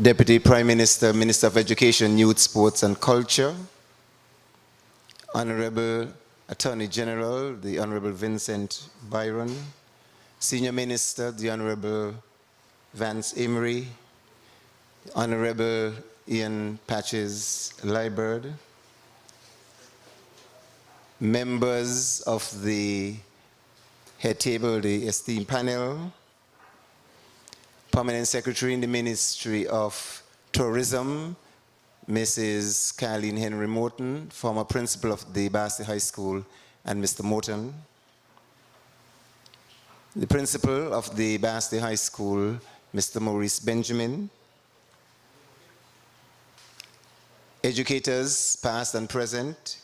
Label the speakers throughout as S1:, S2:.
S1: Deputy Prime Minister, Minister of Education, Youth, Sports and Culture, Honorable Attorney General, the Honorable Vincent Byron, Senior Minister, the Honorable Vance Emery, Honorable Ian Patches Liburd, members of the head table, the esteemed panel, Permanent Secretary in the Ministry of Tourism, Mrs. Carleen Henry Morton, former principal of the BASSETTERRE High School, and Mr. Morton, the principal of the BASSETTERRE High School, Mr. Maurice Benjamin, educators past and present,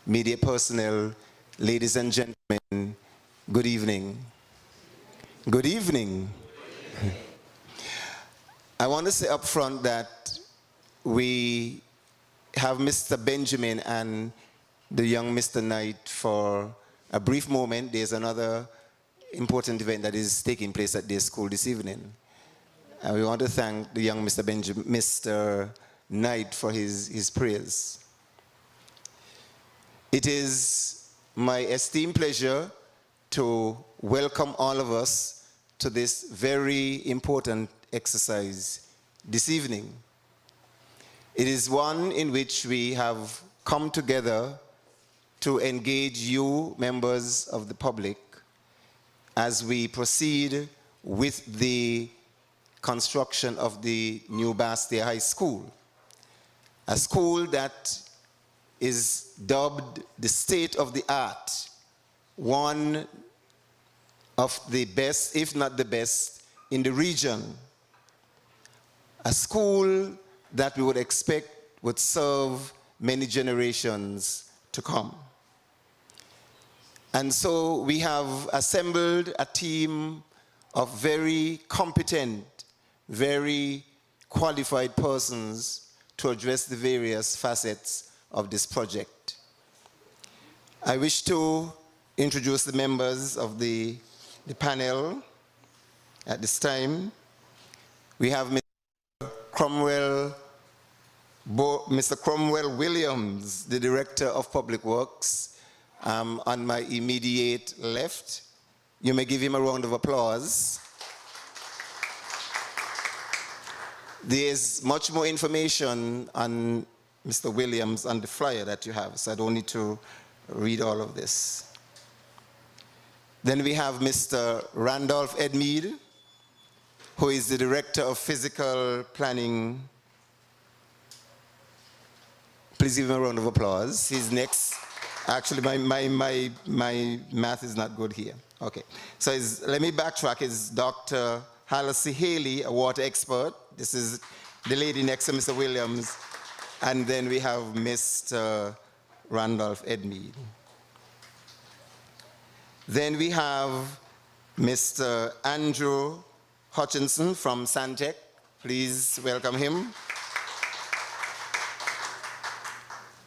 S1: media personnel, ladies and gentlemen, good evening. Good evening. I want to say up front that we have Mr. Benjamin and the young Mr. Knight for a brief moment. There's another important event that is taking place at their school this evening. And we want to thank the young Mr. Knight for his prayers. It is my esteemed pleasure to welcome all of us to this very important exercise this evening. It is one in which we have come together to engage you, members of the public, as we proceed with the construction of the new BASSETTERRE High School, a school that is dubbed the state-of-the-art, one of the best, if not the best, in the region. A school that we would expect would serve many generations to come. And so we have assembled a team of very competent, very qualified persons to address the various facets of this project. I wish to introduce the members of the panel at this time. We have Mr. Cromwell Williams, the Director of Public Works, on my immediate left. You may give him a round of applause. There's much more information on Mr. Williams on the flyer that you have, so I don't need to read all of this. Then we have Mr. Randolph Edmead, who is the Director of Physical Planning. Please give him a round of applause. He's next. Actually, my math is not good here. Okay, so let me backtrack. It's Dr. Halsey Haley, a water expert. This is the lady next to Mr. Williams. And then we have Mr. Randolph Edmead. Then we have Mr. Andrew Hutchinson from Santec. Please welcome him.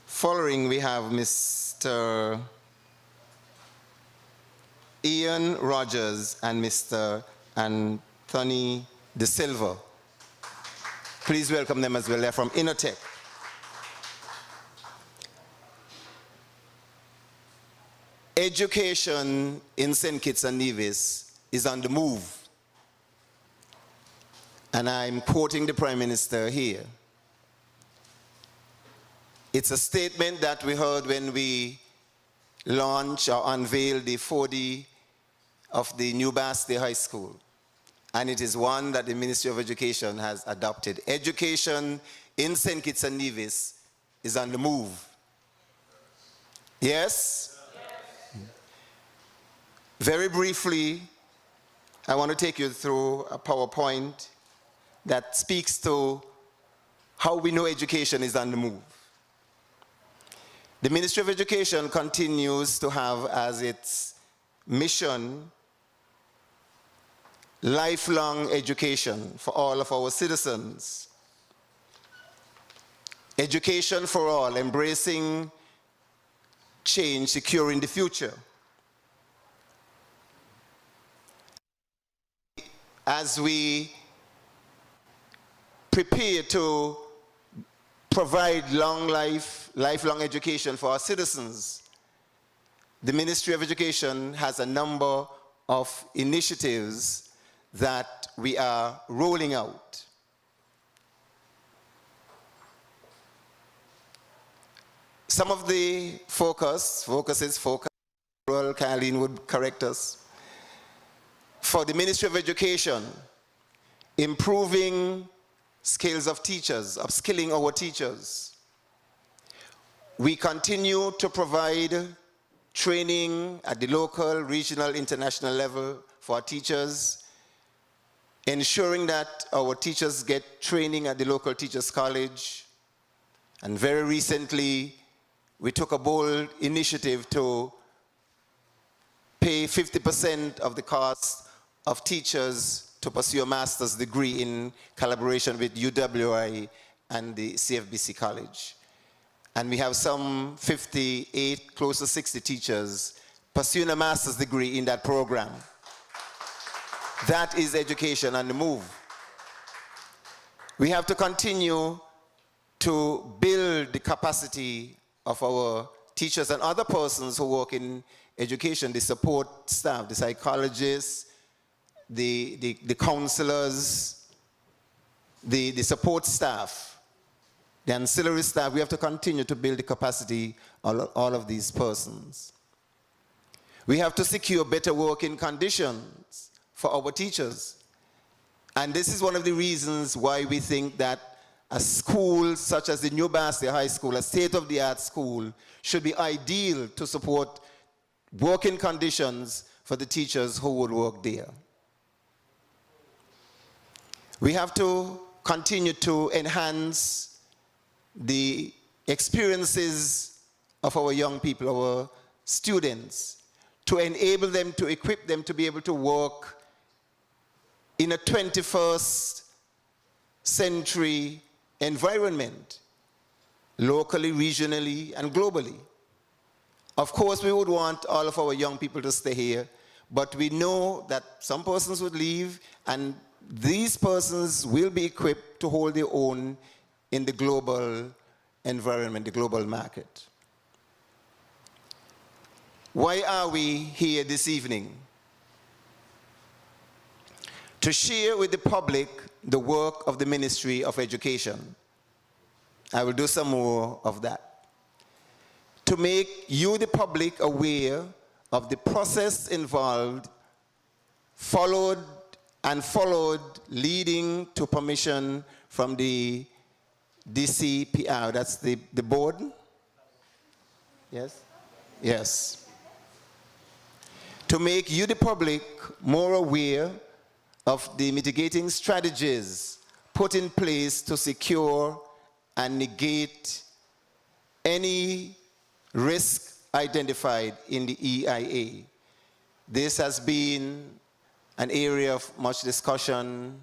S1: Following, we have Mr. Ian Rogers and Mr. Anthony De Silva. Please welcome them as well. They're from Innotech. Education in St. Kitts and Nevis is on the move. And I'm quoting the Prime Minister here. It's a statement that we heard when we launched or unveiled the 4D of the new BASSETTERRE High School. And it is one that the Ministry of Education has adopted. Education in St. Kitts and Nevis is on the move. Yes? Very briefly, I want to take you through a PowerPoint that speaks to how we know education is on the move. The Ministry of Education continues to have as its mission lifelong education for all of our citizens. Education for all, embracing change, securing the future. As we prepare to provide lifelong education for our citizens, the Ministry of Education has a number of initiatives that we are rolling out. Some of the focuses, Carleen would correct us. For the Ministry of Education, improving skills of teachers, upskilling our teachers. We continue to provide training at the local, regional, international level for our teachers, ensuring that our teachers get training at the local teachers' college. And very recently, we took a bold initiative to pay 50% of the cost of teachers to pursue a master's degree in collaboration with UWI and the CFBC College. And we have some 58, close to 60 teachers pursuing a master's degree in that program. That is education on the move. We have to continue to build the capacity of our teachers and other persons who work in education, the support staff, the psychologists, the counselors, the support staff, the ancillary staff. We have to continue to build the capacity of all of these persons. We have to secure better working conditions for our teachers. And this is one of the reasons why we think that a school such as the New BASSETTERE High School, a state-of-the-art school, should be ideal to support working conditions for the teachers who would work there. We have to continue to enhance the experiences of our young people, our students, to enable them, to equip them to be able to work in a 21st century environment, locally, regionally, and globally. Of course, we would want all of our young people to stay here, but we know that some persons would leave, and these persons will be equipped to hold their own in the global environment, the global market. Why are we here this evening? To share with the public the work of the Ministry of Education. I will do some more of that. To make you, the public, aware of the process involved, followed, leading to permission from the DCPR, that's the board? Yes? Yes. To make you, the public, more aware of the mitigating strategies put in place to secure and negate any risk identified in the EIA. This has been an area of much discussion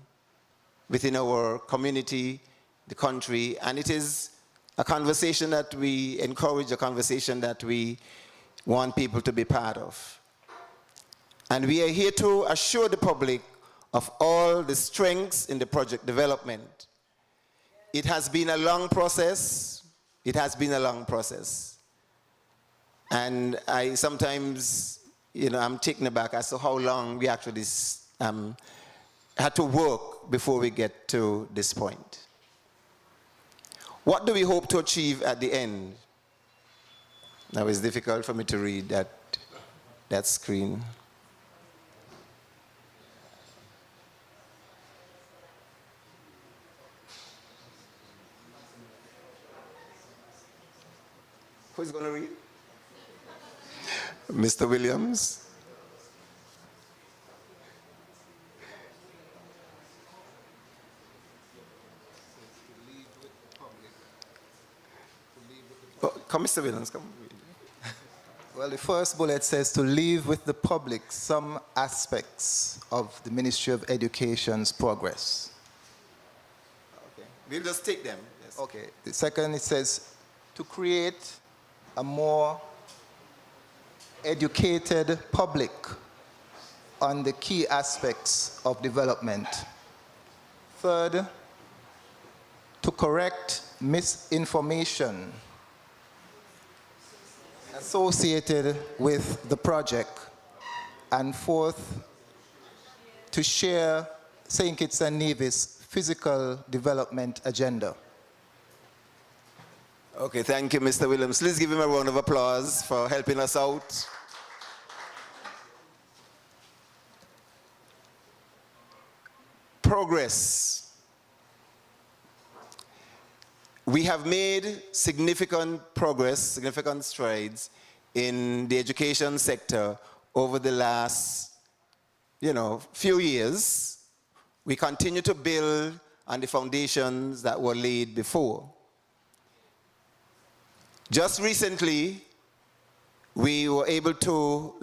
S1: within our community, the country, and it is a conversation that we encourage, a conversation that we want people to be part of. And we are here to assure the public of all the strengths in the project development. It has been a long process. It has been a long process. And I sometimes, I'm taken aback as to how long we actually had to work before we get to this point. What do we hope to achieve at the end? Now it's difficult for me to read that screen. Who's going to read? Mr. Williams. Oh, come, Mr. Williams, come.
S2: Well, the first bullet says to leave with the public some aspects of the Ministry of Education's progress.
S1: Okay. We'll just take them. Yes.
S2: Okay. The second, it says to create a more educated public on the key aspects of development. Third, to correct misinformation associated with the project, and fourth, to share St. Kitts and Nevis' physical development agenda.
S1: Okay, thank you, Mr. Williams. Let's give him a round of applause for helping us out. Progress. We have made significant progress, significant strides in the education sector over the last, few years. We continue to build on the foundations that were laid before. Just recently, we were able to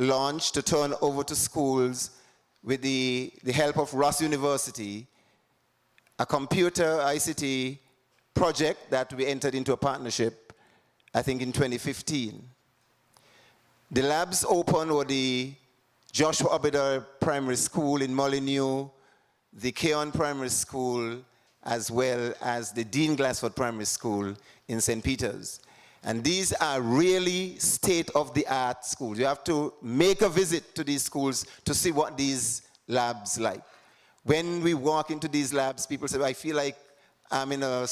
S1: turn over to schools with the help of Ross University, a computer ICT project that we entered into a partnership, I think in 2015. The labs open were the Joshua Abedar Primary School in Molyneux, the Keon Primary School, as well as the Dean Glassford Primary School in St. Peter's. And these are really state-of-the-art schools. You have to make a visit to these schools to see what these labs like. When we walk into these labs, people say, I feel like I'm in a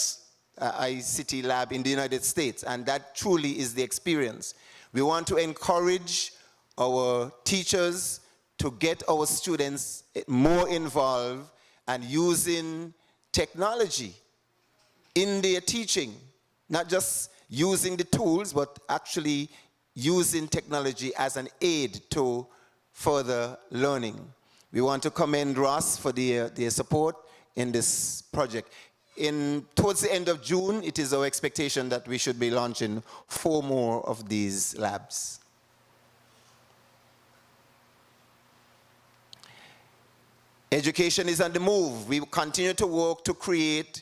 S1: ICT lab in the United States, and that truly is the experience. We want to encourage our teachers to get our students more involved and using technology in their teaching, not just using the tools, but actually using technology as an aid to further learning. We want to commend Ross for their support in this project. Towards the end of June, it is our expectation that we should be launching 4 more of these labs. Education is on the move. We continue to work to create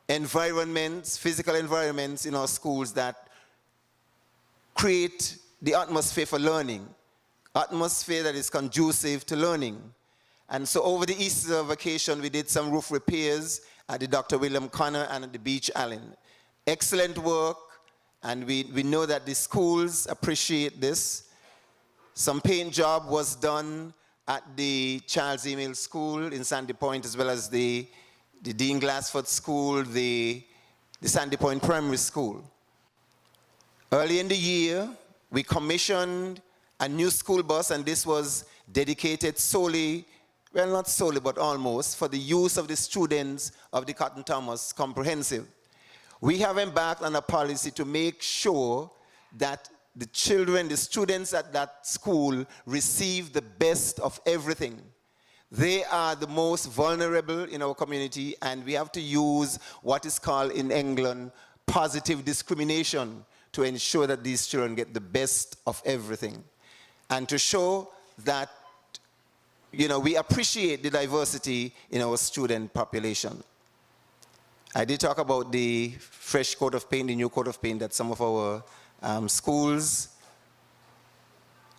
S1: environments, physical environments in our schools that create the atmosphere for learning, atmosphere that is conducive to learning. And so over the Easter vacation, we did some roof repairs at the Dr. William Connor and at the Beach Allen. Excellent work, and we know that the schools appreciate this. Some paint job was done at the Charles E. Mills School in Sandy Point, as well as the Dean Glassford School, the Sandy Point Primary School. Early in the year, we commissioned a new school bus, and this was dedicated solely, well, not solely, but almost, for the use of the students of the Cotton Thomas Comprehensive. We have embarked on a policy to make sure that the children, the students at that school receive the best of everything. They are the most vulnerable in our community, and we have to use what is called in England positive discrimination to ensure that these children get the best of everything. And to show that, we appreciate the diversity in our student population. I did talk about the fresh coat of paint, the new coat of paint at some of our schools.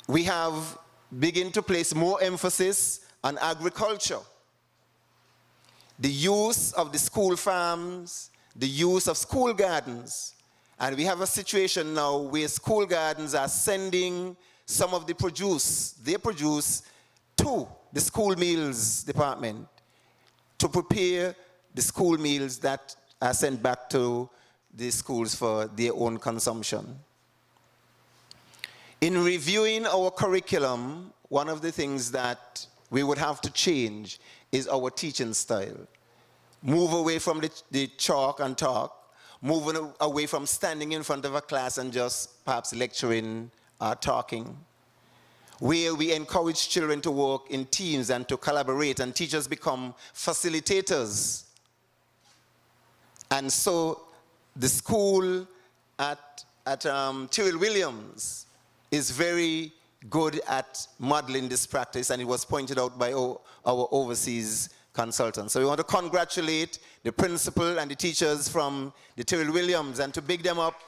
S1: We have begun to place more emphasis on agriculture. The use of the school farms, the use of school gardens. And we have a situation now where school gardens are sending some of the produce, they produce, to the school meals department to prepare the school meals that are sent back to the schools for their own consumption. In reviewing our curriculum, one of the things that we would have to change is our teaching style. Move away from the chalk and talk, moving away from standing in front of a class and just perhaps lecturing or talking, where we encourage children to work in teams and to collaborate, and teachers become facilitators. And so the school at Tyrrell Williams is very good at modeling this practice, and it was pointed out by our overseas consultants. So we want to congratulate the principal and the teachers from the Tyrrell Williams and to big them up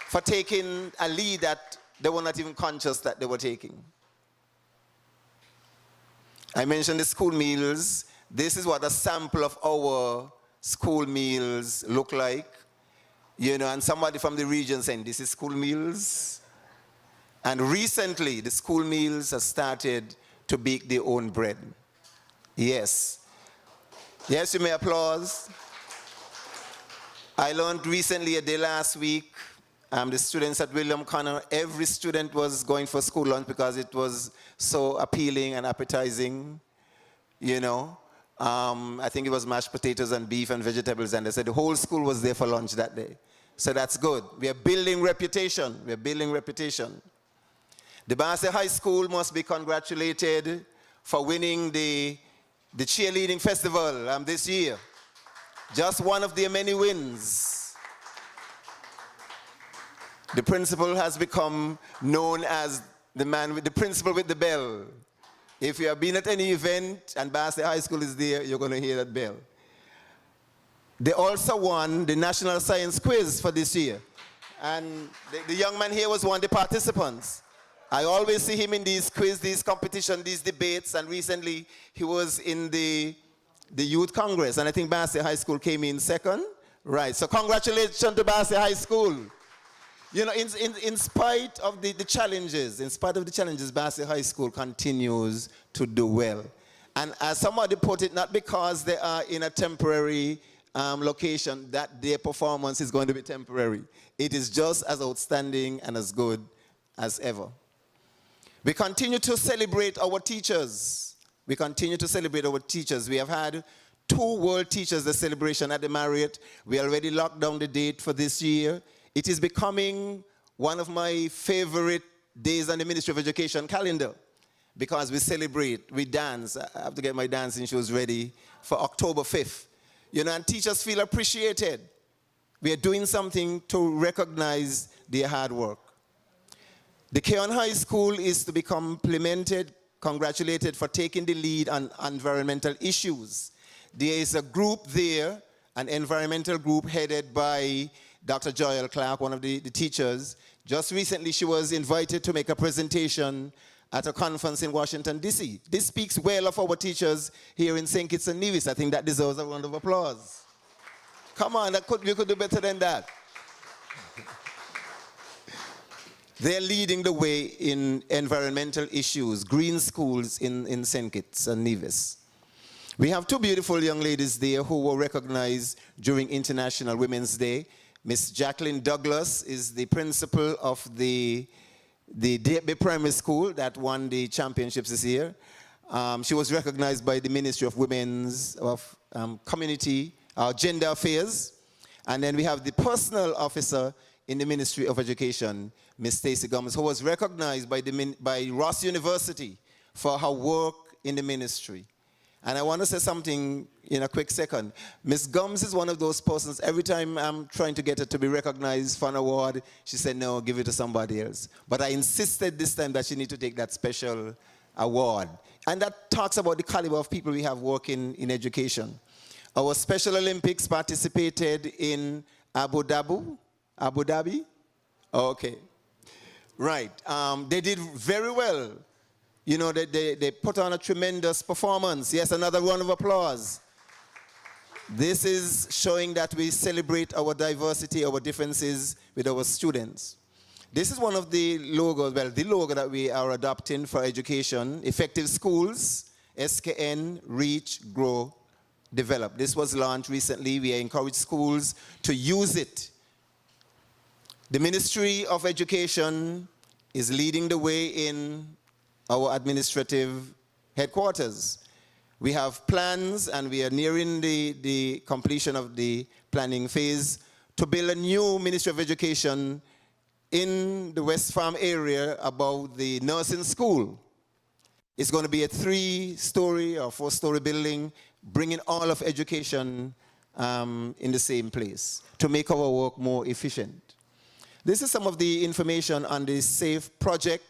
S1: for taking a lead that they were not even conscious that they were taking. I mentioned the school meals. This is what a sample of our school meals look like. You know, and somebody from the region saying, this is school meals. And recently, the school meals have started to bake their own bread. Yes. Yes, you may applause. I learned recently, a day last week, the students at William Connor, every student was going for school lunch because it was so appealing and appetizing, you know. I think it was mashed potatoes and beef and vegetables, and they said the whole school was there for lunch that day. So that's good. We are building reputation. We are building reputation. The BASSETTERE High School must be congratulated for winning the cheerleading festival this year. Just one of their many wins. The principal has become known as the man with the principal with the bell. If you have been at any event and BASSETTERE High School is there, you're going to hear that bell. They also won the National Science Quiz for this year. And the young man here was one of the participants. I always see him in these quiz, these competitions, these debates, and recently he was in the Youth Congress, and I think BASSETTERE High School came in second. Right, so congratulations to BASSETTERE High School. You know, in spite of the challenges, BASSETTERE High School continues to do well. And as somebody put it, not because they are in a temporary location that their performance is going to be temporary. It is just as outstanding and as good as ever. We continue to celebrate our teachers. We continue to celebrate our teachers. We have had 2 World Teachers' Day celebration at the Marriott. We already locked down the date for this year. It is becoming one of my favorite days on the Ministry of Education calendar because we celebrate, we dance. I have to get my dancing shoes ready for October 5th. You know, and teachers feel appreciated. We are doing something to recognize their hard work. The Keon High School is to be congratulated for taking the lead on environmental issues. There is a group there, an environmental group headed by Dr. Joyelle Clark, one of the teachers. Just recently, she was invited to make a presentation at a conference in Washington, D.C. This speaks well of our teachers here in St. Kitts and Nevis. I think that deserves a round of applause. Come on, we could do better than that. They're leading the way in environmental issues, green schools in St. Kitts and Nevis. We have 2 beautiful young ladies there who were recognized during International Women's Day. Miss Jacqueline Douglas is the principal of the Debe Primary School that won the championships this year. She was recognized by the Ministry of Women's Community, Gender Affairs. And then we have the personal officer in the Ministry of Education, Ms. Stacey Gums, who was recognized by Ross University for her work in the ministry. And I want to say something in a quick second. Ms. Gums is one of those persons, every time I'm trying to get her to be recognized for an award, she said, no, give it to somebody else. But I insisted this time that she need to take that special award. And that talks about the caliber of people we have working in education. Our Special Olympics participated in Abu Dhabi? Okay. Right. They did very well. You know, they put on a tremendous performance. Yes, another round of applause. This is showing that we celebrate our diversity, our differences with our students. This is one of the logos, well, the logo that we are adopting for education, Effective Schools, SKN, Reach, Grow, Develop. This was launched recently. We encourage schools to use it. The Ministry of Education is leading the way in our administrative headquarters. We have plans, and we are nearing the completion of the planning phase to build a new Ministry of Education in the West Farm area above the nursing school. It's going to be a 3-story or 4-story building, bringing all of education in the same place to make our work more efficient. This is some of the information on the SAFE project.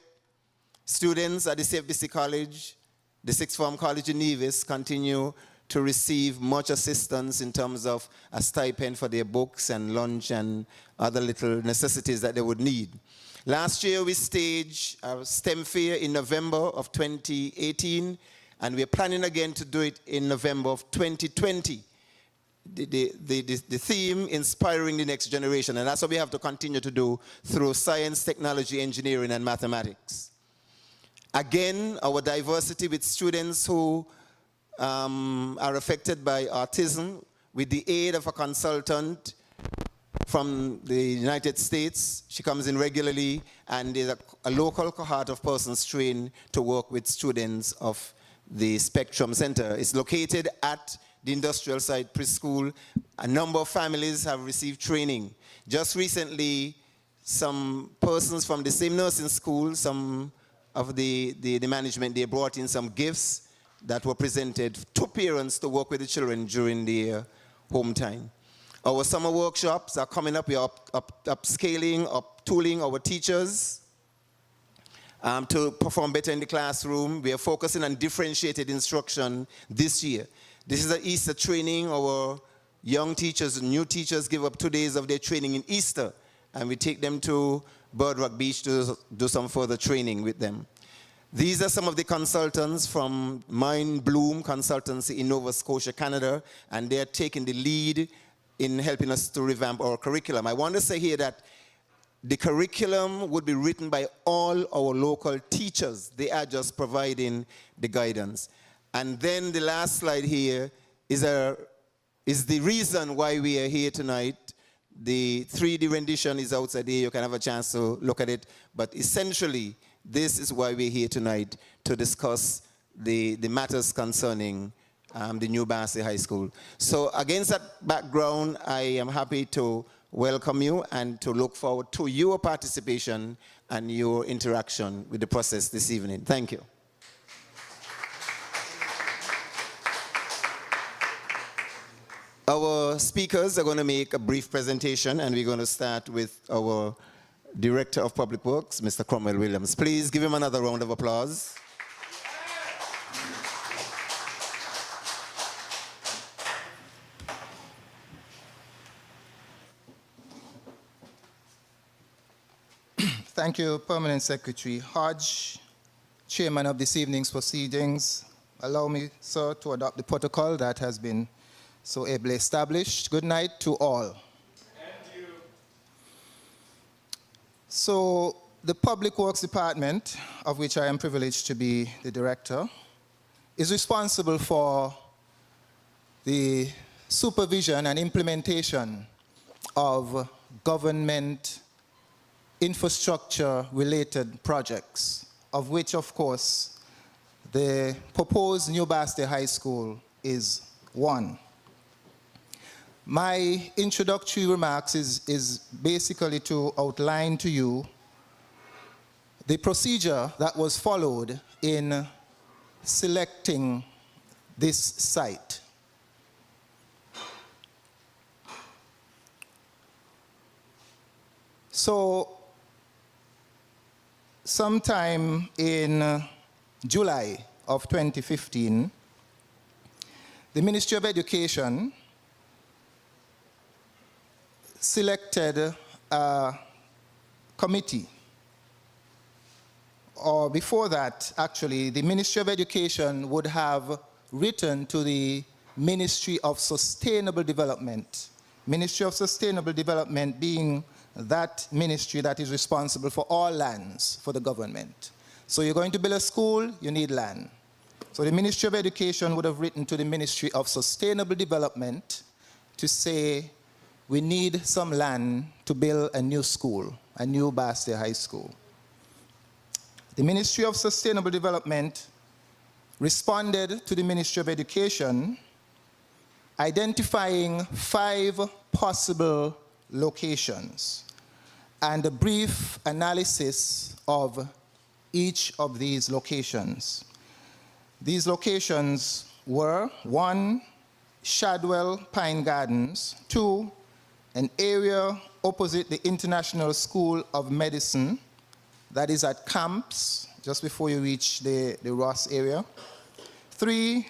S1: Students at the Safe BC College, the Sixth Form College in Nevis, continue to receive much assistance in terms of a stipend for their books and lunch and other little necessities that they would need. Last year we staged a STEM fair in November of 2018, and we're planning again to do it in November of 2020. the theme, inspiring the next generation. And that's what we have to continue to do through science, technology, engineering, and mathematics. Again, our diversity with students who are affected by autism, with the aid of a consultant from the United States. She comes in regularly, and there's a local cohort of persons trained to work with students of the Spectrum Center. It's located at the industrial site preschool. A number of families have received training. Just recently, some persons from the same nursing school, some of the management, they brought in some gifts that were presented to parents to work with the children during their home time. Our summer workshops are coming up. We are upscaling, up-tooling our teachers to perform better in the classroom. We are focusing on differentiated instruction this year. This is an Easter training. Our young teachers, new teachers give up 2 days of their training in Easter, and we take them to Bird Rock Beach to do some further training with them. These are some of the consultants from Mind Bloom Consultancy in Nova Scotia, Canada, and they're taking the lead in helping us to revamp our curriculum. I want to say here that the curriculum would be written by all our local teachers. They are just providing the guidance. And then the last slide here is the reason why we are here tonight. The 3D rendition is outside here. You can have a chance to look at it. But essentially, this is why we're here tonight, to discuss the matters concerning the new BASSETTERE High School. So against that background, I am happy to welcome you and to look forward to your participation and your interaction with the process this evening. Thank you. Our speakers are going to make a brief presentation, and we're going to start with our Director of Public Works, Mr. Cromwell Williams. Please give him another round of applause.
S2: Thank you, Permanent Secretary Hodge, Chairman of this evening's proceedings. Allow me, sir, to adopt the protocol that has been so ably established. Good night to all. And you. So, the Public Works Department, of which I am privileged to be the director, is responsible for the supervision and implementation of government infrastructure-related projects, of which, of course, the proposed new BASSETTERE High School is one. My introductory remarks is basically to outline to you the procedure that was followed in selecting this site. So, sometime in July of 2015, the Ministry of Education selected a committee. Or before that, actually, the Ministry of Education would have written to the Ministry of Sustainable Development. Ministry of Sustainable Development being that ministry that is responsible for all lands for the government. So you're going to build a school, you need land. So the Ministry of Education would have written to the Ministry of Sustainable Development to say, we need some land to build a new school, a new BASSETTERE High School. The Ministry of Sustainable Development responded to the Ministry of Education, identifying 5 possible locations and a brief analysis of each of these locations. These locations were 1, Shadwell Pine Gardens, 2, an area opposite the International School of Medicine, that is at Camps, just before you reach the Ross area. 3,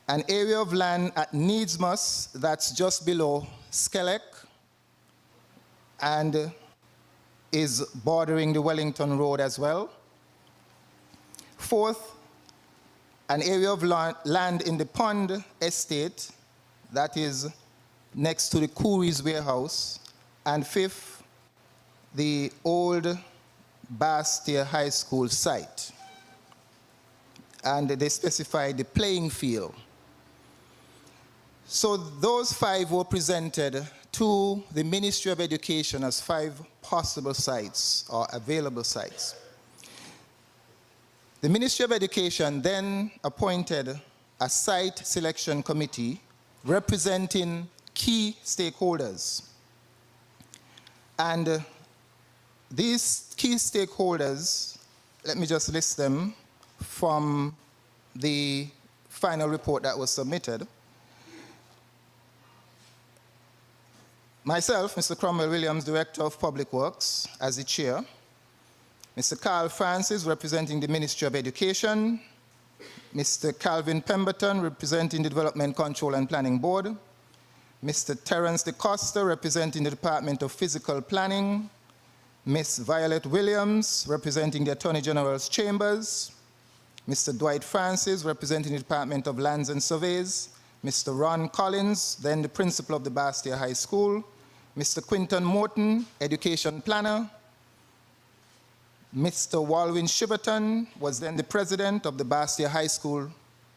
S2: an area of land at Needsmus, that's just below Skelec, and is bordering the Wellington Road as well. 4th, an area of land in the Pond Estate, that is next to the Couriers warehouse, and 5th, the old BASSETTERRE High School site. And they specified the playing field. So those 5 were presented to the Ministry of Education as 5 possible sites or available sites. The Ministry of Education then appointed a site selection committee representing key stakeholders. And these key stakeholders, let me just list them from the final report that was submitted. Myself, Mr. Cromwell Williams, Director of Public Works, as the chair. Mr. Carl Francis, representing the Ministry of Education. Mr. Calvin Pemberton, representing the Development Control and Planning Board. Mr. Terence De Costa, representing the Department of Physical Planning. Ms. Violet Williams, representing the Attorney General's Chambers. Mr. Dwight Francis, representing the Department of Lands and Surveys. Mr. Ron Collins, then the principal of the BASSETTERRE High School. Mr. Quinton Morton, education planner. Mr. Walwyn Shiverton was then the president of the BASSETTERRE High School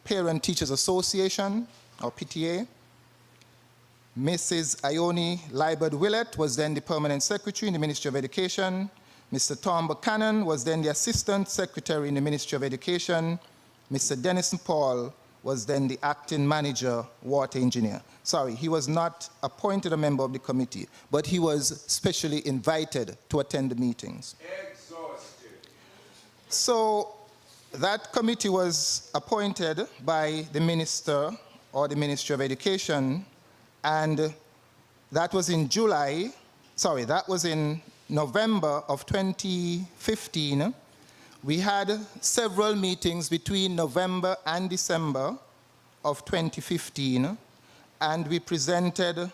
S2: Parent Teachers Association, or PTA. Mrs. Ione Liebert Willett was then the permanent secretary in the Ministry of Education. Mr. Tom Buchanan was then the assistant secretary in the Ministry of Education. Mr. Denison Paul was then the acting manager, water engineer. Sorry, he was not appointed a member of the committee, but he was specially invited to attend the meetings.
S3: Exhausted.
S2: So that committee was appointed by the minister or the Ministry of Education, and that was in that was in November of 2015. We had several meetings between November and December of 2015, and we presented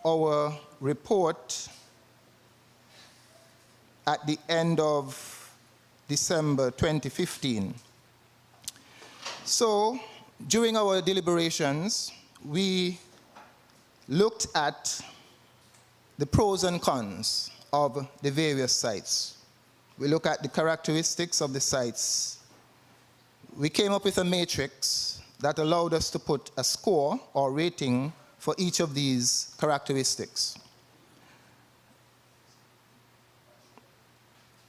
S2: our report at the end of December 2015. So during our deliberations, we looked at the pros and cons of the various sites. We look at the characteristics of the sites. We came up with a matrix that allowed us to put a score or rating for each of these characteristics.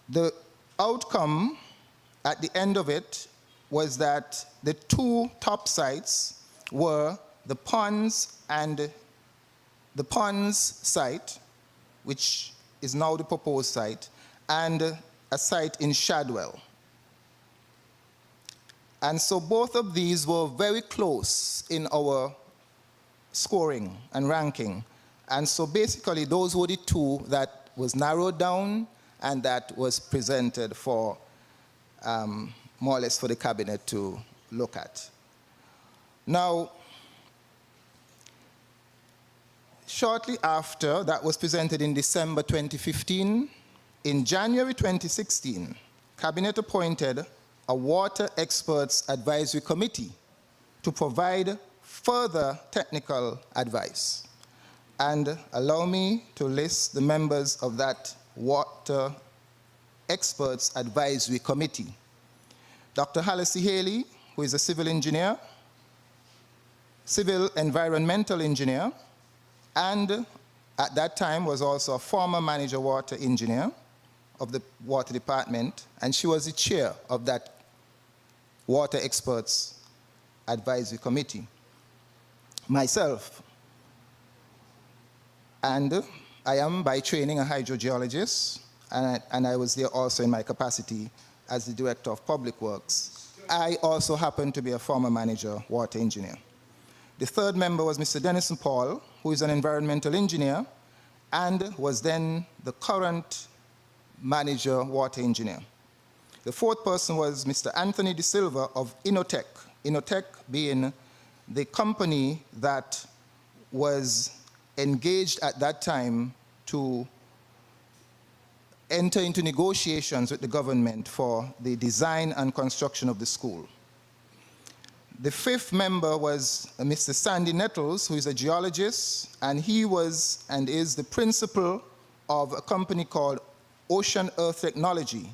S2: The outcome at the end of it was that the 2 top sites were the Ponds and the Ponds site, which is now the proposed site, and a site in Shadwell. And so both of these were very close in our scoring and ranking. And so basically those were the 2 that was narrowed down and that was presented for, more or less for the cabinet to look at. Now, shortly after that was presented in December 2015, in January 2016, Cabinet appointed a Water Experts Advisory Committee to provide further technical advice. And allow me to list the members of that Water Experts Advisory Committee. Dr. Hallisey Haley, who is a civil engineer, civil environmental engineer, and at that time was also a former manager water engineer of the water department, and she was the chair of that Water Experts Advisory Committee. Myself, and I am by training a hydrogeologist, and I was there also in my capacity as the Director of Public Works. I also happen to be a former manager water engineer. The 3rd member was Mr. Denison Paul, who is an environmental engineer and was then the current manager water engineer. The 4th person was Mr. Anthony De Silva of Innotech, Innotech being the company that was engaged at that time to enter into negotiations with the government for the design and construction of the school. The fifth member was Mr. Sandy Nettles, who is a geologist, and he was and is the principal of a company called Ocean Earth Technology.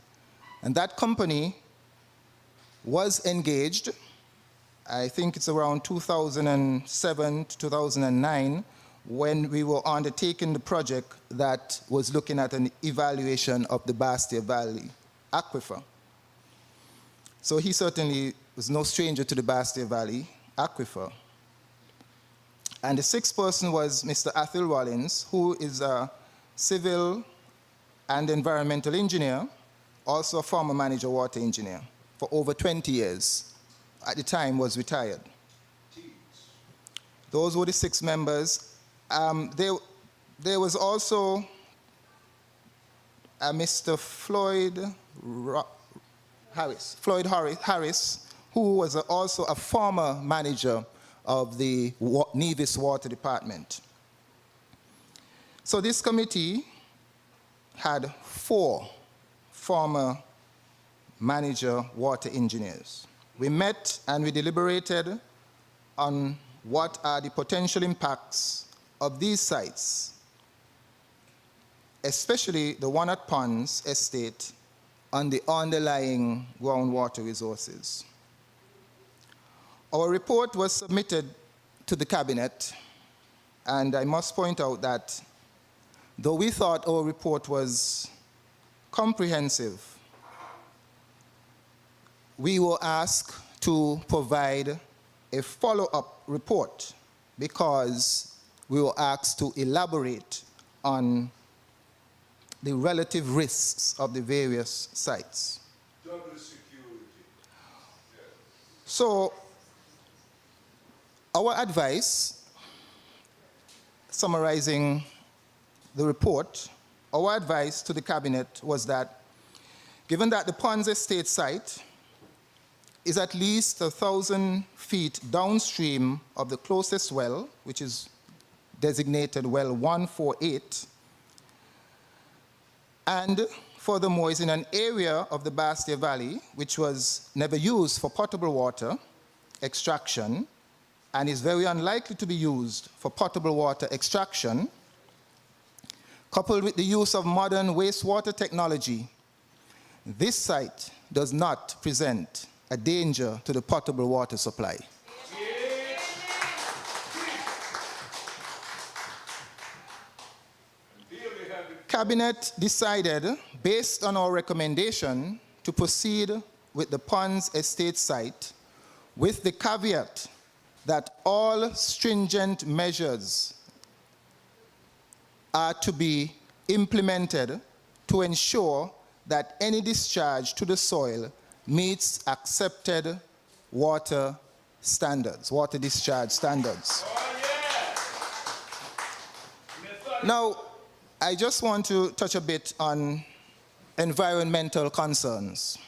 S2: And that company was engaged, I think it's around 2007 to 2009, when we were undertaking the project that was looking at an evaluation of the BASSETTERRE Valley aquifer. So he certainly was no stranger to the BASSETTERRE Valley aquifer. And the sixth person was Mr. Athil Rollins, who is a civil and environmental engineer, also a former manager water engineer for over 20 years. At the time was retired. Those were the 6 members. There was also Mr. Floyd Harris, who was also a former manager of the Nevis Water Department. So this committee had 4 former manager water engineers. We met and we deliberated on what are the potential impacts of these sites, especially the one at Ponds Estate, on the underlying groundwater resources. Our report was submitted to the cabinet, and I must point out that though we thought our report was comprehensive, we were asked to provide a follow-up report because we were asked to elaborate on the relative risks of the various sites.
S3: Double security.
S2: So our advice, summarizing the report, our advice to the cabinet was that given that the Ponds Estate site is at least 1,000 feet downstream of the closest well, which is designated well 148, and furthermore is in an area of the BASSETTERRE Valley which was never used for potable water extraction and is very unlikely to be used for potable water extraction, coupled with the use of modern wastewater technology, this site does not present a danger to the potable water supply. Cabinet decided, based on our recommendation, to proceed with the Ponds Estate site with the caveat that all stringent measures are to be implemented to ensure that any discharge to the soil meets accepted water standards, water discharge standards. Now, I just want to touch a bit on environmental concerns.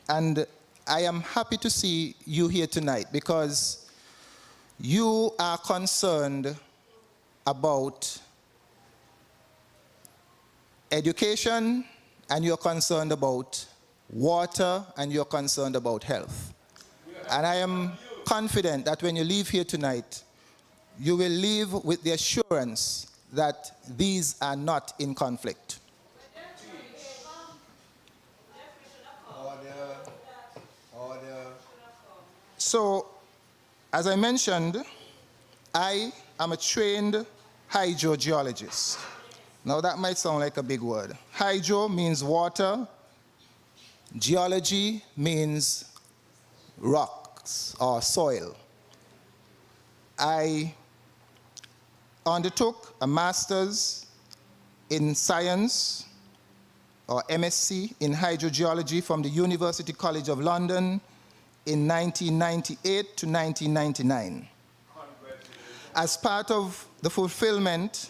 S2: And I am happy to see you here tonight because you are concerned about education, and you're concerned about water, and you're concerned about health. And I am confident that when you leave here tonight, you will leave with the assurance that these are not in conflict. Order. So, as I mentioned, I am a trained hydrogeologist. Now that might sound like a big word. Hydro means water. Geology means rocks or soil. I undertook a master's in science, or MSc, in hydrogeology from the University College of London in 1998 to 1999. As part of the fulfillment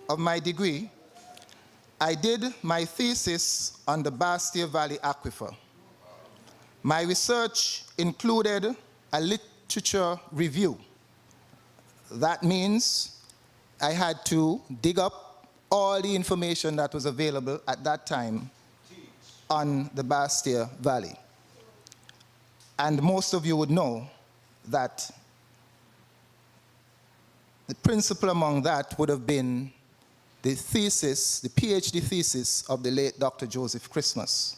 S2: of my degree, I did my thesis on the BASSETTERRE Valley aquifer. My research included a literature review. That means I had to dig up all the information that was available at that time on the BASSETTERRE Valley. And most of you would know that the principal among that would have been the thesis, the PhD thesis of the late Dr. Joseph Christmas,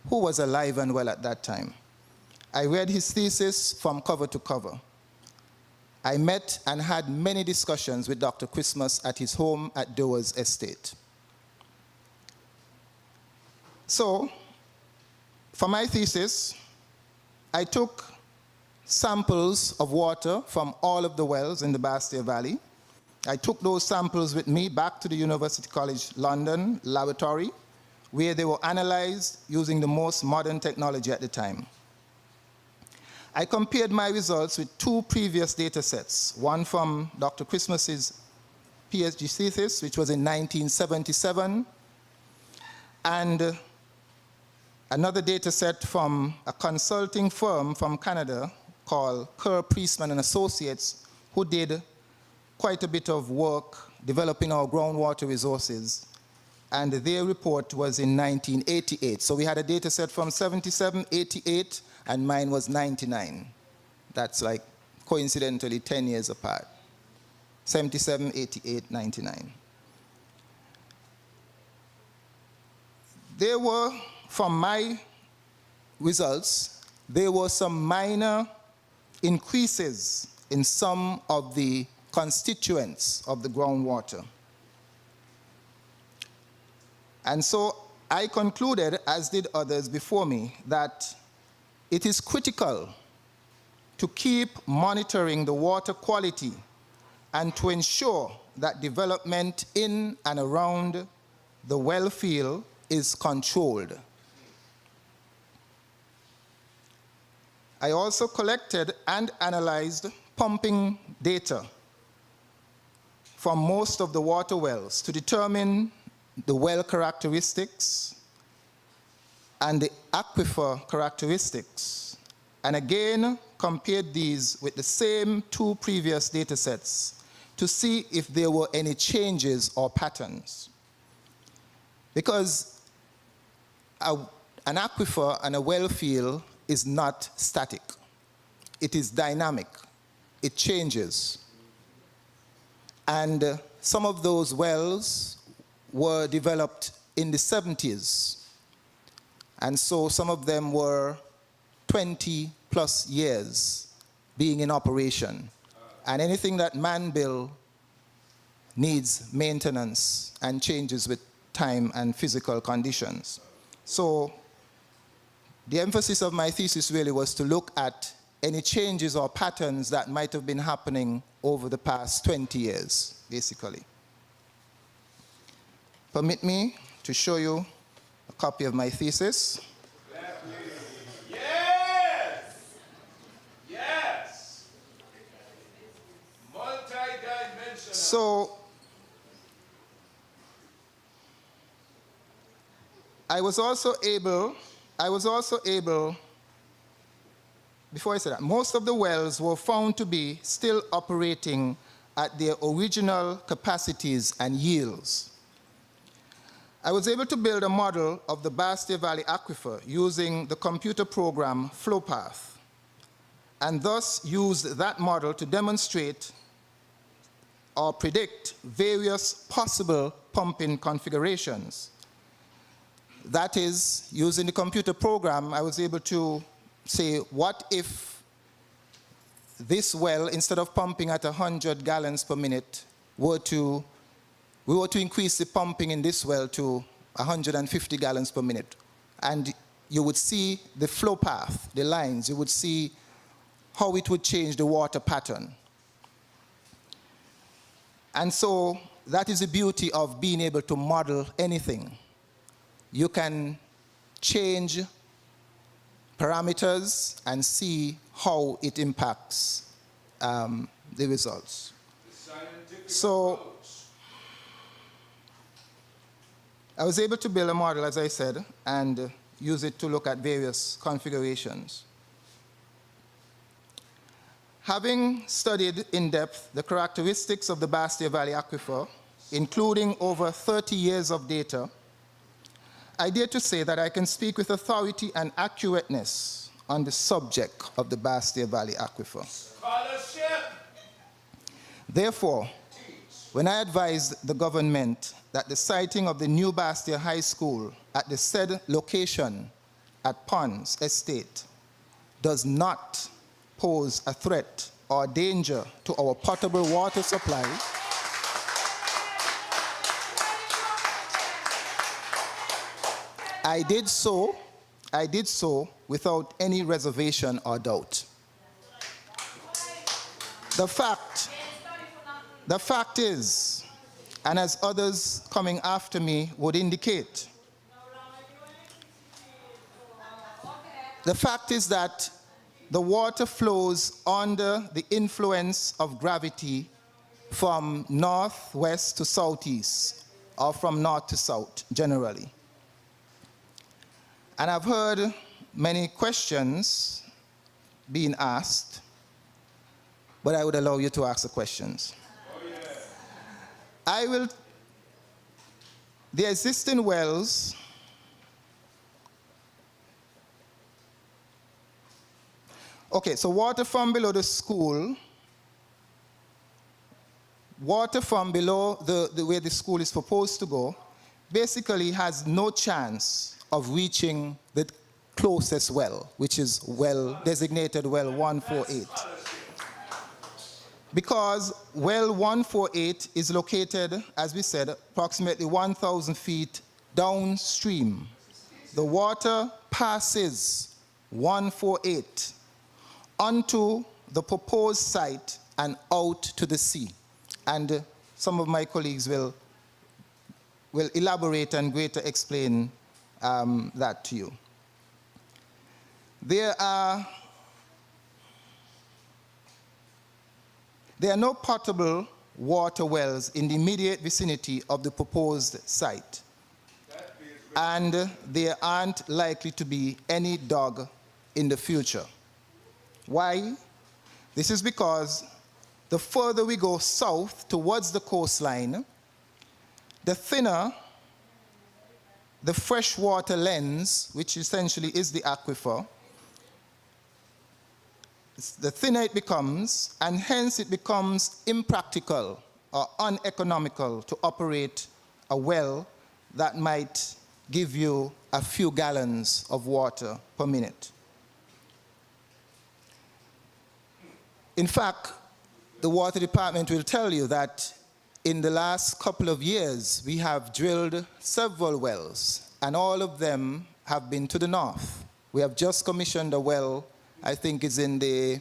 S2: who was alive and well at that time. I read his thesis from cover to cover. I met and had many discussions with Dr. Christmas at his home at Doer's Estate. So, for my thesis, I took samples of water from all of the wells in the BASSETTERRE Valley. I took those samples with me back to the University College London laboratory, where they were analyzed using the most modern technology at the time. I compared my results with two previous data sets, one from Dr. Christmas's PhD thesis, which was in 1977, and another data set from a consulting firm from Canada called Kerr, Priestman and Associates, who did quite a bit of work developing our groundwater resources, and their report was in 1988. So we had a data set from 77, 88, and mine was 99. That's like coincidentally 10 years apart. 77, 88, 99. There were, from my results, there were some minor increases in some of the constituents of the groundwater. And so I concluded, as did others before me, that it is critical to keep monitoring the water quality and to ensure that development in and around the well field is controlled. I also collected and analyzed pumping data from most of the water wells to determine the well characteristics and the aquifer characteristics, and again compared these with the same two previous data sets to see if there were any changes or patterns. Because an aquifer and a well field is not static. It is dynamic. It changes. And some of those wells were developed in the 70s. And so some of them were 20 plus years being in operation. And anything that man built needs maintenance and changes with time and physical conditions. So the emphasis of my thesis really was to look at any changes or patterns that might have been happening over the past 20 years, basically. Permit me to show you a copy of my thesis.
S3: Yes! Yes! Multi-dimensional.
S2: So, I was also able, before I say that, most of the wells were found to be still operating at their original capacities and yields. I was able to build a model of the BASSETTERRE Valley aquifer using the computer program FlowPath, and thus used that model to demonstrate or predict various possible pumping configurations. That is, using the computer program, I was able to say, what if this well, instead of pumping at 100 gallons per minute, we were to increase the pumping in this well to 150 gallons per minute. And you would see the flow path, the lines, you would see how it would change the water pattern. And so that is the beauty of being able to model anything. You can change parameters and see how it impacts the results. So I was able to build a model, as I said, and use it to look at various configurations. Having studied in depth the characteristics of the BASSETTERRE Valley aquifer, including over 30 years of data, I dare to say that I can speak with authority and accurateness on the subject of the BASSETTERRE Valley Aquifer.
S3: Scholarship.
S2: Therefore, when I advised the government that the siting of the new BASSETTERRE High School at the said location at Ponds Estate does not pose a threat or danger to our potable water supply, I did so without any reservation or doubt. The fact is, and as others coming after me would indicate, the fact is that the water flows under the influence of gravity from northwest to southeast, or from north to south generally. And I've heard many questions being asked, but I would allow you to ask the questions. The existing wells okay, so water from below the school, water from below the where the school is proposed to go, basically has no chance of reaching the closest well, which is well designated well 148. Because well 148 is located, as we said, approximately 1,000 feet downstream. The water passes 148 onto the proposed site and out to the sea. And some of my colleagues will elaborate and greater explain that to you. There are no potable water wells in the immediate vicinity of the proposed site. And there aren't likely to be any dug in the future. Why? This is because the further we go south towards the coastline, the thinner the freshwater lens, which essentially is the aquifer, the thinner it becomes, and hence it becomes impractical or uneconomical to operate a well that might give you a few gallons of water per minute. In fact, the water department will tell you that in the last couple of years, we have drilled several wells, and all of them have been to the north. We have just commissioned a well, I think it's in the,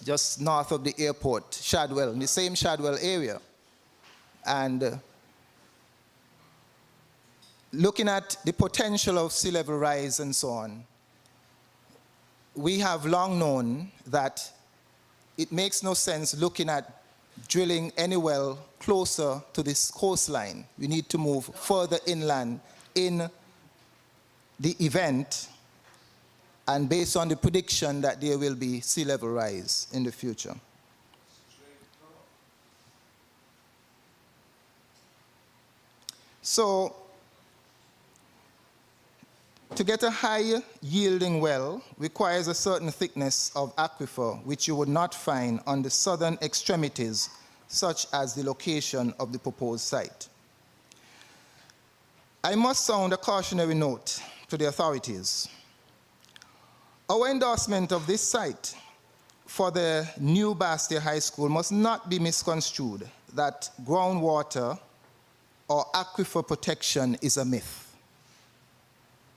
S2: just north of the airport, Shadwell, in the same Shadwell area. And looking at the potential of sea level rise and so on, we have long known that it makes no sense looking at drilling any well closer to this coastline. We need to move further inland in the event and based on the prediction that there will be sea level rise in the future. So, to get a high yielding well requires a certain thickness of aquifer, which you would not find on the southern extremities, such as the location of the proposed site. I must sound a cautionary note to the authorities. Our endorsement of this site for the new BASSETTERRE High School must not be misconstrued that groundwater or aquifer protection is a myth,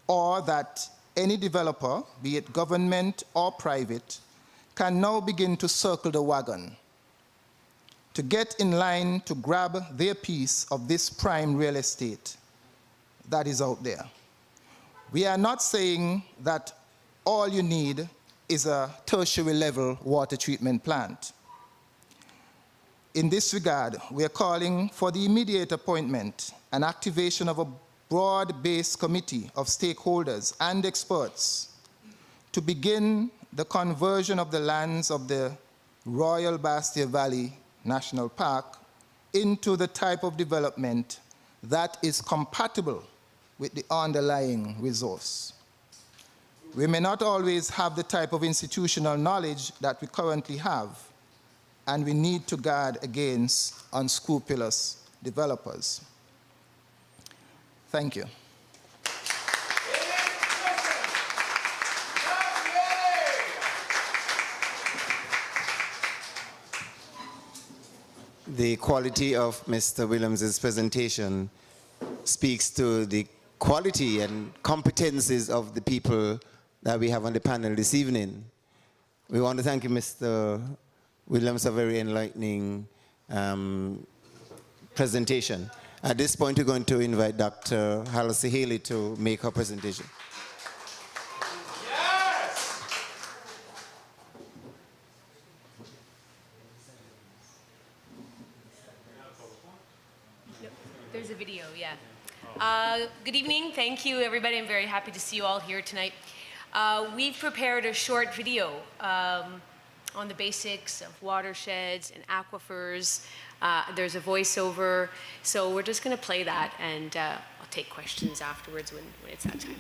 S2: or that any developer, be it government or private, can now begin to circle the wagon to get in line to grab their piece of this prime real estate that is out there. We are not saying that all you need is a tertiary level water treatment plant. In this regard, we are calling for the immediate appointment and activation of a broad-based committee of stakeholders and experts to begin the conversion of the lands of the Royal BASSETTERRE Valley National Park into the type of development that is compatible with the underlying resource. We may not always have the type of institutional knowledge that we currently have, and we need to guard against unscrupulous developers. Thank you.
S1: The quality of Mr. Williams' presentation speaks to the quality and competencies of the people that we have on the panel this evening. We want to thank you, Mr. Williams, for a very enlightening presentation. At this point, we're going to invite Dr. Halsey Haley to make her presentation.
S3: Yes!
S4: No, there's a video, yeah. Good evening. Thank you, everybody. I'm very happy to see you all here tonight. We've prepared a short video on the basics of watersheds and aquifers. There's a voiceover, so we're just going to play that, and I'll take questions afterwards when it's that time.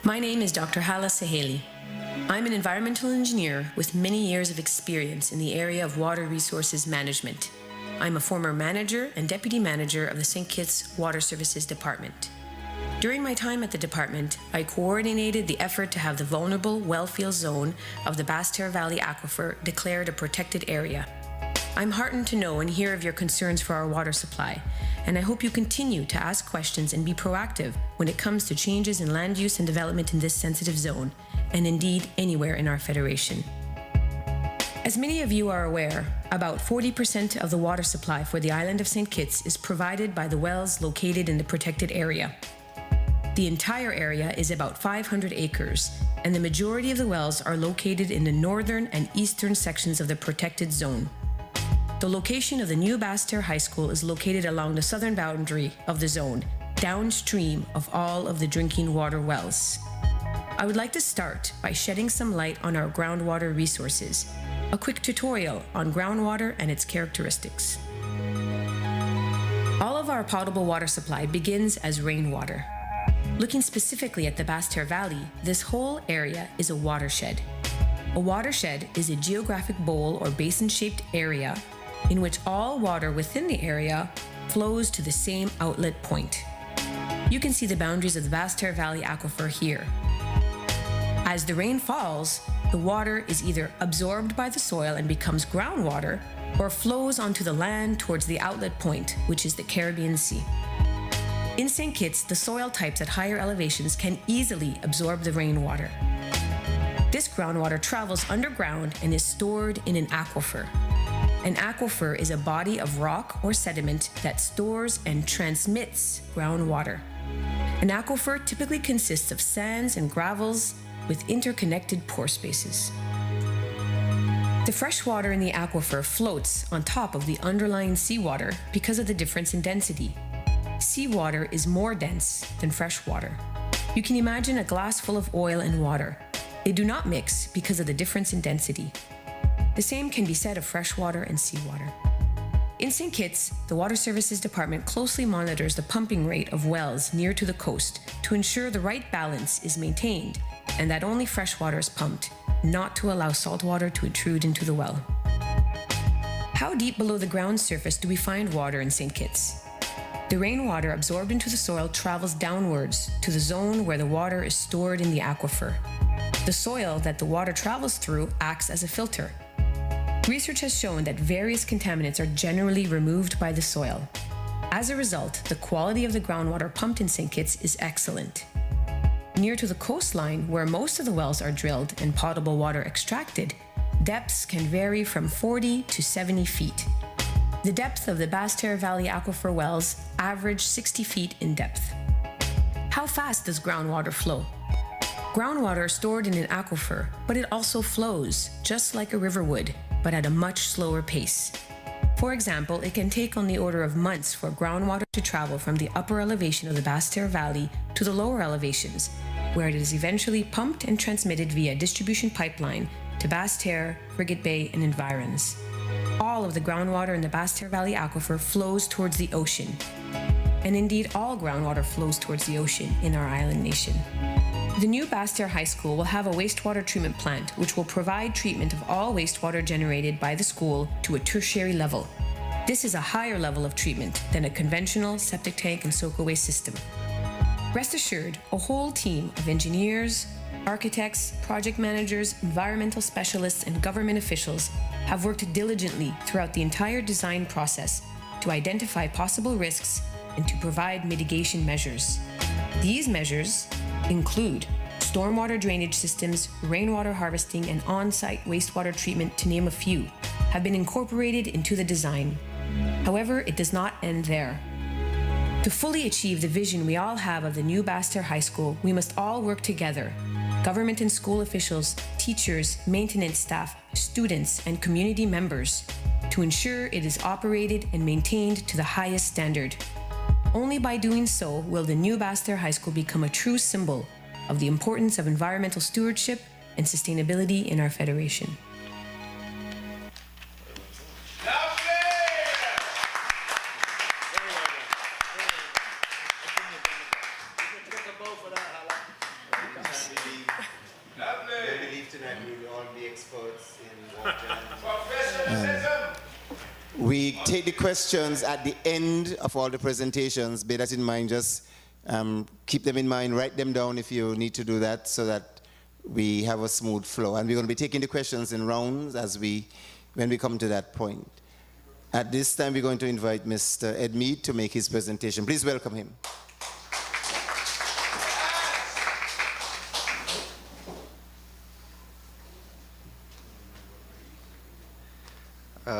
S4: My name is Dr. Halsey Haley. I'm an environmental engineer with many years of experience in the area of water resources management. I'm a former manager and deputy manager of the St. Kitts Water Services Department. During my time at the department, I coordinated the effort to have the vulnerable wellfield zone of the BASSETTERRE Valley Aquifer declared a protected area. I'm heartened to know and hear of your concerns for our water supply, and I hope you continue to ask questions and be proactive when it comes to changes in land use and development in this sensitive zone, and indeed anywhere in our federation. As many of you are aware, about 40% of the water supply for the island of St. Kitts is provided by the wells located in the protected area. The entire area is about 500 acres, and the majority of the wells are located in the northern and eastern sections of the protected zone. The location of the new BASSETTERRE High School is located along the southern boundary of the zone, downstream of all of the drinking water wells. I would like to start by shedding some light on our groundwater resources, a quick tutorial on groundwater and its characteristics. All of our potable water supply begins as rainwater. Looking specifically at the BASSETTERRE Valley, this whole area is a watershed. A watershed is a geographic bowl or basin-shaped area in which all water within the area flows to the same outlet point. You can see the boundaries of the BASSETTERRE Valley Aquifer here. As the rain falls, the water is either absorbed by the soil and becomes groundwater, or flows onto the land towards the outlet point, which is the Caribbean Sea. In St. Kitts, the soil types at higher elevations can easily absorb the rainwater. This groundwater travels underground and is stored in an aquifer. An aquifer is a body of rock or sediment that stores and transmits groundwater. An aquifer typically consists of sands and gravels with interconnected pore spaces. The fresh water in the aquifer floats on top of the underlying seawater because of the difference in density. Seawater is more dense than fresh water. You can imagine a glass full of oil and water. They do not mix because of the difference in density. The same can be said of freshwater and seawater. In St. Kitts, the Water Services Department closely monitors the pumping rate of wells near to the coast to ensure the right balance is maintained and that only fresh water is pumped, not to allow salt water to intrude into the well. How deep below the ground surface do we find water in St. Kitts? The rainwater absorbed into the soil travels downwards to the zone where the water is stored in the aquifer. The soil that the water travels through acts as a filter. Research has shown that various contaminants are generally removed by the soil. As a result, the quality of the groundwater pumped in St. Kitts is excellent. Near to the coastline, where most of the wells are drilled and potable water extracted, depths can vary from 40 to 70 feet. The depth of the BASSETTERRE Valley Aquifer wells average 60 feet in depth. How fast does groundwater flow? Groundwater is stored in an aquifer, but it also flows, just like a river would. but at a much slower pace. For example, it can take on the order of months for groundwater to travel from the upper elevation of the BASSETTERRE Valley to the lower elevations, where it is eventually pumped and transmitted via distribution pipeline to BASSETTERRE, Frigate Bay, and environs. All of the groundwater in the BASSETTERRE Valley aquifer flows towards the ocean. And indeed, all groundwater flows towards the ocean in our island nation. The new BASSETTERRE High School will have a wastewater treatment plant which will provide treatment of all wastewater generated by the school to a tertiary level. This is a higher level of treatment than a conventional septic tank and soak away system. Rest assured, a whole team of engineers, architects, project managers, environmental specialists, and government officials have worked diligently throughout the entire design process to identify possible risks and to provide mitigation measures. These measures include stormwater drainage systems, rainwater harvesting, and on-site wastewater treatment, to name a few, have been incorporated into the design. However, it does not end there. To fully achieve the vision we all have of the new BASSETTERRE High School, we must all work together. Government and school officials, teachers, maintenance staff, students, and community members to ensure it is operated and maintained to the highest standard. Only by doing so will the new BASSETTERRE High School become a true symbol of the importance of environmental stewardship and sustainability in our federation.
S1: We take the questions at the end of all the presentations. Bear that in mind. Just keep them in mind. Write them down if you need to do that, so that we have a smooth flow. And we're going to be taking the questions in rounds when we come to that point. At this time, we're going to invite Mr. Ed Mead to make his presentation. Please welcome him.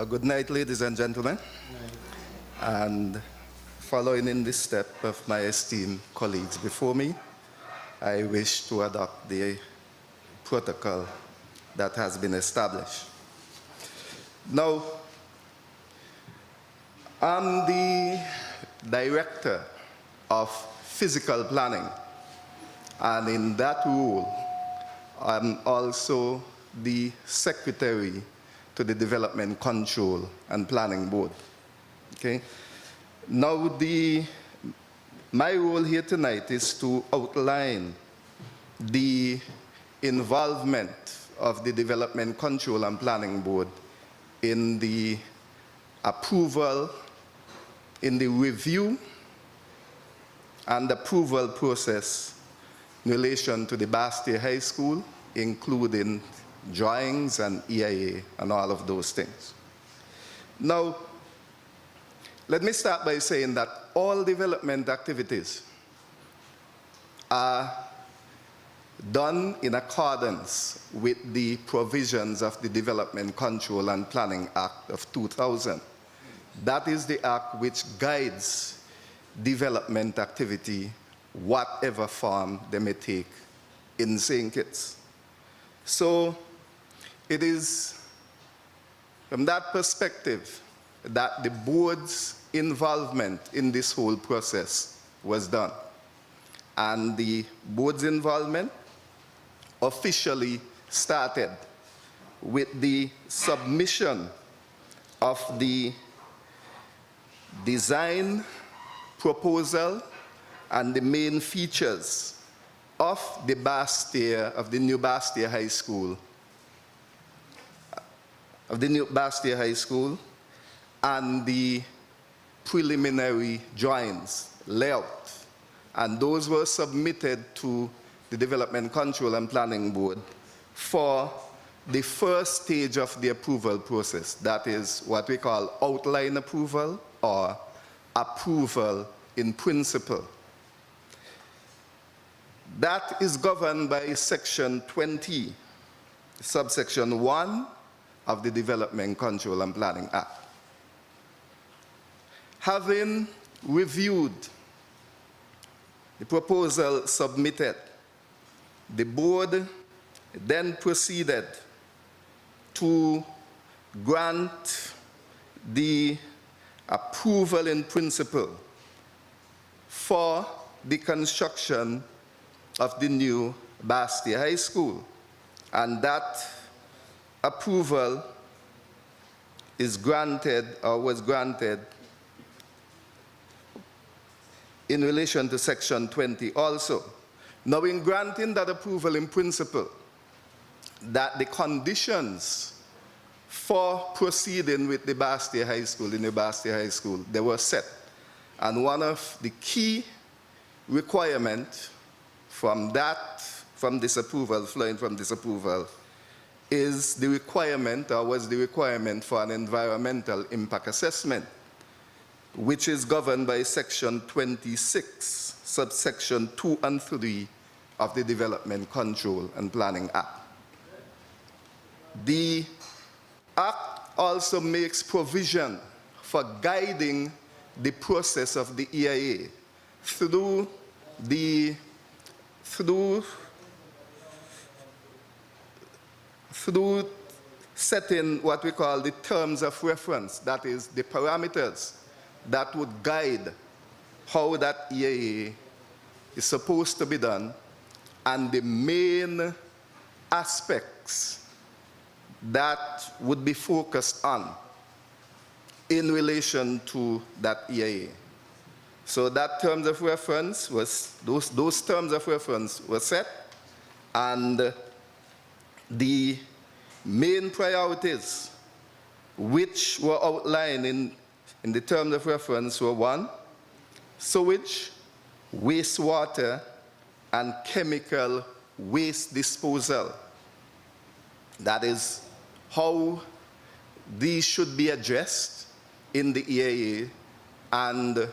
S5: Good night, ladies and gentlemen. And following in the step of my esteemed colleagues before me, I wish to adopt the protocol that has been established. Now, I'm the Director of Physical Planning, and in that role, I'm also the Secretary to the Development Control and Planning Board. Okay? Now, my role here tonight is to outline the involvement of the Development Control and Planning Board in the approval, in the review and approval process in relation to the BASSETTERRE High School, including drawings and EIA and all of those things. Now, let me start by saying that all development activities are done in accordance with the provisions of the Development Control and Planning Act of 2000. That is the act which guides development activity, whatever form they may take in St. Kitts. So it is from that perspective that the board's involvement in this whole process was done. And the board's involvement officially started with the submission of the design proposal and the main features of the BASSETTERRE, of the new BASSETTERRE High School, and the preliminary drawings, layout. And those were submitted to the Development Control and Planning Board for the first stage of the approval process. That is what we call outline approval or approval in principle. That is governed by Section 20, subsection 1 of the Development Control and Planning Act. Having reviewed the proposal submitted, the board then proceeded to grant the approval in principle for the construction of the new BASSETTERRE High School. And that approval is granted, or was granted, in relation to Section 20 also. Now, in granting that approval in principle, that the conditions for proceeding with the BASSETTERRE High School, the new BASSETTERRE High School, they were set. And one of the key requirements from this approval, flowing from this approval, is the requirement, or was the requirement, for an environmental impact assessment, which is governed by Section 26, subsection 2 and 3 of the Development Control and Planning Act. The Act also makes provision for guiding the process of the EIA through setting what we call the terms of reference, that is, the parameters that would guide how that EIA is supposed to be done, and the main aspects that would be focused on in relation to that EIA. So that terms of reference was, those terms of reference were set, and the main priorities which were outlined in the terms of reference were: 1, sewage, wastewater, and chemical waste disposal. That is how these should be addressed in the EIA, and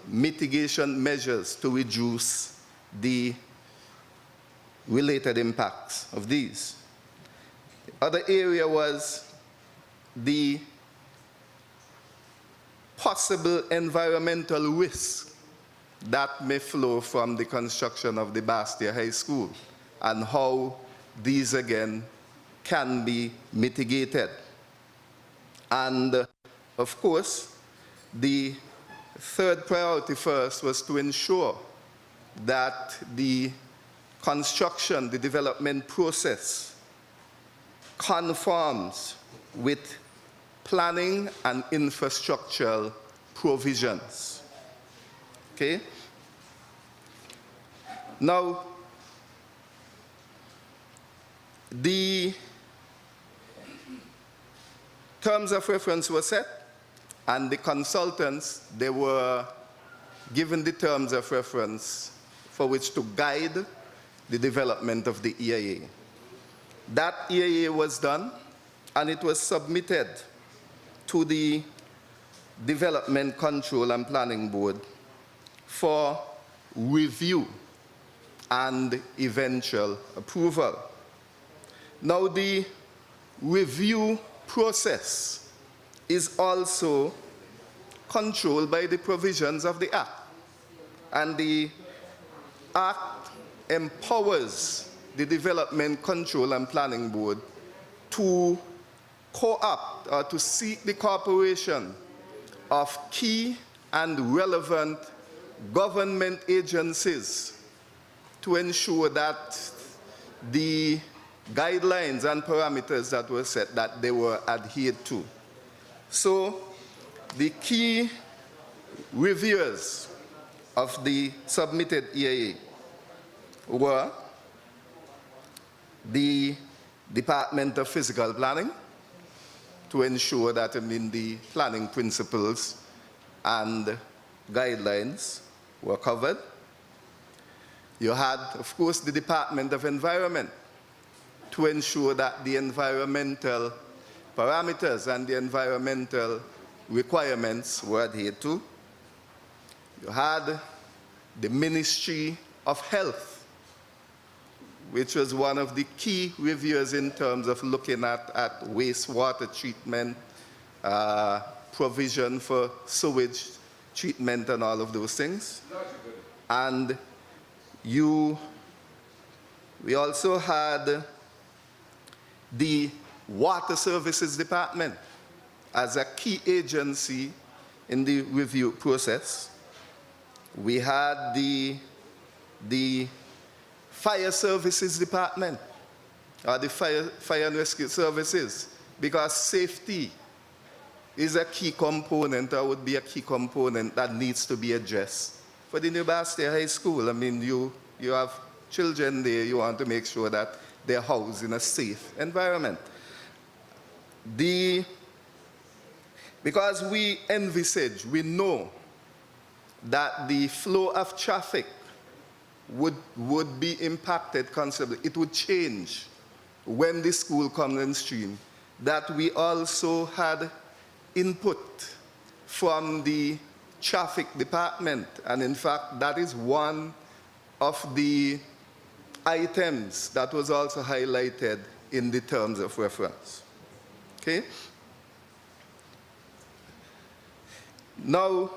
S5: mitigation measures to reduce the related impacts of these. The other area was the possible environmental risk that may flow from the construction of the BASSETTERRE High School, and how these again can be mitigated. And of course, the third priority first was to ensure that the construction, the development process, conforms with planning and infrastructural provisions. Okay? Now, the terms of reference were set, and the consultants, they were given the terms of reference for which to guide the development of the EIA. That EIA was done, and it was submitted to the Development Control and Planning Board for review and eventual approval. Now, the review process is also controlled by the provisions of the Act, and the Act empowers the Development Control and Planning Board to co-opt or to seek the cooperation of key and relevant government agencies to ensure that the guidelines and parameters that were set, that they were adhered to. So the key reviewers of the submitted EIA were the Department of Physical Planning, to ensure that the planning principles and guidelines were covered. You had, of course, the Department of Environment, to ensure that the environmental parameters and the environmental requirements were adhered to. You had the Ministry of Health, which was one of the key reviewers in terms of looking at wastewater treatment, provision for sewage treatment and all of those things. And we also had the Water Services Department as a key agency in the review process. We had the Fire Services Department, or the Fire and Rescue Services, because safety is a key component, or would be a key component that needs to be addressed. For the New BASSETERRE High School, I mean, you have children there, you want to make sure that they're housed in a safe environment. Because we envisage, we know that the flow of traffic would be impacted considerably. It would change when the school comes in stream, that we also had input from the traffic department. And in fact, that is one of the items that was also highlighted in the terms of reference. Okay? Now,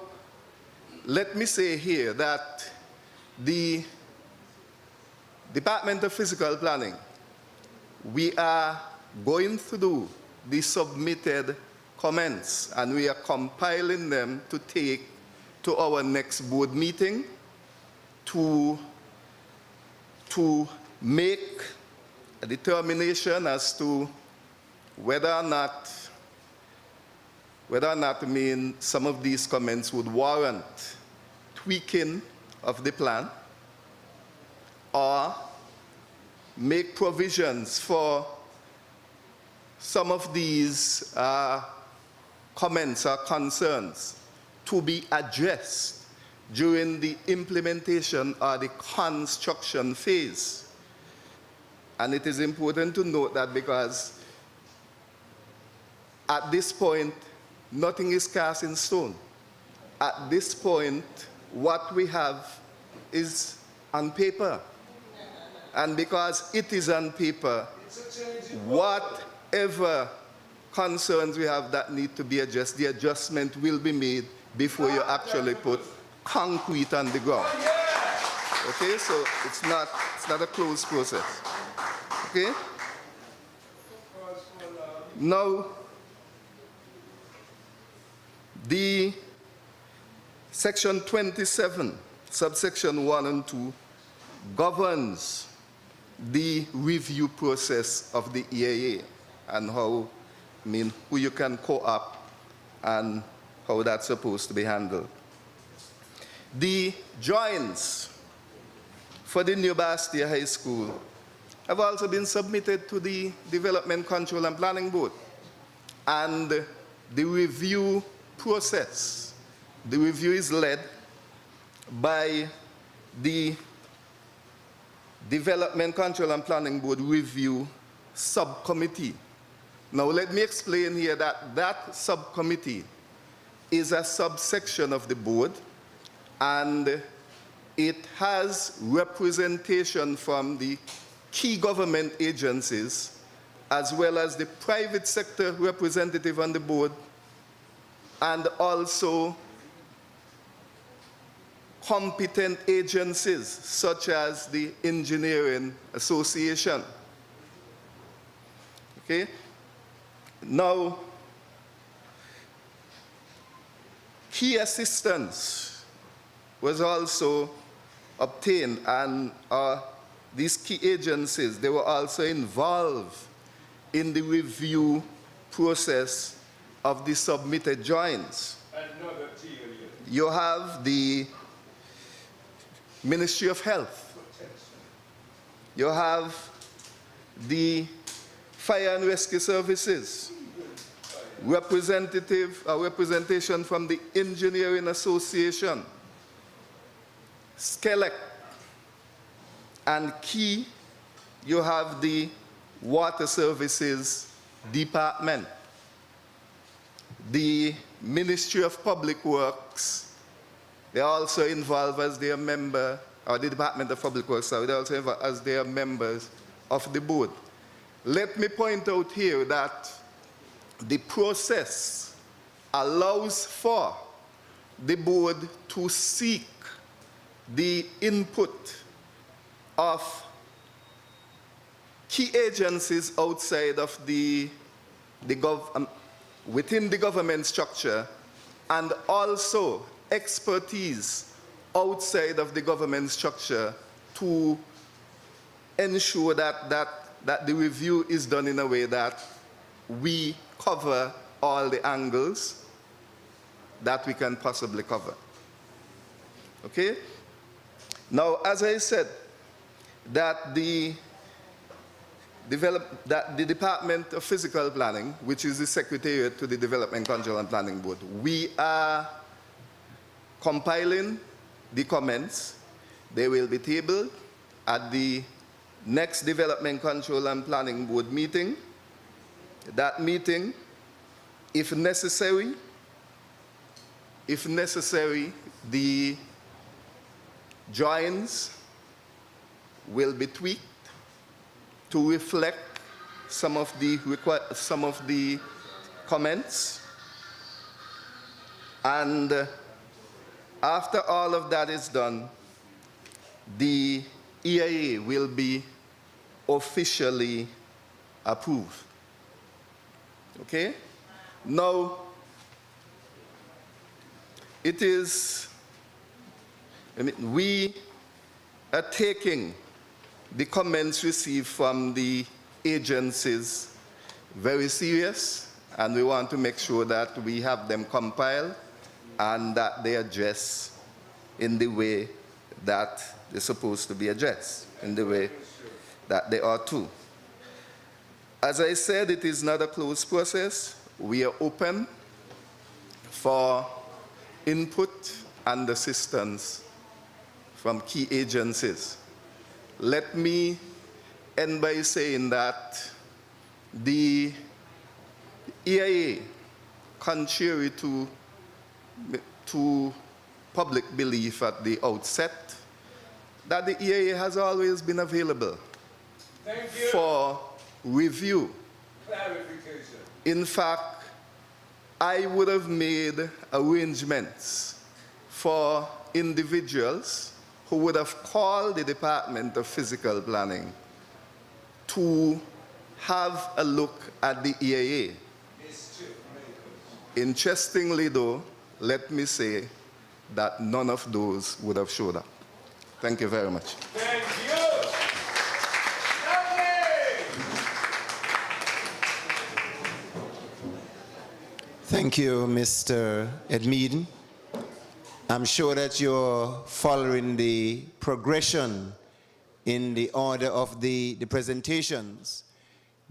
S5: let me say here that the Department of Physical Planning, we are going through the submitted comments and we are compiling them to take to our next board meeting to make a determination as to whether or not some of these comments would warrant tweaking of the plan or make provisions for some of these comments or concerns to be addressed during the implementation or the construction phase. And it is important to note that because at this point, nothing is cast in stone. At this point, what we have is on paper. And because it is on paper, whatever concerns we have that need to be addressed, the adjustment will be made before you actually put concrete on the ground. Okay, so it's not a closed process. Okay? Now, the section 27, subsection 1 and 2, governs the review process of the EAA and how, who you can co-opt and how that's supposed to be handled. The drawings for the New BASSETERRE High School have also been submitted to the Development Control and Planning Board. And the review process, the review is led by the Development Control and Planning Board Review Subcommittee. Now let me explain here that that subcommittee is a subsection of the board and it has representation from the key government agencies as well as the private sector representative on the board and also competent agencies such as the Engineering Association. Okay? Now, key assistance was also obtained and these key agencies, they were also involved in the review process of the submitted drawings. You have the Ministry of Health. You have the Fire and Rescue Services, representation from the Engineering Association, SCELEC, and key, you have the Water Services Department, the Ministry of Public Works. They're also involved as their member, or the Department of Public Works, sorry, they're also involved as their members of the board. Let me point out here that the process allows for the board to seek the input of key agencies outside of within the government structure, and also expertise outside of the government structure to ensure that the review is done in a way that we cover all the angles that we can possibly cover. Okay? Now, as I said, that the Department of Physical Planning, which is the Secretariat to the Development Control and Planning Board, we are compiling the comments. They will be tabled at the next Development Control and Planning Board meeting. That meeting, if necessary, the drawings will be tweaked to reflect some of the comments. And after all of that is done, the EIA will be officially approved. Okay? Now, we are taking the comments received from the agencies very serious, and we want to make sure that we have them compiled and that they address in the way that they're supposed to be addressed, in the way that they are to. As I said, it is not a closed process. We are open for input and assistance from key agencies. Let me end by saying that the EIA, contrary to public belief at the outset, that the EIA has always been available for review.
S3: Clarification.
S5: In fact, I would have made arrangements for individuals who would have called the Department of Physical Planning to have a look at the EIA. Interestingly though, let me say that none of those would have showed up. Thank you very much.
S3: Thank you.
S1: Thank you, Mr. Edmead. I'm sure that you're following the progression in the order of the presentations,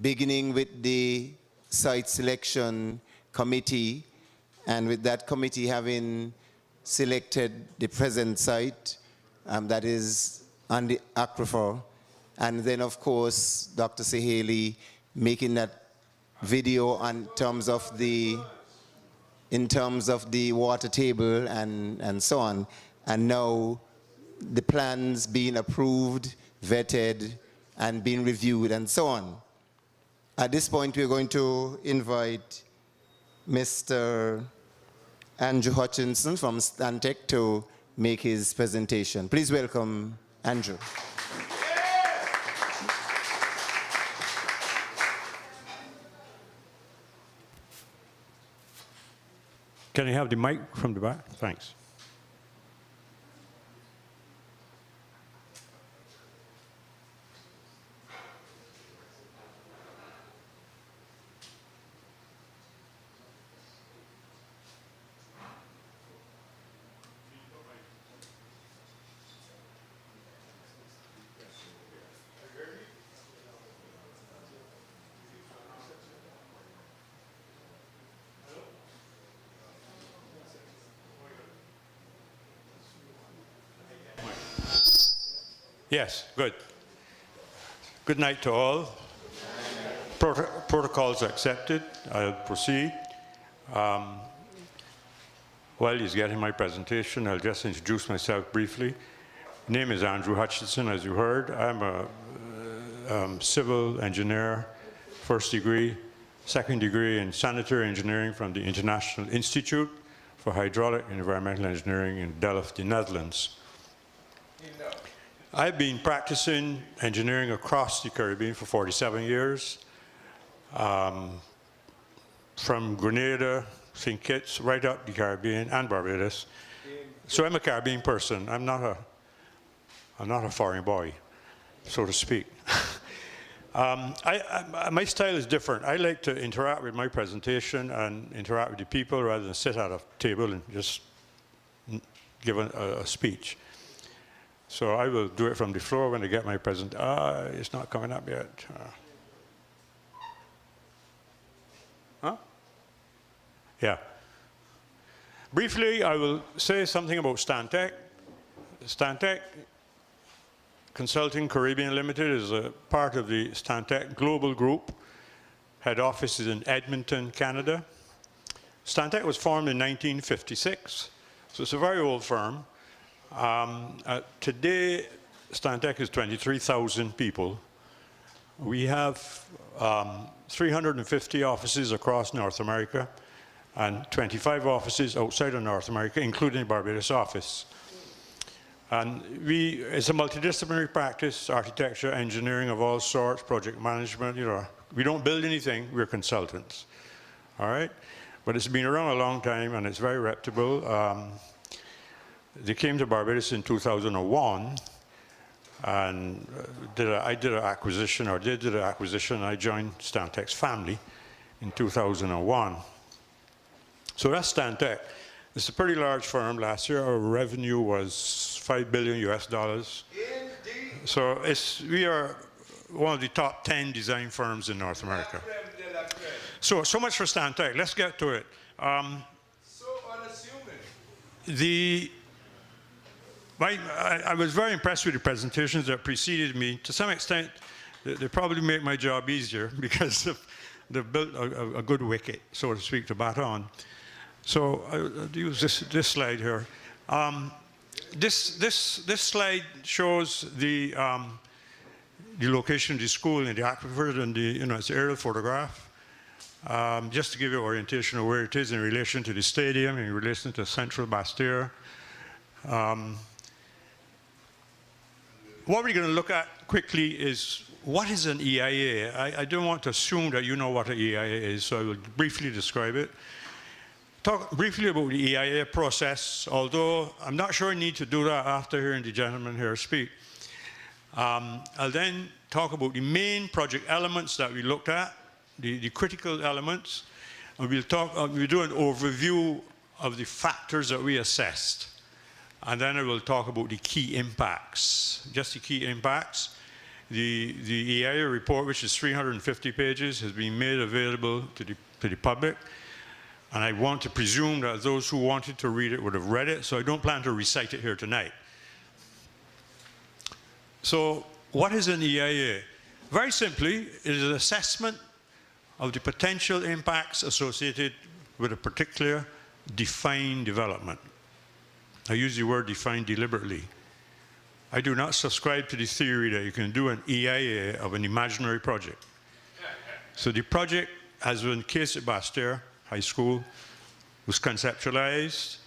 S1: beginning with the site selection committee, and with that committee having selected the present site, that is on the aquifer, and then of course Dr. Saheli making that video in terms of the water table and so on, and now the plans being approved, vetted, and being reviewed and so on. At this point, we're going to invite Mr. Andrew Hutchinson from Stantec to make his presentation. Please welcome Andrew.
S6: Can I have the mic from the back? Thanks. Yes, good. Good night to all. Protocols accepted. I'll proceed. While he's getting my presentation, I'll just introduce myself briefly. My name is Andrew Hutchinson, as you heard. I'm a civil engineer, first degree, second degree in sanitary engineering from the International Institute for Hydraulic and Environmental Engineering in Delft, the Netherlands. I've been practicing engineering across the Caribbean for 47 years, from Grenada, St. Kitts, right up the Caribbean and Barbados. So I'm a Caribbean person. I'm not a foreign boy, so to speak. My style is different. I like to interact with my presentation and interact with the people rather than sit at a table and just give a speech. So I will do it from the floor when I get my present. It's not coming up yet. Huh? Yeah. Briefly, I will say something about Stantec. Stantec Consulting Caribbean Limited is a part of the Stantec Global Group. Head office is in Edmonton, Canada. Stantec was formed in 1956, so it's a very old firm. Today, Stantec is 23,000 people. We have 350 offices across North America and 25 offices outside of North America, including the Barbados office. And it's a multidisciplinary practice, architecture, engineering of all sorts, project management, you know. We don't build anything, we're consultants, all right? But it's been around a long time and it's very reputable. They came to Barbados in 2001 and I did an acquisition, or they did an acquisition, and I joined Stantec's family in 2001. So that's Stantec. It's a pretty large firm. Last year our revenue was $5 billion US.
S3: Indeed.
S6: So we are one of the top 10 design firms in North America. So much for Stantec. Let's get to it.
S3: So unassuming.
S6: I was very impressed with the presentations that preceded me. To some extent, they probably make my job easier because they've built a good wicket, so to speak, to bat on. So I'll use this slide here. This slide shows the location of the school in the aquifer, and it's an aerial photograph. Just to give you orientation of where it is in relation to the stadium, in relation to Central BASSETERRE. What we're going to look at quickly is what is an EIA. I don't want to assume that you know what an EIA is, so I will briefly describe it. Talk briefly about the EIA process, although I'm not sure I need to do that after hearing the gentleman here speak. I'll then talk about the main project elements that we looked at, the critical elements, and we'll do an overview of the factors that we assessed. And then I will talk about the key impacts, just the key impacts. The EIA report, which is 350 pages, has been made available to the public. And I want to presume that those who wanted to read it would have read it, so I don't plan to recite it here tonight. So what is an EIA? Very simply, it is an assessment of the potential impacts associated with a particular defined development. I use the word defined deliberately. I do not subscribe to the theory that you can do an EIA of an imaginary project. So the project, as in the case at BASSETERRE High School, was conceptualized,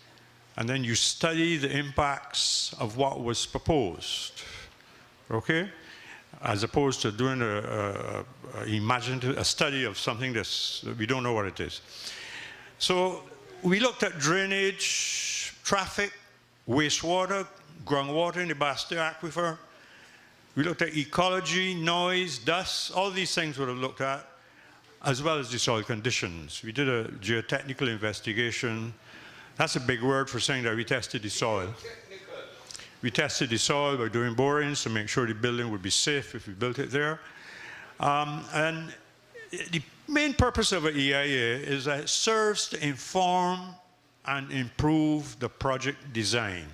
S6: and then you study the impacts of what was proposed, okay? As opposed to doing a study of something that we don't know what it is. So we looked at drainage, traffic, wastewater, groundwater in the BASSETERRE aquifer. We looked at ecology, noise, dust, all these things would have looked at, as well as the soil conditions. We did a geotechnical investigation. That's a big word for saying that we tested the soil. We tested the soil by doing borings to make sure the building would be safe if we built it there. And the main purpose of an EIA is that it serves to inform and improve the project design.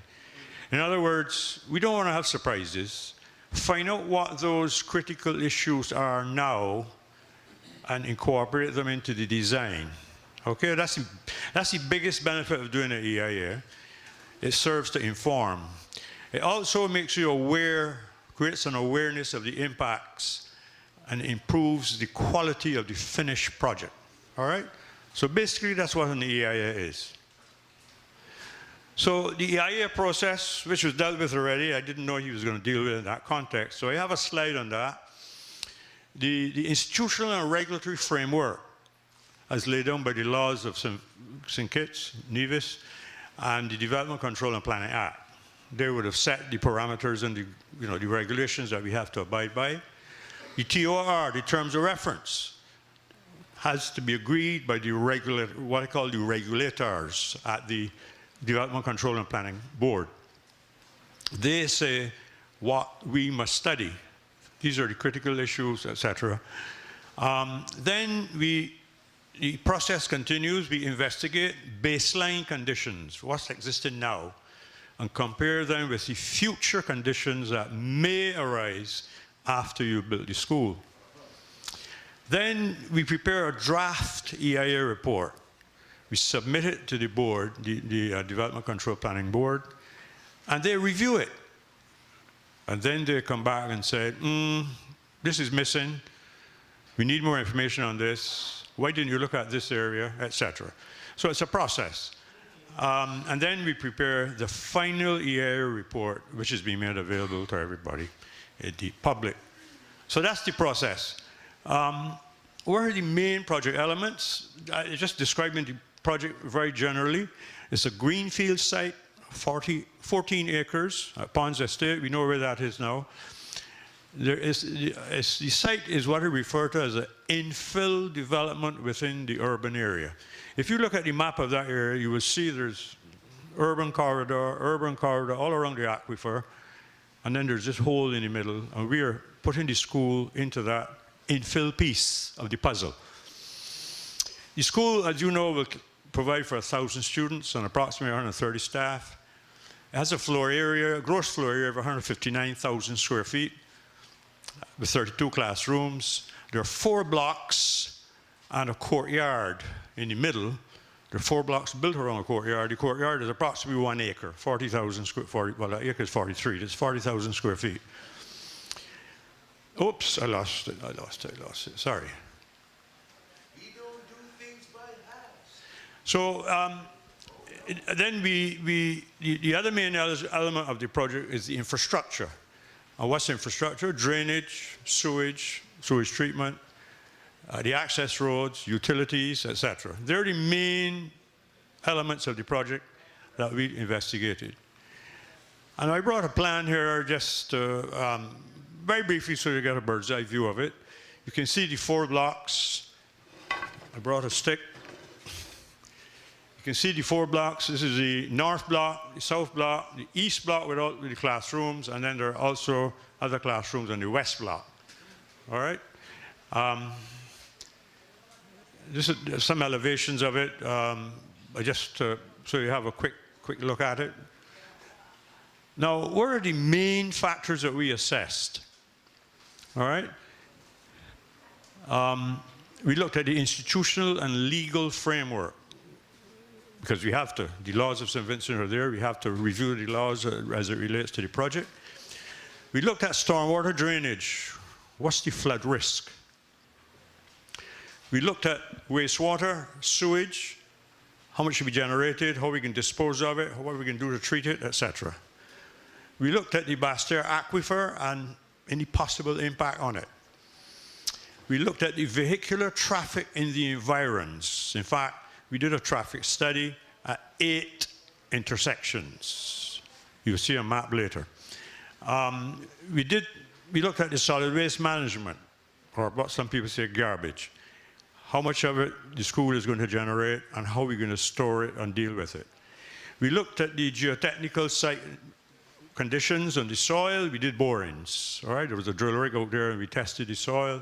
S6: In other words, we don't want to have surprises. Find out what those critical issues are now and incorporate them into the design. Okay, that's the biggest benefit of doing an EIA. It serves to inform. It also makes you aware, creates an awareness of the impacts, and improves the quality of the finished project. All right? So basically, that's what an EIA is. So the EIA process, which was dealt with already, I didn't know he was going to deal with it in that context. So I have a slide on that. The institutional and regulatory framework as laid down by the laws of St. Kitts, Nevis, and the Development Control and Planning Act. They would have set the parameters and the regulations that we have to abide by. The TOR, the terms of reference, has to be agreed by the what I call the regulators at the Development Control and Planning Board. They say what we must study. These are the critical issues, etc. Then the process continues. We investigate baseline conditions, what's existing now, and compare them with the future conditions that may arise after you build the school. Then we prepare a draft EIA report. We submit it to the board, the Development Control Planning Board, and they review it. And then they come back and say, this is missing. We need more information on this. Why didn't you look at this area, etc. So it's a process. And then we prepare the final EIA report, which is being made available to everybody, the public. So that's the process. What are the main project elements? Just describing the project very generally. It's a greenfield site, 14 acres, Ponds Estate. We know where that is now. The site is what we refer to as an infill development within the urban area. If you look at the map of that area, you will see there's urban corridor all around the aquifer, and then there's this hole in the middle, and we are putting the school into that infill piece of the puzzle. The school, as you know, will provide for 1,000 students and approximately 130 staff. It has a floor area, gross floor area of 159,000 square feet with 32 classrooms. There are 4 blocks and a courtyard in the middle. There are 4 blocks built around a courtyard. The courtyard is approximately 1 acre, 40,000 square feet. Well, that acre is 43. It's 40,000 square feet. Oops, I lost it. Sorry. So then the other main element of the project is the infrastructure. And what's infrastructure? Drainage, sewage treatment, the access roads, utilities, etc. They're the main elements of the project that we investigated. And I brought a plan here just very briefly so you get a bird's eye view of it. You can see the 4 blocks. I brought a stick. You can see the 4 blocks. This is the north block, the south block, the east block with all the classrooms, and then there are also other classrooms on the west block. All right? This is some elevations of it. Just so you have a quick look at it. Now, what are the main factors that we assessed? All right? We looked at the institutional and legal framework, because we have to. The laws of St. Vincent are there. We have to review the laws as it relates to the project. We looked at stormwater drainage. What's the flood risk? We looked at wastewater, sewage, how much should be generated, how we can dispose of it, what we can do to treat it, etc. We looked at the BASSETTERRE aquifer and any possible impact on it. We looked at the vehicular traffic in the environs. In fact, we did a traffic study at 8 intersections. You'll see a map later. We looked at the solid waste management, or what some people say garbage. How much of it the school is going to generate and how we're going to store it and deal with it. We looked at the geotechnical site conditions on the soil. We did borings, all right? There was a drill rig out there and we tested the soil.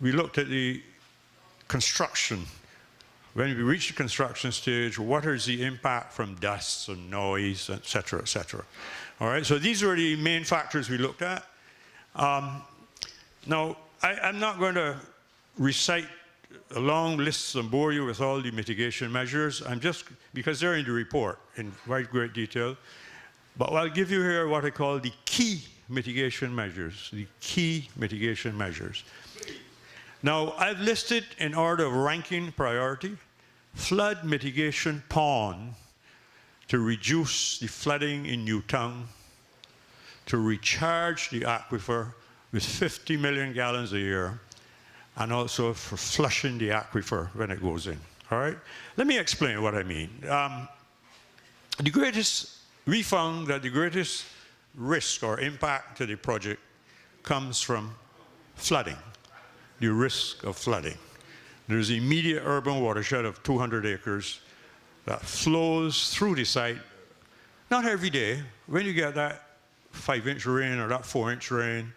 S6: We looked at the construction. When we reach the construction stage, what is the impact from dust and noise, et cetera, et cetera. All right, so these were the main factors we looked at. Now, I'm not going to recite a long list and bore you with all the mitigation measures. I'm just, because they're in the report in very great detail. But I'll give you here what I call the key mitigation measures, the key mitigation measures. Now, I've listed in order of ranking priority, flood mitigation pond to reduce the flooding in Newtown, to recharge the aquifer with 50 million gallons a year, and also for flushing the aquifer when it goes in. All right? Let me explain what I mean. We found that the greatest risk or impact to the project comes from flooding, the risk of flooding. There's an immediate urban watershed of 200 acres that flows through the site, not every day. When you get that 5-inch rain or that 4-inch rain,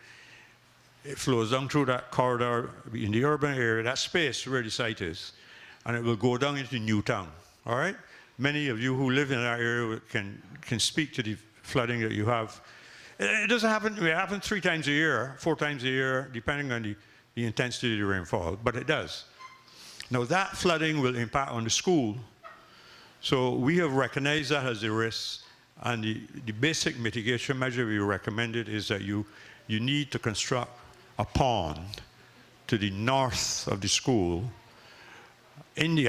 S6: it flows down through that corridor in the urban area, that space where the site is, and it will go down into Newtown, all right? Many of you who live in that area can speak to the flooding that you have. It doesn't happen, it happens 3 times a year, 4 times a year, depending on the intensity of the rainfall, but it does. Now that flooding will impact on the school. So we have recognized that as a risk, and the basic mitigation measure we recommended is that you need to construct a pond to the north of the school in the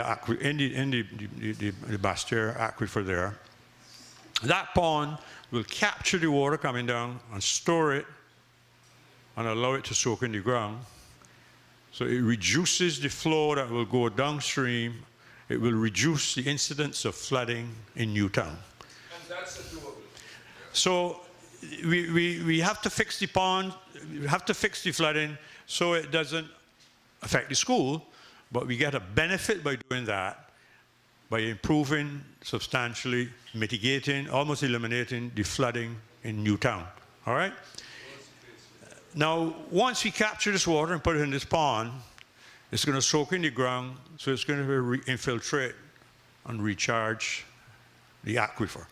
S6: BASSETERRE aquifer there. That pond will capture the water coming down and store it and allow it to soak in the ground. So it reduces the flow that will go downstream. It will reduce the incidence of flooding in Newtown.
S3: And that's a doable.
S6: So we have to fix the pond, we have to fix the flooding so it doesn't affect the school, but we get a benefit by doing that, by improving substantially, mitigating, almost eliminating the flooding in Newtown, all right? Now, once we capture this water and put it in this pond, it's going to soak in the ground, so it's going to infiltrate and recharge the aquifer,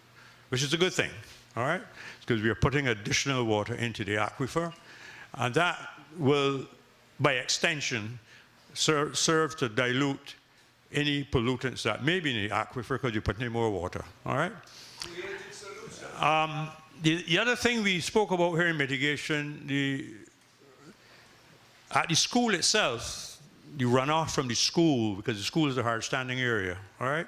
S6: which is a good thing, all right? Because we are putting additional water into the aquifer, and that will, by extension, serve to dilute any pollutants that may be in the aquifer because you're putting in more water, all right? The other thing we spoke about here in mitigation, at the school itself, the runoff from the school, because the school is a hard standing area, all right?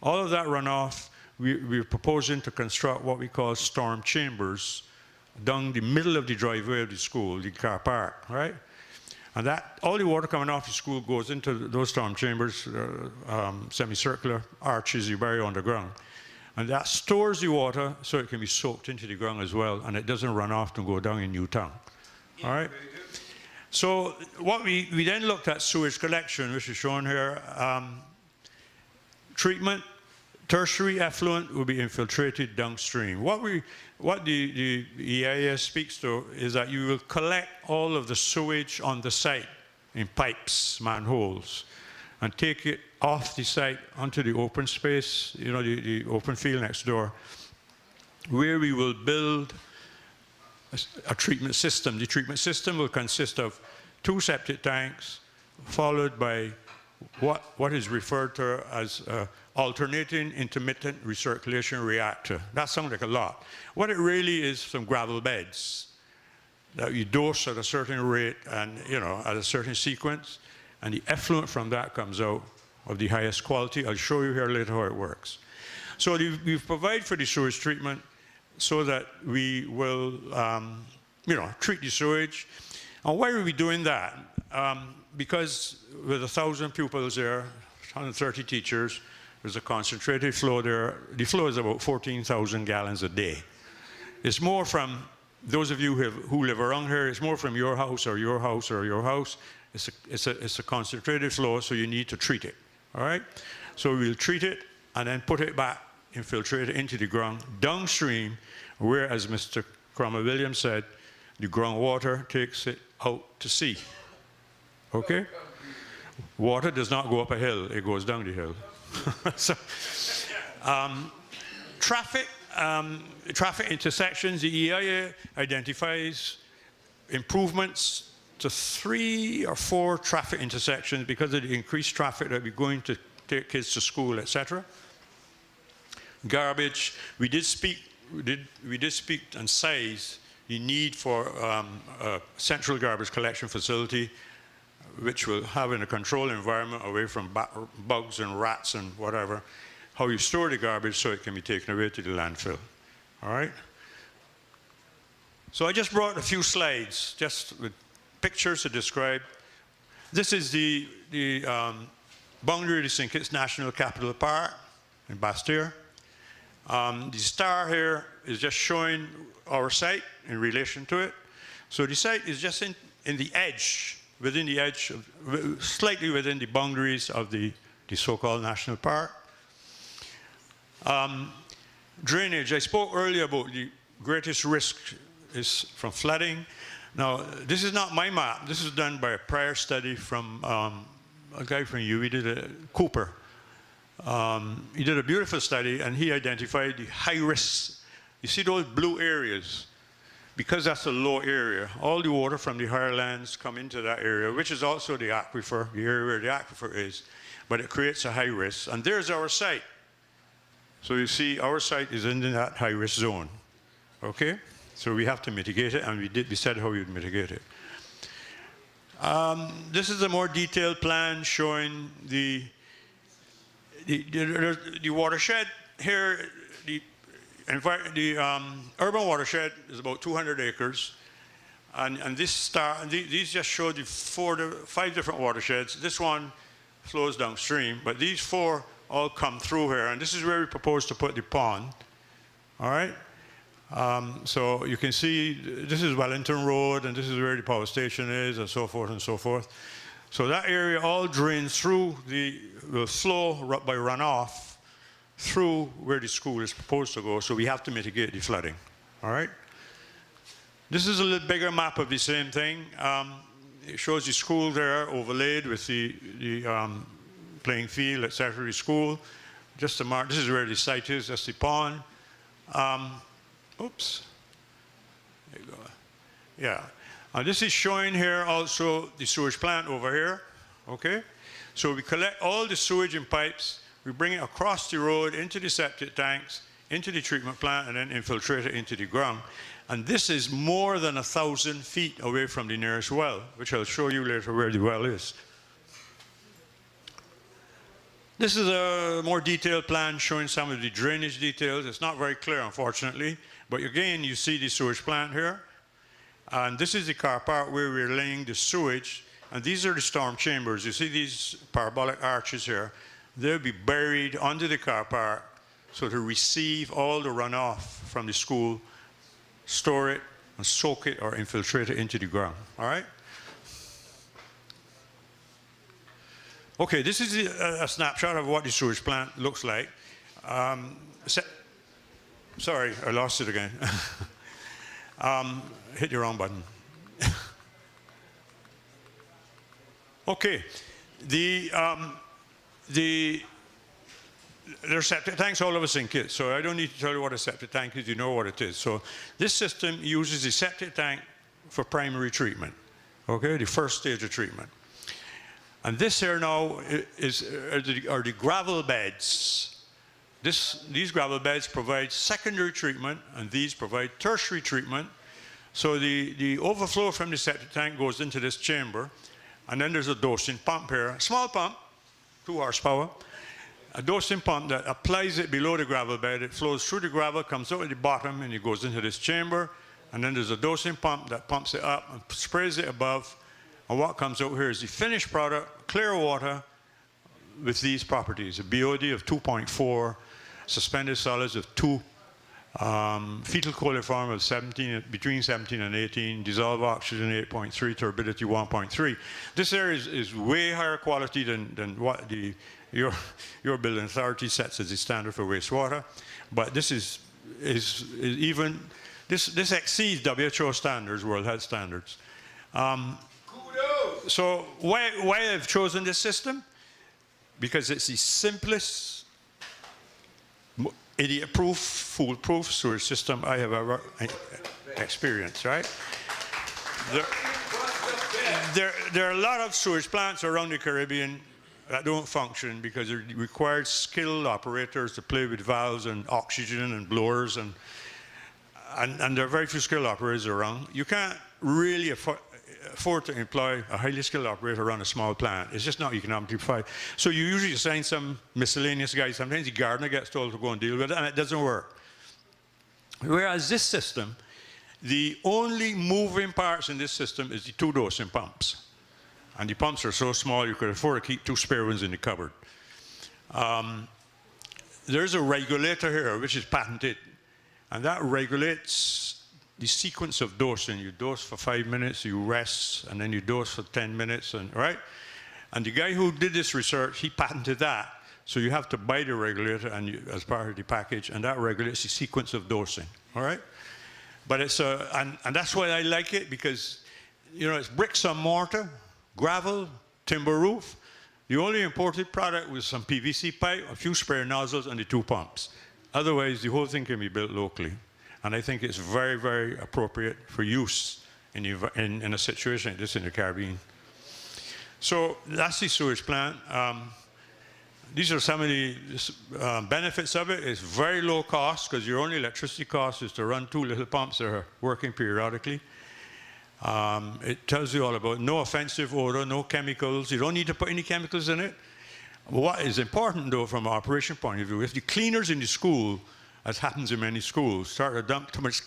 S6: All of that runoff, we're proposing to construct what we call storm chambers down the middle of the driveway of the school, the car park, right? And that, all the water coming off the school goes into those storm chambers, semicircular arches you bury underground. And that stores the water so it can be soaked into the ground as well, and it doesn't run off and go down in Newtown. All right? So what we then looked at sewage collection, which is shown here. Treatment, tertiary effluent will be infiltrated downstream. What the EIS speaks to is that you will collect all of the sewage on the site in pipes, manholes, and take it off the site onto the open space, you know, the open field next door, where we will build a treatment system. The treatment system will consist of 2 septic tanks, followed by what is referred to as alternating intermittent recirculation reactor. That sounds like a lot. What it really is, some gravel beds that you dose at a certain rate and, you know, at a certain sequence, and the effluent from that comes out of the highest quality. I'll show you here later how it works. So we've provided for the sewage treatment so that we will, you know, treat the sewage. And why are we doing that? Because with 1,000 pupils there, 130 teachers, there's a concentrated flow there. The flow is about 14,000 gallons a day. It's more from those of you who live around here, it's more from your house or your house or your house. It's a concentrated flow, so you need to treat it, all right? So we'll treat it and then put it back, infiltrate it into the ground downstream, where, as Mr. Cromer-Williams said, the groundwater takes it out to sea, okay? Water does not go up a hill, it goes down the hill. So, traffic intersections, the EIA identifies improvements to 3 or 4 traffic intersections because of the increased traffic that we're going to take kids to school, etc. Garbage, we did speak on size the need for a central garbage collection facility, which will have in a controlled environment away from bugs and rats and whatever. how you store the garbage so it can be taken away to the landfill. All right? So I just brought a few slides, just with pictures to describe. This is the boundary of the St. Kitts National Capital Park in BASSETTERRE. The star here is just showing our site in relation to it. So the site is just in the edge, within the edge, slightly within the boundaries of the so-called national park. Drainage, I spoke earlier about the greatest risk is from flooding. Now, this is not my map. This is done by a prior study from a guy from UW, Cooper. He did a beautiful study, and he identified the high risks. You see those blue areas? Because that's a low area, all the water from the higher lands come into that area, which is also the aquifer, the area where the aquifer is, but it creates a high risk. And there's our site. So you see, our site is in that high risk zone, okay? So we have to mitigate it, and we said how we'd mitigate it. This is a more detailed plan showing the watershed here. The urban watershed is about 200 acres, and these just show the 4 to 5 different watersheds. This one flows downstream, but these 4 all come through here, and this is where we propose to put the pond. All right. So you can see this is Wellington Road, and this is where the power station is, and so forth and so forth. So that area all drains through will flow by runoff through where the school is proposed to go, so we have to mitigate the flooding. All right? This is a little bigger map of the same thing. It shows the school there overlaid with the playing field, etc. The school. Just to mark, this is where the site is, that's the pond. Oops. There you go. Yeah. This is showing here also the sewage plant over here. Okay? So we collect all the sewage in pipes, we bring it across the road into the septic tanks, into the treatment plant, and then infiltrate it into the ground. And this is more than 1,000 feet away from the nearest well, which I'll show you later where the well is. This is a more detailed plan showing some of the drainage details. It's not very clear, unfortunately, but again, you see the sewage plant here. And this is the car park where we're laying the sewage, and these are the storm chambers. You see these parabolic arches here? They'll be buried under the car park so to receive all the runoff from the school, store it, and soak it or infiltrate it into the ground. All right? Okay, this is a snapshot of what the sewage plant looks like. Sorry, I lost it again. Hit the wrong button. Okay, there's septic tanks all over St. Kitts, so I don't need to tell you what a septic tank is, you know what it is. So this system uses the septic tank for primary treatment, okay, the first stage of treatment. And this here now are the gravel beds. These gravel beds provide secondary treatment, and these provide tertiary treatment. So the overflow from the septic tank goes into this chamber, and then there's a dosing pump here, a small pump, 2 horsepower, a dosing pump that applies it below the gravel bed. It flows through the gravel, comes out at the bottom, and it goes into this chamber, and then there's a dosing pump that pumps it up and sprays it above, and what comes out here is the finished product, clear water with these properties, a BOD of 2.4, suspended solids of 2, fetal coliform of between 17 and 18, dissolved oxygen 8.3, turbidity 1.3. This area is way higher quality than what your building authority sets as the standard for wastewater, but this is even this exceeds WHO standards, World Health Standards. So why I've chosen this system? Because it's the simplest, idiot-proof, foolproof sewage system I have ever experienced, right? There are a lot of sewage plants around the Caribbean that don't function because it requires skilled operators to play with valves and oxygen and blowers, and there are very few skilled operators around. You can't really afford to employ a highly skilled operator run a small plant. It's just not economically viable. So you usually assign some miscellaneous guy. Sometimes the gardener gets told to go and deal with it, and it doesn't work. Whereas this system, the only moving parts in this system is the 2 dosing pumps. And the pumps are so small you could afford to keep 2 spare ones in the cupboard. There's a regulator here which is patented, and that regulates the sequence of dosing. You dose for 5 minutes, you rest, and then you dose for 10 minutes, and right? And the guy who did this research, he patented that. So you have to buy the regulator as part of the package, and that regulates the sequence of dosing, all right? But it's and that's why I like it, because, you know, it's bricks and mortar, gravel, timber roof. The only imported product was some PVC pipe, a few spare nozzles, and the 2 pumps. Otherwise, the whole thing can be built locally. And I think it's very, very appropriate for use in a situation like this in the Caribbean. So that's the sewage plant. These are some of the benefits of it. It's very low cost, because your only electricity cost is to run 2 little pumps that are working periodically. It tells you all about no offensive odor, no chemicals. You don't need to put any chemicals in it. What is important, though, from an operation point of view, if the cleaners in the school, as happens in many schools, start to dump too much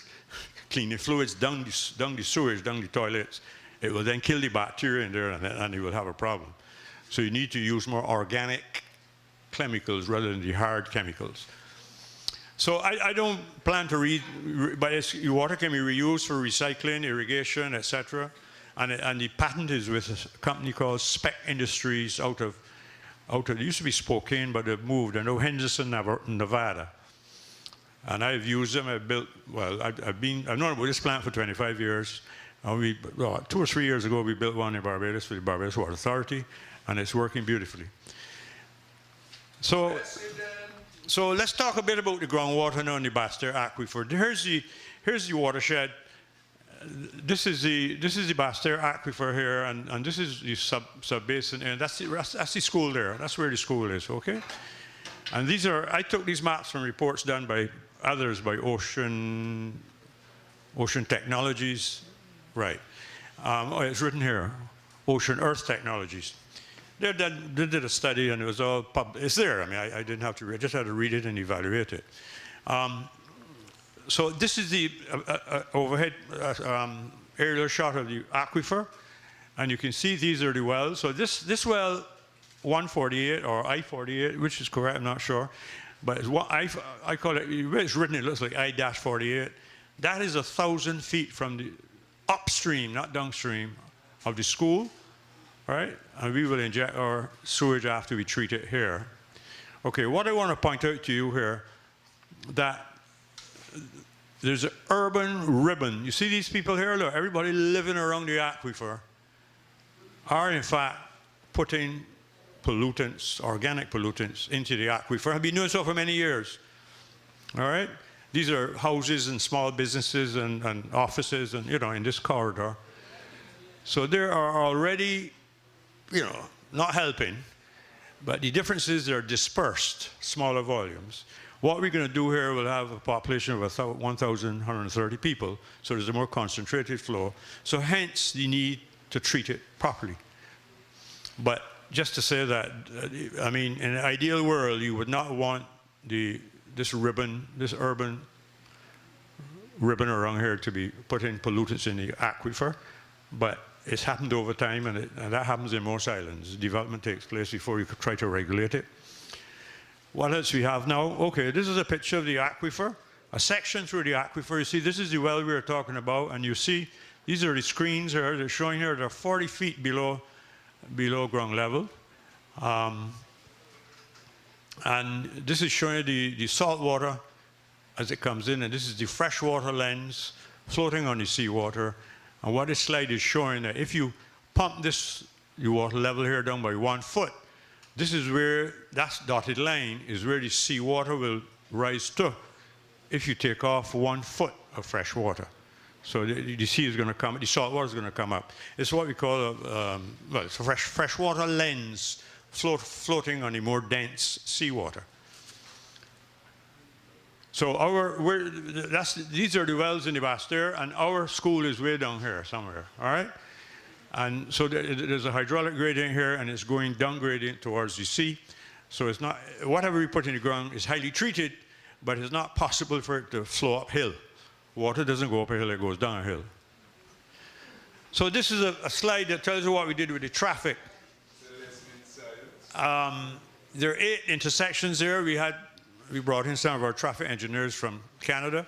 S6: cleaning fluids down the sewage, down the toilets, it will then kill the bacteria in there, and you will have a problem. So you need to use more organic chemicals rather than the hard chemicals. So I don't plan to but water can be reused for recycling, irrigation, etc. And the patent is with a company called Spec Industries out of it used to be Spokane, but they've moved. I know Henderson, Nevada. And I've used them. I've built, well, I've known about this plant for 25 years. 2 or 3 years ago, we built one in Barbados for the Barbados Water Authority, and it's working beautifully. So let's talk a bit about the groundwater now in the BASSETTERRE aquifer. Here's the watershed. This is the BASSETTERRE aquifer here, and this is the sub-basin, and that's the school there. That's where the school is, okay? And I took these maps from reports done by others, by Ocean Technologies, right? It's written here, Ocean Earth Technologies. They did a study, and it was all it's there. I mean, I didn't have to read, I just had to read it and evaluate it. So this is the overhead aerial shot of the aquifer, and you can see these are the wells. So this well, 148 or I-48, which is correct, I'm not sure, but it's what I call it. It's written, it looks like I-48. That is 1,000 feet from the upstream, not downstream, of the school. Right? And we will inject our sewage after we treat it here. Okay, what I want to point out to you here, that there's an urban ribbon. You see these people here? Look, everybody living around the aquifer are in fact putting pollutants, organic pollutants, into the aquifer. Have been doing so for many years. All right? These are houses and small businesses and offices, and, you know, in this corridor. So there are already, you know, not helping, but the difference is they're dispersed, smaller volumes. What we're going to do here, we'll have a population of 1,130 people, so there's a more concentrated flow. So hence the need to treat it properly. But just to say that, I mean, in an ideal world, you would not want this urban ribbon around here to be putting pollutants in the aquifer, but it's happened over time, and that happens in most islands. Development takes place before you could try to regulate it. What else we have now? Okay, this is a picture of the aquifer, a section through the aquifer. You see, this is the well we were talking about, and you see, these are the screens here. They're showing here they're 40 feet below ground level. And this is showing you the salt water as it comes in, and this is the freshwater lens floating on the seawater. And what this slide is showing, that if you pump the water level here down by 1 foot, this is where, that dotted line is where the seawater will rise to if you take off 1 foot of fresh water. So the sea is going to come, the salt water is going to come up. It's what we call it's a freshwater lens floating on the more dense seawater. So these are the wells in the BASSETTERRE, and our school is way down here somewhere, all right? And so there's a hydraulic gradient here, and it's going down gradient towards the sea. So it's not, whatever we put in the ground is highly treated, but it's not possible for it to flow uphill. Water doesn't go up a hill, it goes down a hill. So this is a slide that tells you what we did with the traffic. There are 8 intersections there. We brought in some of our traffic engineers from Canada.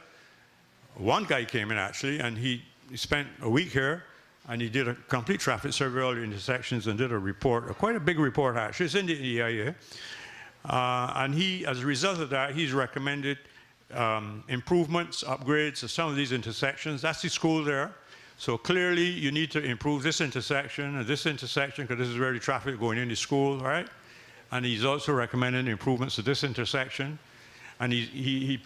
S6: One guy came in actually, and he spent a week here, and he did a complete traffic survey of all the intersections and did a report, quite a big report actually. It's in the EIA. And he, as a result of that, he's recommended improvements, upgrades to some of these intersections. That's the school there. So clearly you need to improve this intersection and this intersection, because this is where the traffic going into school, right? And he's also recommended improvements to this intersection. And he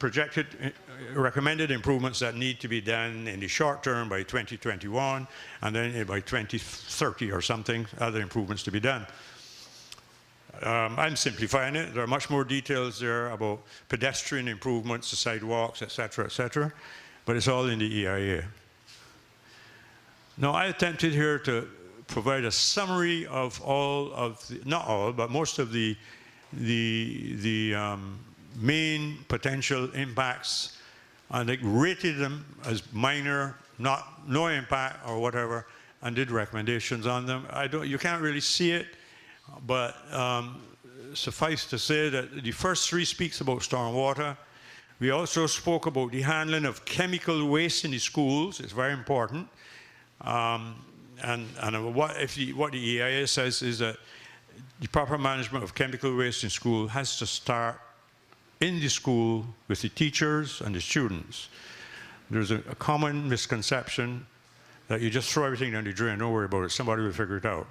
S6: recommended improvements that need to be done in the short term by 2021, and then by 2030 or something, other improvements to be done. I'm simplifying it. There are much more details there about pedestrian improvements, the sidewalks, et cetera, but it's all in the EIA. Now, I attempted here to provide a summary of all of the, not all, but most of the main potential impacts, and they rated them as minor, no impact or whatever, and did recommendations on them. You can't really see it, but suffice to say that the first 3 speaks about stormwater. We also spoke about the handling of chemical waste in the schools. It's very important. What the EIA says is that the proper management of chemical waste in school has to start in the school with the teachers and the students. There's a common misconception that you just throw everything down the drain, don't worry about it, somebody will figure it out.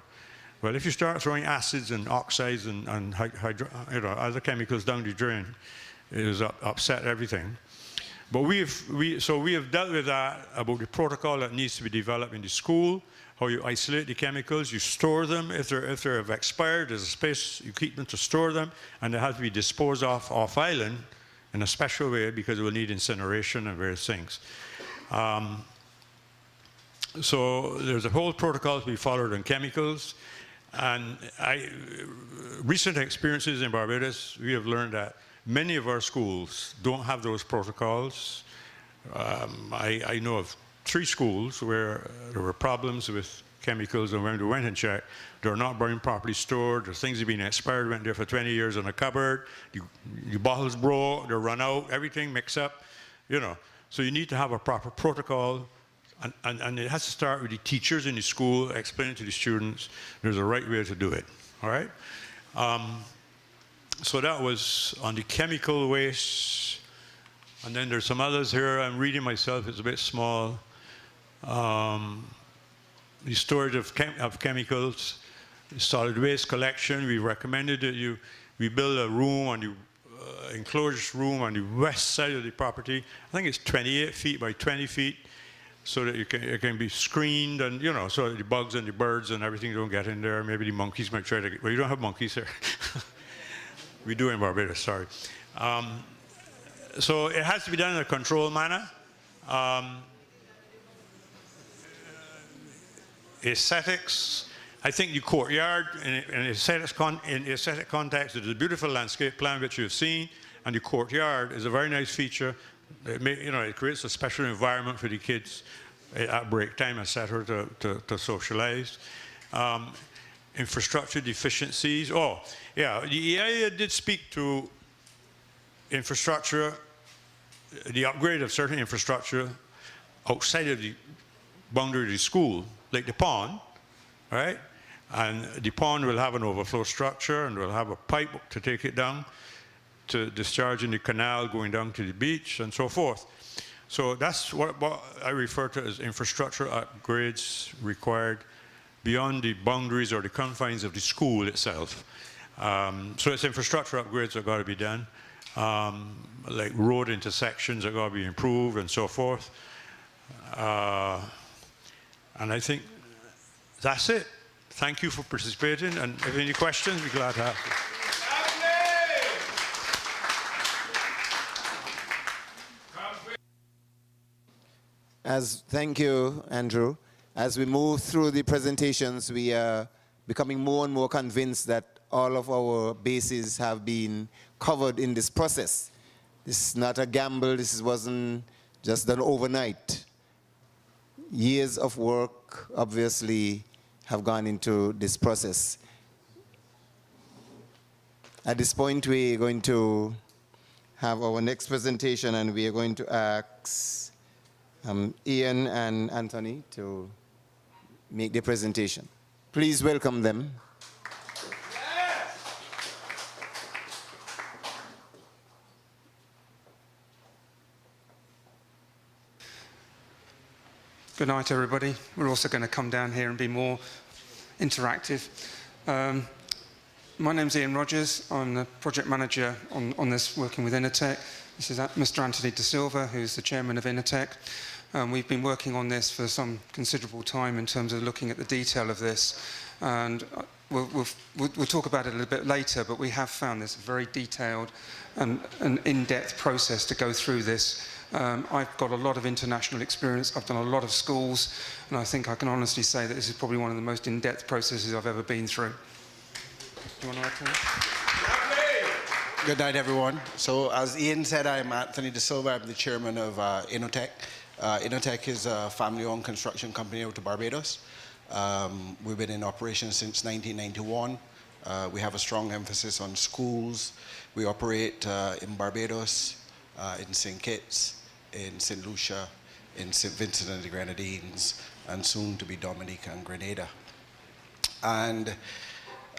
S6: Well, if you start throwing acids and oxides and other chemicals down the drain, it has upset everything. But we have dealt with that, about the protocol that needs to be developed in the school, how you isolate the chemicals, you store them. If they have expired, there's a space you keep them to store them, and they have to be disposed of off-island in a special way because it will need incineration and various things. So there's a whole protocol to be followed on chemicals. And recent experiences in Barbados, we have learned that many of our schools don't have those protocols. I know of 3 schools where there were problems with chemicals, and when we went and checked, they're not being properly stored. There's things that have been expired, went there for 20 years in a cupboard. The bottles broke, they're run out, everything mixed up, you know. So you need to have a proper protocol, and it has to start with the teachers in the school explaining to the students there's a right way to do it, all right? So that was on the chemical waste. And then there's some others here. I'm reading myself, it's a bit small. The storage of chemicals, solid waste collection. We recommended that we build a room on the enclosed room on the west side of the property. I think it's 28 feet by 20 feet, so that it can be screened, and you know, so that the bugs and the birds and everything don't get in there. Maybe the monkeys might try to get, well, you don't have monkeys here. We do in Barbados, sorry. So it has to be done in a controlled manner. Aesthetics, I think the courtyard in aesthetic context, it is a beautiful landscape plan which you've seen, and the courtyard is a very nice feature. It creates a special environment for the kids at break time, etc., to socialize. Infrastructure deficiencies. Oh, yeah, the EIA did speak to infrastructure, the upgrade of certain infrastructure outside of the boundary of the school, like the pond, right? And the pond will have an overflow structure, and we'll have a pipe to take it down to discharge in the canal going down to the beach and so forth. So that's what I refer to as infrastructure upgrades required beyond the boundaries or the confines of the school itself. So it's infrastructure upgrades that got to be done, like road intersections that got to be improved and so forth. And I think that's it. Thank you for participating, and if you have any questions, we'd be glad to have you.
S1: Thank you, Andrew. as we move through the presentations, we are becoming more and more convinced that all of our bases have been covered in this process. This is not a gamble. This wasn't just done overnight. Years of work, obviously, have gone into this process. At this point, we're going to have our next presentation, and we are going to ask Ian and Anthony to make the presentation. Please welcome them.
S7: Good night, everybody. We're also going to come down here and be more interactive. My name's Ian Rogers. I'm the project manager on this, working with Innertech. This is Mr. Anthony De Silva, who's the chairman of Innertech. We've been working on this for some considerable time in terms of looking at the detail of this. And we'll talk about it a little bit later, but we have found this a very detailed and in-depth process to go through this. I've got a lot of international experience. I've done a lot of schools, and I think I can honestly say that this is probably one of the most in-depth processes I've ever been through. Do you want to add to that?
S8: Good night, everyone. So, as Ian said, I'm Anthony De Silva. I'm the chairman of Innertech. Innertech is a family-owned construction company out of Barbados. We've been in operation since 1991. We have a strong emphasis on schools. We operate in Barbados, in St. Kitts, in St. Lucia, in St. Vincent and the Grenadines, and soon to be Dominica and Grenada. And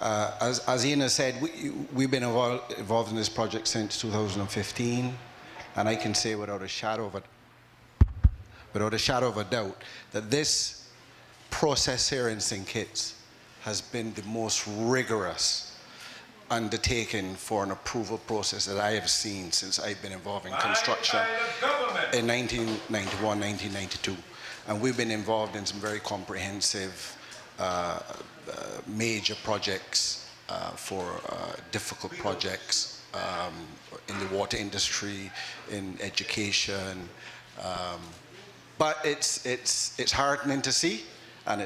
S8: as Ian has said, we've been involved in this project since 2015, and I can say without a shadow of a doubt that this process here in St. Kitts has been the most rigorous undertaken for an approval process that I have seen since I've been involved in construction in 1991, 1992. And we've been involved in some very comprehensive major projects for difficult projects in the water industry, in education. But it's heartening to see, and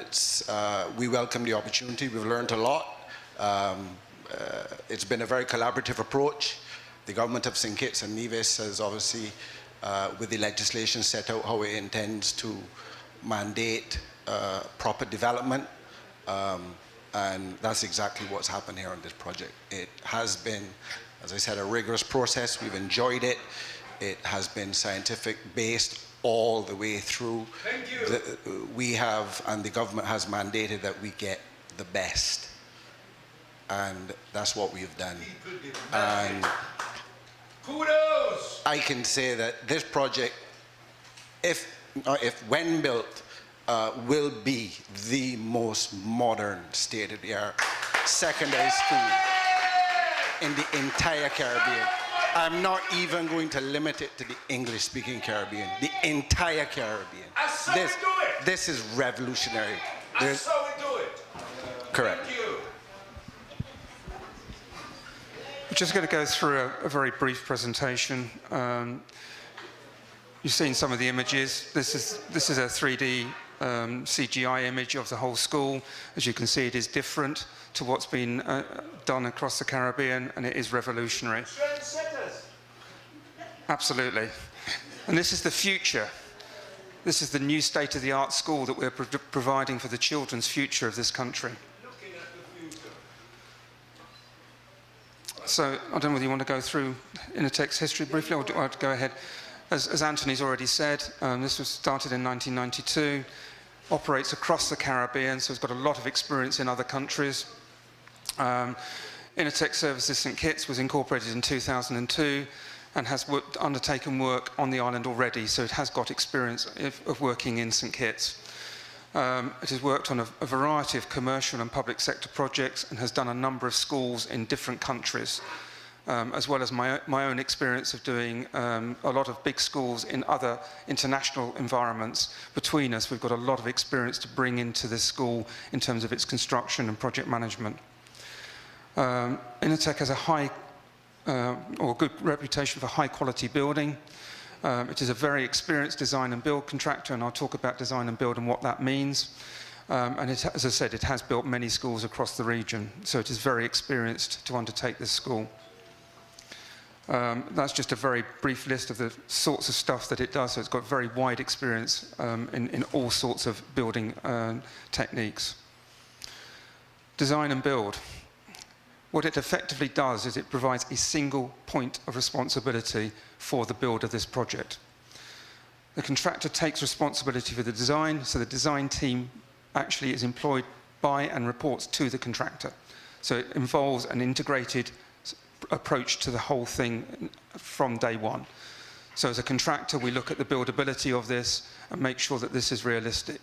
S8: we welcome the opportunity. We've learned a lot. It's been a very collaborative approach. The government of St. Kitts and Nevis has obviously, with the legislation, set out how it intends to mandate proper development, and that's exactly what's happened here on this project. It has been, as I said, a rigorous process. We've enjoyed it. It has been scientific based all the way through.
S3: Thank you.
S8: We have, and the government has mandated that we get the best. And that's what we've done. And
S3: kudos!
S8: I can say that this project, if when built, will be the most modern state-of-the-art secondary school in the entire Caribbean. I'm not even going to limit it to the English-speaking Caribbean, the entire Caribbean.
S3: That's how we do it.
S8: This is revolutionary.
S3: That's how we do it.
S8: Correct.
S3: Thank you.
S7: We're just going to go through a very brief presentation. You've seen some of the images. This is a 3D CGI image of the whole school. As you can see, it is different to what's been done across the Caribbean, and it is revolutionary. Absolutely. And this is the future. This is the new state-of-the-art school that we're providing for the children's future of this country. So I don't know whether you want to go through Innertech's history briefly, or I'd go ahead. As Anthony's already said, this was started in 1992, operates across the Caribbean, so it's got a lot of experience in other countries. Innertech Services St. Kitts was incorporated in 2002 and has undertaken work on the island already, so it has got experience of working in St. Kitts. It has worked on a variety of commercial and public sector projects and has done a number of schools in different countries, as well as my own experience of doing a lot of big schools in other international environments. Between us, we've got a lot of experience to bring into this school in terms of its construction and project management. Innertech has a high or good reputation for high quality building. It is a very experienced design and build contractor, and I'll talk about design and build and what that means. And it, as I said, it has built many schools across the region, so it is very experienced to undertake this school. That's just a very brief list of the sorts of stuff that it does, so it's got very wide experience in all sorts of building techniques. Design and build. What it effectively does is it provides a single point of responsibility for the build of this project. The contractor takes responsibility for the design, so the design team actually is employed by and reports to the contractor. So it involves an integrated approach to the whole thing from day one. So as a contractor, we look at the buildability of this and make sure that this is realistic.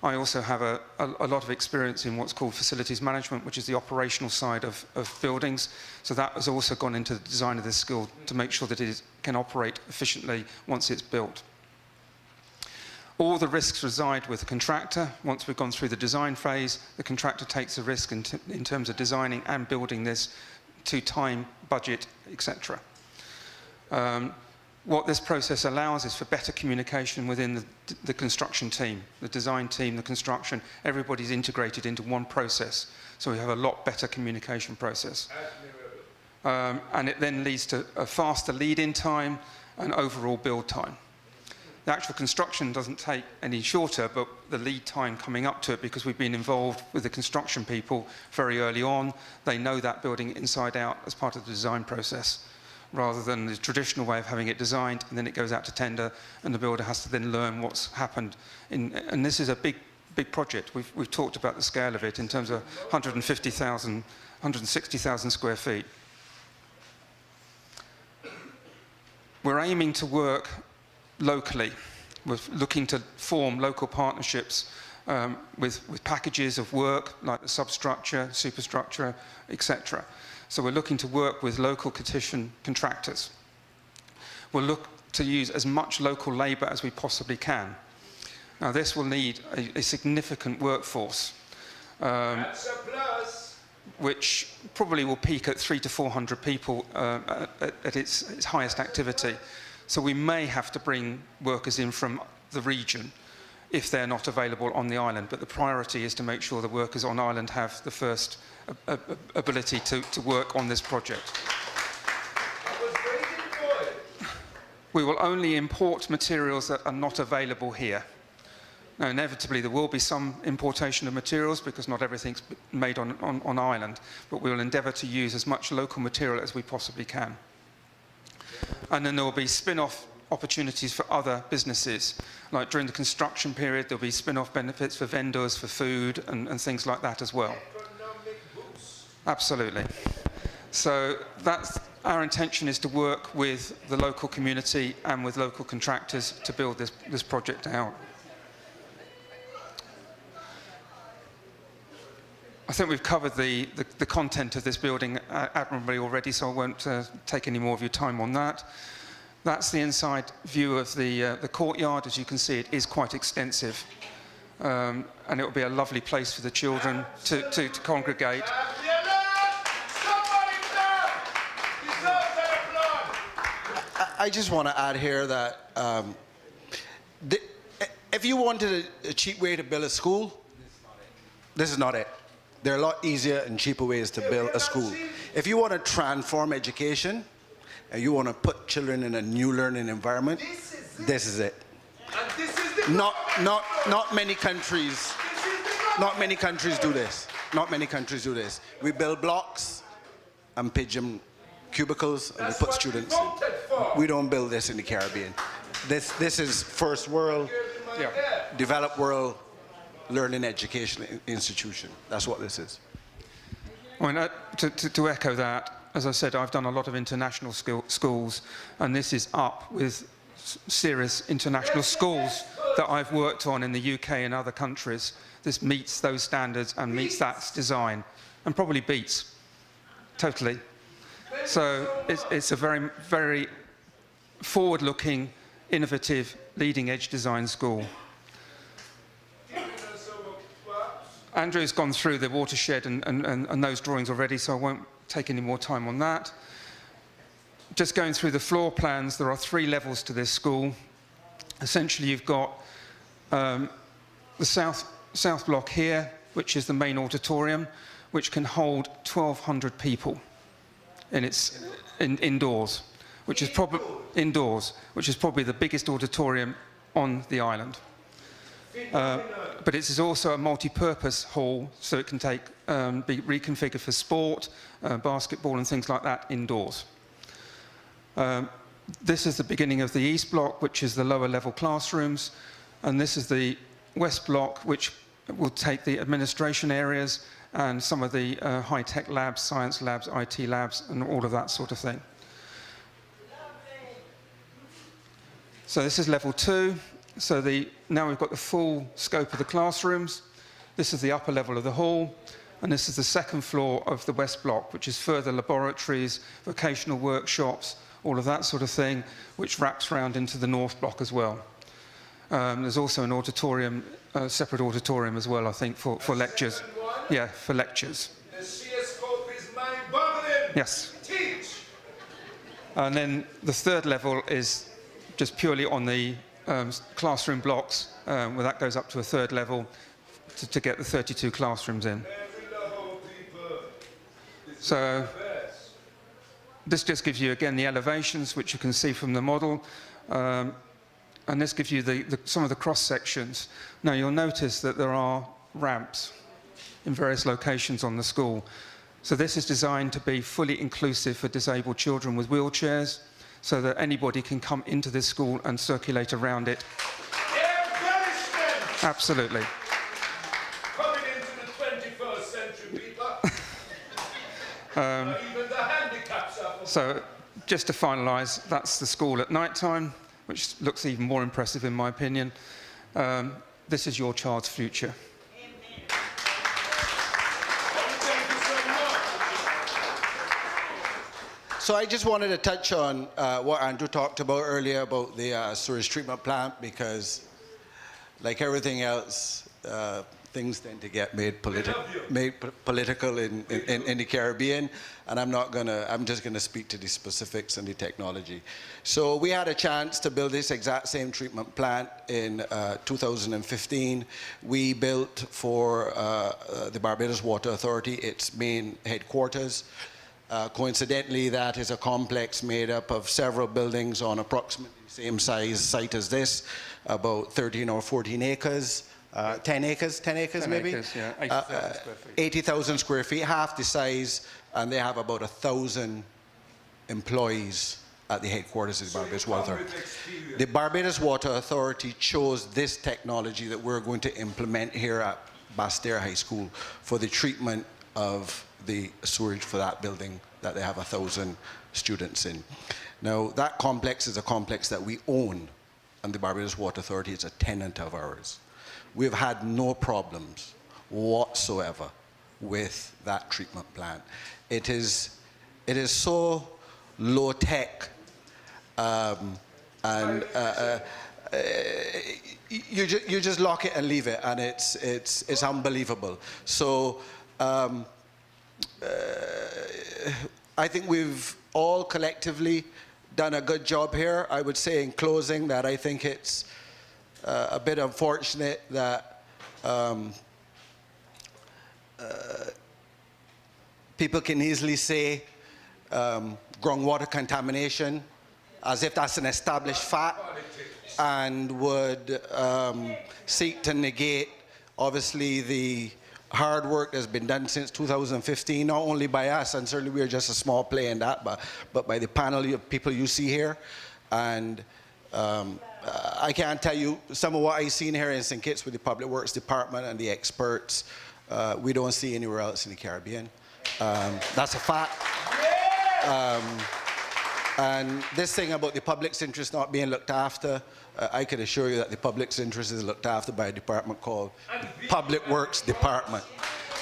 S7: I also have a lot of experience in what's called facilities management, which is the operational side of buildings. So that has also gone into the design of this school to make sure that it can operate efficiently once it's built. All the risks reside with the contractor. Once we've gone through the design phase, the contractor takes the risk in terms of designing and building this to time, budget, etc. What this process allows is for better communication within the construction team, the design team, the construction. Everybody's integrated into one process, so we have a lot better communication process. And it then leads to a faster lead-in time and overall build time. The actual construction doesn't take any shorter, but the lead time coming up to it, because we've been involved with the construction people very early on, they know that building inside out as part of the design process, rather than the traditional way of having it designed and then it goes out to tender and the builder has to then learn what's happened. And this is a big project. We've talked about the scale of it in terms of 150,000, 160,000 square feet. We're aiming to work locally. We're looking to form local partnerships with packages of work like the substructure, superstructure, etc. So we're looking to work with local contractors. We'll look to use as much local labour as we possibly can. Now this will need a significant workforce, which probably will peak at 300 to 400 people at its highest activity. So we may have to bring workers in from the region if they're not available on the island, but the priority is to make sure the workers on island have the first ability to work on this project. We will only import materials that are not available here. Now, inevitably, there will be some importation of materials because not everything's made on island, but we will endeavour to use as much local material as we possibly can. And then there will be spin-off opportunities for other businesses. Like during the construction period, there'll be spin-off benefits for vendors, for food, and things like that as well. Absolutely. So that's our intention, is to work with the local community and with local contractors to build this project out. I think we've covered the content of this building admirably already, so I won't take any more of your time on that. That's the inside view of the courtyard. As you can see, it is quite extensive. And it will be a lovely place for the children to congregate.
S8: I just want to add here that if you wanted a cheap way to build a school, this is not it. There are a lot easier and cheaper ways to build a school. If you want to transform education, and you want to put children in a new learning environment, this is it. Not many countries do this. Not many countries do this. We build blocks and pigeon cubicles and we put students in. We don't build this in the Caribbean. This is first world, developed world learning education institution. That's what this is.
S7: I mean, to echo that, as I said, I've done a lot of international schools, and this is up with serious international schools that I've worked on in the UK and other countries. This meets those standards and meets that design, and probably beats, totally. So it's a very, very forward-looking, innovative, leading-edge design school. Andrew's gone through the watershed and those drawings already, so I won't take any more time on that. just going through the floor plans, there are 3 levels to this school. Essentially, you've got the south block here, which is the main auditorium, which can hold 1,200 people indoors, which is probably the biggest auditorium on the island. But it is also a multi-purpose hall, so it can be reconfigured for sport, basketball and things like that indoors. This is the beginning of the east block, which is the lower level classrooms, and this is the west block, which will take the administration areas and some of the high-tech labs, science labs, IT labs, and all of that sort of thing. So this is level 2. So now we've got the full scope of the classrooms. This is the upper level of the hall, and this is the second floor of the west block, which is further laboratories, vocational workshops, all of that sort of thing, which wraps around into the north block as well. There's also an auditorium, a separate auditorium as well, I think, for lectures. Yeah, for lectures.
S3: The sheer scope is mind-boggling.
S7: Yes.
S3: Teach.
S7: And then the third level is just purely on the classroom blocks, where that goes up to a third level to get the 32 classrooms in. So this just gives you, again, the elevations, which you can see from the model. And this gives you some of the cross sections. Now you'll notice that there are ramps in various locations on the school. So this is designed to be fully inclusive for disabled children with wheelchairs, so that anybody can come into this school and circulate around it. Absolutely.
S3: Coming into the 21st century, people. Even the handicaps are.
S7: So just to finalise, that's the school at night time, which looks even more impressive in my opinion. This is your child's future.
S8: So I just wanted to touch on what Andrew talked about earlier about the sewage treatment plant, because like everything else, things tend to get made political in the Caribbean, and I'm just gonna speak to the specifics and the technology. So we had a chance to build this exact same treatment plant in 2015. We built for the Barbados Water Authority its main headquarters. Coincidentally, that is a complex made up of several buildings on approximately the same size site as this, about 13 or 14 acres, 10 acres maybe?
S7: Acres, yeah, 80,000 square feet.
S8: 80,000 square feet, half the size, and they have about 1,000 employees at the headquarters of the Barbados Water Authority. The Barbados Water Authority chose this technology that we're going to implement here at BASSETTERRE High School for the treatment of the sewage for that building that they have 1,000 students in. Now, that complex is a complex that we own, and the Barbados Water Authority is a tenant of ours. We've had no problems whatsoever with that treatment plant. It is so low tech, and you just lock it and leave it, and it's unbelievable. So I think we've all collectively done a good job here. I would say in closing that I think it's a bit unfortunate that people can easily say groundwater contamination as if that's an established fact, and would seek to negate, obviously, the hard work that's been done since 2015, not only by us, and certainly we're just a small player in that, but by the panel of people you see here. And I can't tell you some of what I've seen here in St. Kitts with the Public Works Department and the experts, we don't see anywhere else in the Caribbean. That's a fact. And this thing about the public's interest not being looked after, I can assure you that the public's interest is looked after by a department called the Public Works Department.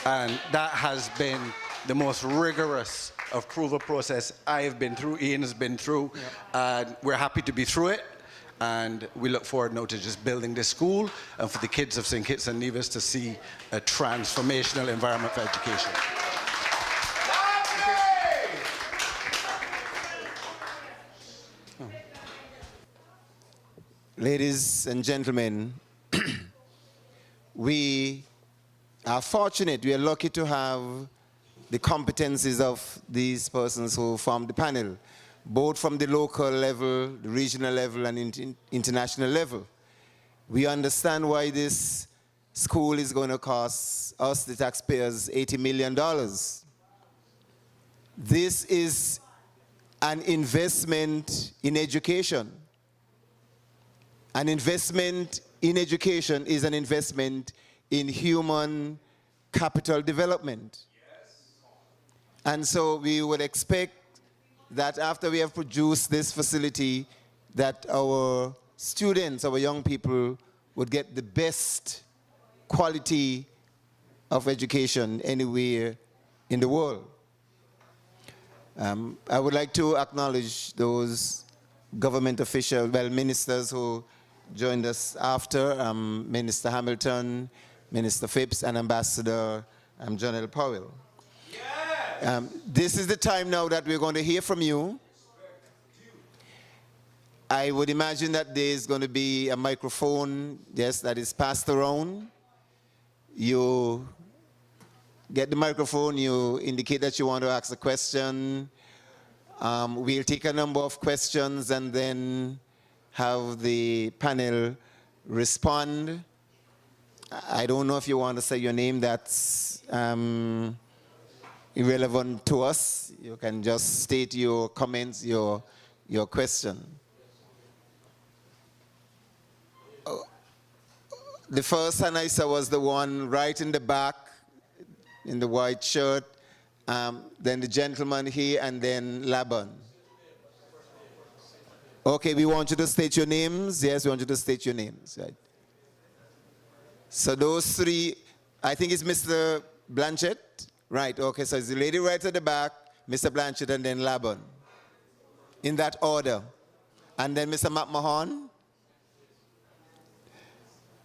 S8: And that has been the most rigorous approval process I've been through, Ian has been through, and we're happy to be through it. And we look forward now to just building this school and for the kids of St. Kitts and Nevis to see a transformational environment for education.
S1: Ladies and gentlemen, we are fortunate, we are lucky to have the competencies of these persons who form the panel, both from the local level, the regional level, and international level. We understand why this school is going to cost us, the taxpayers, $80 million. This is an investment in education. An investment in education is an investment in human capital development. And so we would expect that after we have produced this facility, that our students, our young people, would get the best quality of education anywhere in the world. I would like to acknowledge those government officials, well, ministers who joined us after, Minister Hamilton, Minister Phipps, and Ambassador John L. Powell. This is the time now that we're going to hear from you. I would imagine that there is going to be a microphone, yes, that is passed around. You get the microphone, you indicate that you want to ask a question. We'll take a number of questions and then have the panel respond. I don't know if you want to say your name, that's irrelevant to us. You can just state your comments, your question. The first hand I saw was the one right in the back, in the white shirt, then the gentleman here, and then Laban. Okay, we want you to state your names. Yes, we want you to state your names. Right. So those three, I think it's Mr. Blanchett. Right, okay, so it's the lady right at the back, Mr. Blanchett, and then Laban. In that order. And then Mr. McMahon.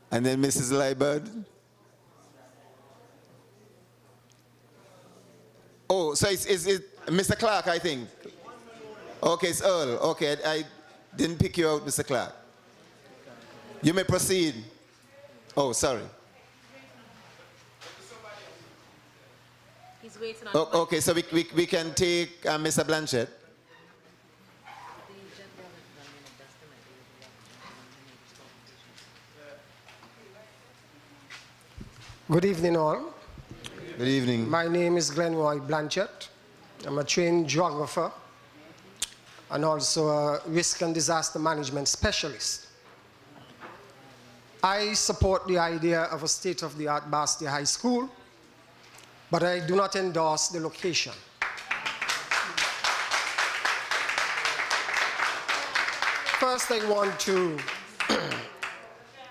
S1: And then Mrs. Liebert. Oh, so it's Mr. Clark, I think. Okay, it's Earl. Okay, I didn't pick you out, Mr. Clark. You may proceed. Oh, sorry.
S9: He's waiting on
S1: Okay, so we can take Mr. Blanchett.
S10: Good evening, all.
S1: Good evening.
S10: My name is Glenroy Blanchett. I'm a trained geographer and also a risk and disaster management specialist. I support the idea of a state-of-the-art BASSETTERRE High School, but I do not endorse the location. First, I want to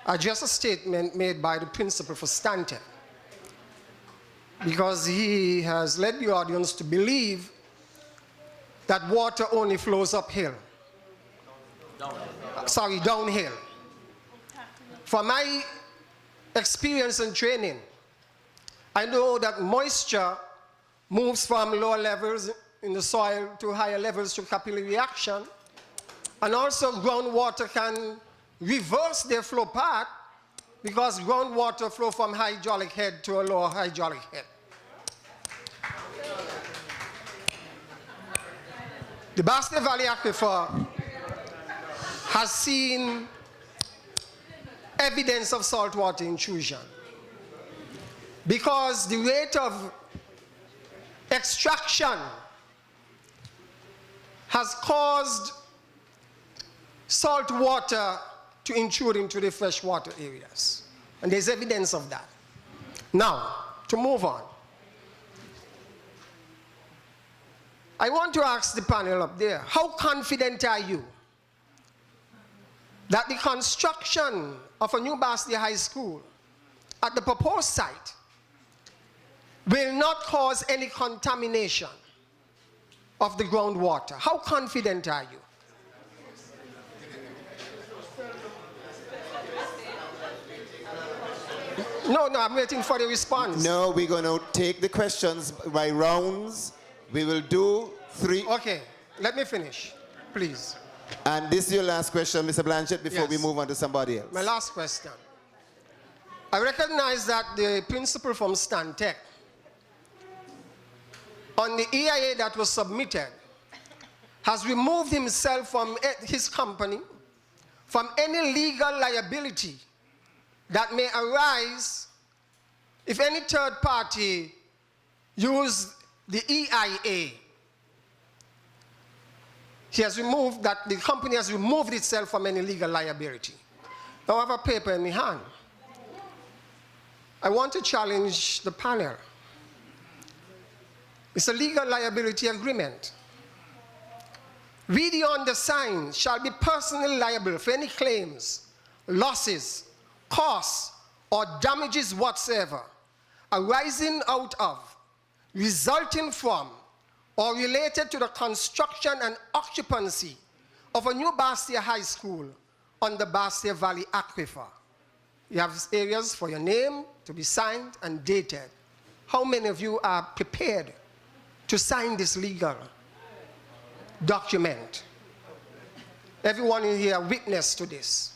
S10: address a statement made by the principal for Stantec, because he has led the audience to believe that water only flows uphill. Downhill. From my experience and training, I know that moisture moves from lower levels in the soil to higher levels through capillary reaction, and also groundwater can reverse their flow path because groundwater flow from hydraulic head to a lower hydraulic head. The BASSETTERRE Valley Aquifer has seen evidence of saltwater intrusion because the rate of extraction has caused salt water to intrude into the freshwater areas. And there's evidence of that. Now, to move on. I want to ask the panel up there, how confident are you that the construction of a new BASSETTERRE High School at the proposed site will not cause any contamination of the groundwater? How confident are you? No, I'm waiting for the response.
S1: No, we're going to take the questions by rounds. We will do 3.
S10: Okay, let me finish, please.
S1: And this is your last question, Mr. Blanchett, before we
S10: Yes.
S1: move on to somebody else.
S10: My last question. I recognize that the principal from Stantec, on the EIA that was submitted, has removed himself from his company from any legal liability that may arise if any third party use the EIA. He has removed that, the company has removed itself from any legal liability. Now I have a paper in my hand. I want to challenge the panel. It's a legal liability agreement. We, the undersigned, shall be personally liable for any claims, losses, costs, or damages whatsoever arising out of, resulting from, or related to the construction and occupancy of a new Basseterre High School on the Basseterre Valley Aquifer. You have areas for your name to be signed and dated. How many of you are prepared to sign this legal document? Everyone in here witness to this.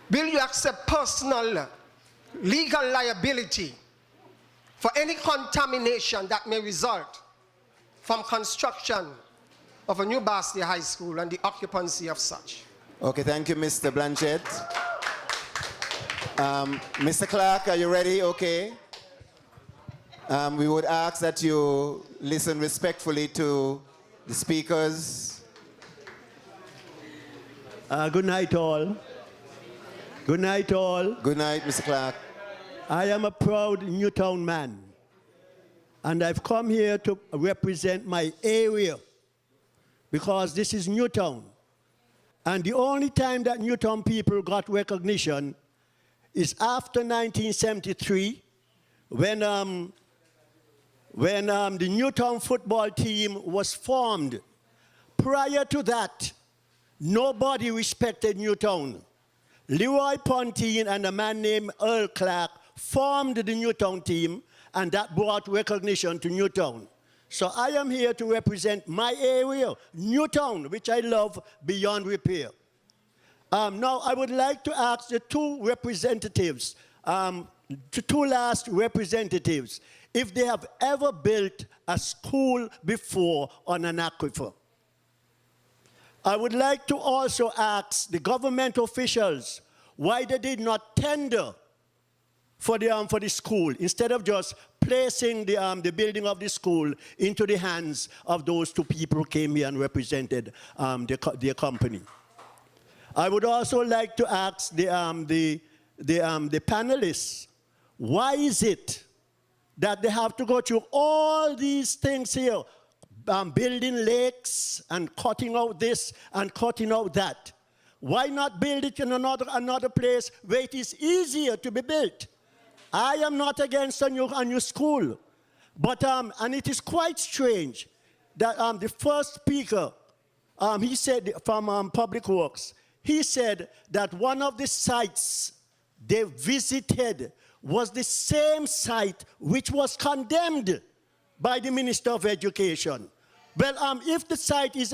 S10: Will you accept personal legal liability for any contamination that may result from construction of a new Basseterre High School and the occupancy of such?
S1: Okay, thank you, Mr. Blanchett. Mr. Clark, are you ready? Okay. We would ask that you listen respectfully to the speakers.
S9: Good night, all. Good night, all.
S1: Good night, Mr. Clark.
S9: I am a proud Newtown man, and I've come here to represent my area because this is Newtown. And the only time that Newtown people got recognition is after 1973 when the Newtown football team was formed. Prior to that, nobody respected Newtown. Leroy Pontine and a man named Earl Clark formed the Newtown team, and that brought recognition to Newtown. So I am here to represent my area, Newtown, which I love beyond repair. Now, I would like to ask the two representatives, the two last representatives, if they have ever built a school before on an aquifer. I would like to also ask the government officials why they did not tender for the school instead of just placing the building of the school into the hands of those two people who came here and represented their company. I would also like to ask the panelists, why is it that they have to go through all these things here, building lakes and cutting out this and cutting out that? Why not build it in another place where it is easier to be built? I am not against a new school, but and it is quite strange that the first speaker, he said from Public Works, he said that one of the sites they visited was the same site which was condemned by the Minister of Education. Well, if the site is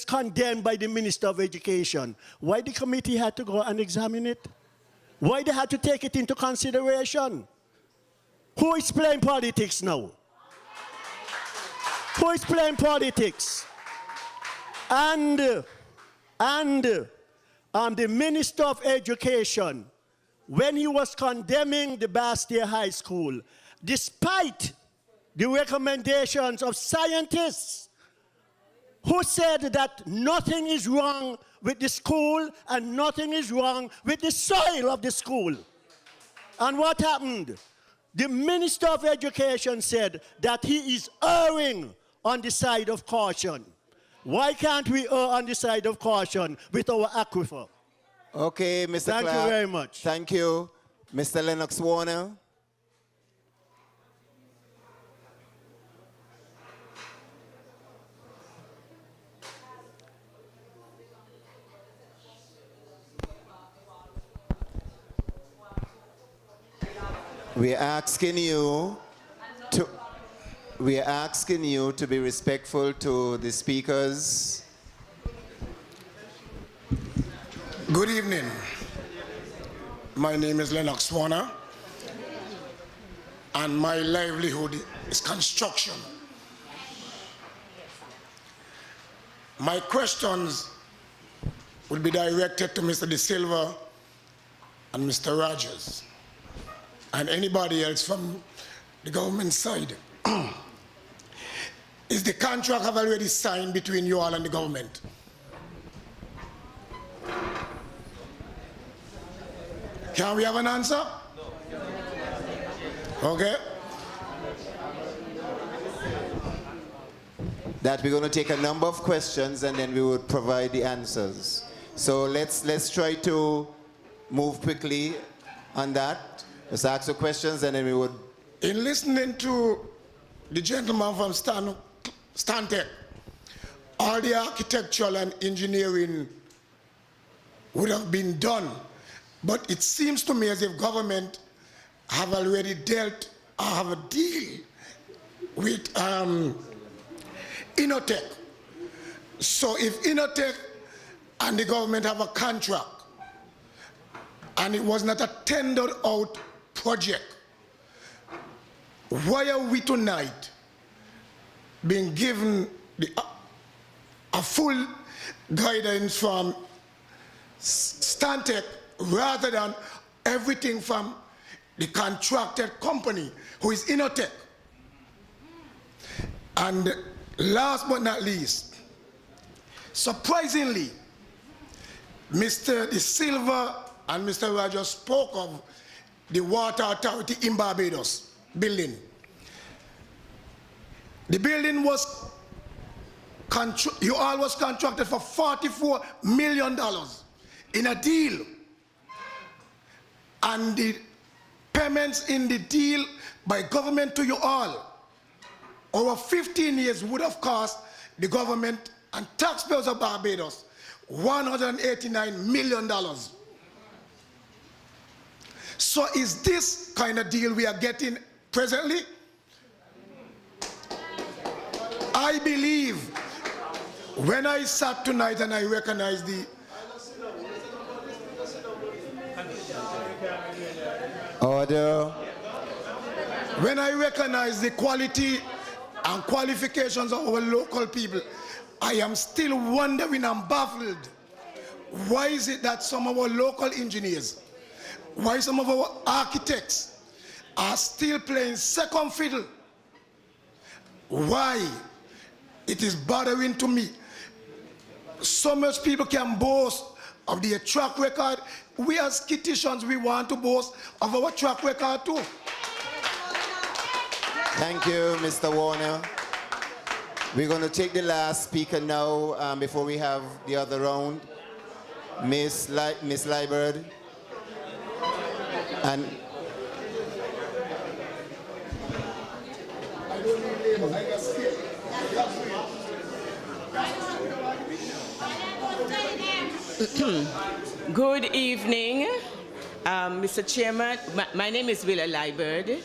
S9: condemned by the Minister of Education, why the committee had to go and examine it? Why they had to take it into consideration? Who is playing politics now? Who is playing politics? And the Minister of Education, when he was condemning the Basseterre High School, despite the recommendations of scientists who said that nothing is wrong with the school and nothing is wrong with the soil of the school. And what happened? The Minister of Education said that he is erring on the side of caution. Why can't we err on the side of caution with our aquifer?
S1: Okay, Mr. Clark.
S9: Thank you very much.
S1: Thank you. Mr. Lennox Warner. We are asking you to be respectful to the speakers.
S11: Good evening. My name is Lennox Warner, and my livelihood is construction. My questions will be directed to Mr. De Silva and Mr. Rogers, and anybody else from the government side. Is the contract have already signed between you all and the government? Can we have an answer? Okay.
S1: That we're going to take a number of questions and then we would provide the answers. So let's try to move quickly on that. Let's ask the questions and then we would.
S11: In listening to the gentleman from Stantec, all the architectural and engineering would have been done, but it seems to me as if government have already dealt or have a deal with Innotech. So if Innotech and the government have a contract and it was not a tendered out project, why are we tonight being given a full guidance from Stantec rather than everything from the contracted company, who is Innotech? And last but not least, surprisingly, Mr. De Silva and Mr. Rogers spoke of the Water Authority in Barbados building. The building was, you all was contracted for $44 million in a deal. And the payments in the deal by government to you all over 15 years would have cost the government and taxpayers of Barbados $189 million. So is this kind of deal we are getting presently? I believe when I sat tonight and I recognized the
S1: order.
S11: When I recognize the quality and qualifications of our local people, I am still wondering and baffled. Why is it that some of our local engineers, why some of our architects are still playing second fiddle? Why? It is bothering to me. So much people can boast of their track record. We as skitishans, we want to boast of our track record too.
S1: Thank you, Mr. Warner. We're going to take the last speaker now before we have the other round. Miss Liebert. And
S12: good evening, Mr. Chairman. My name is Willa Liebert.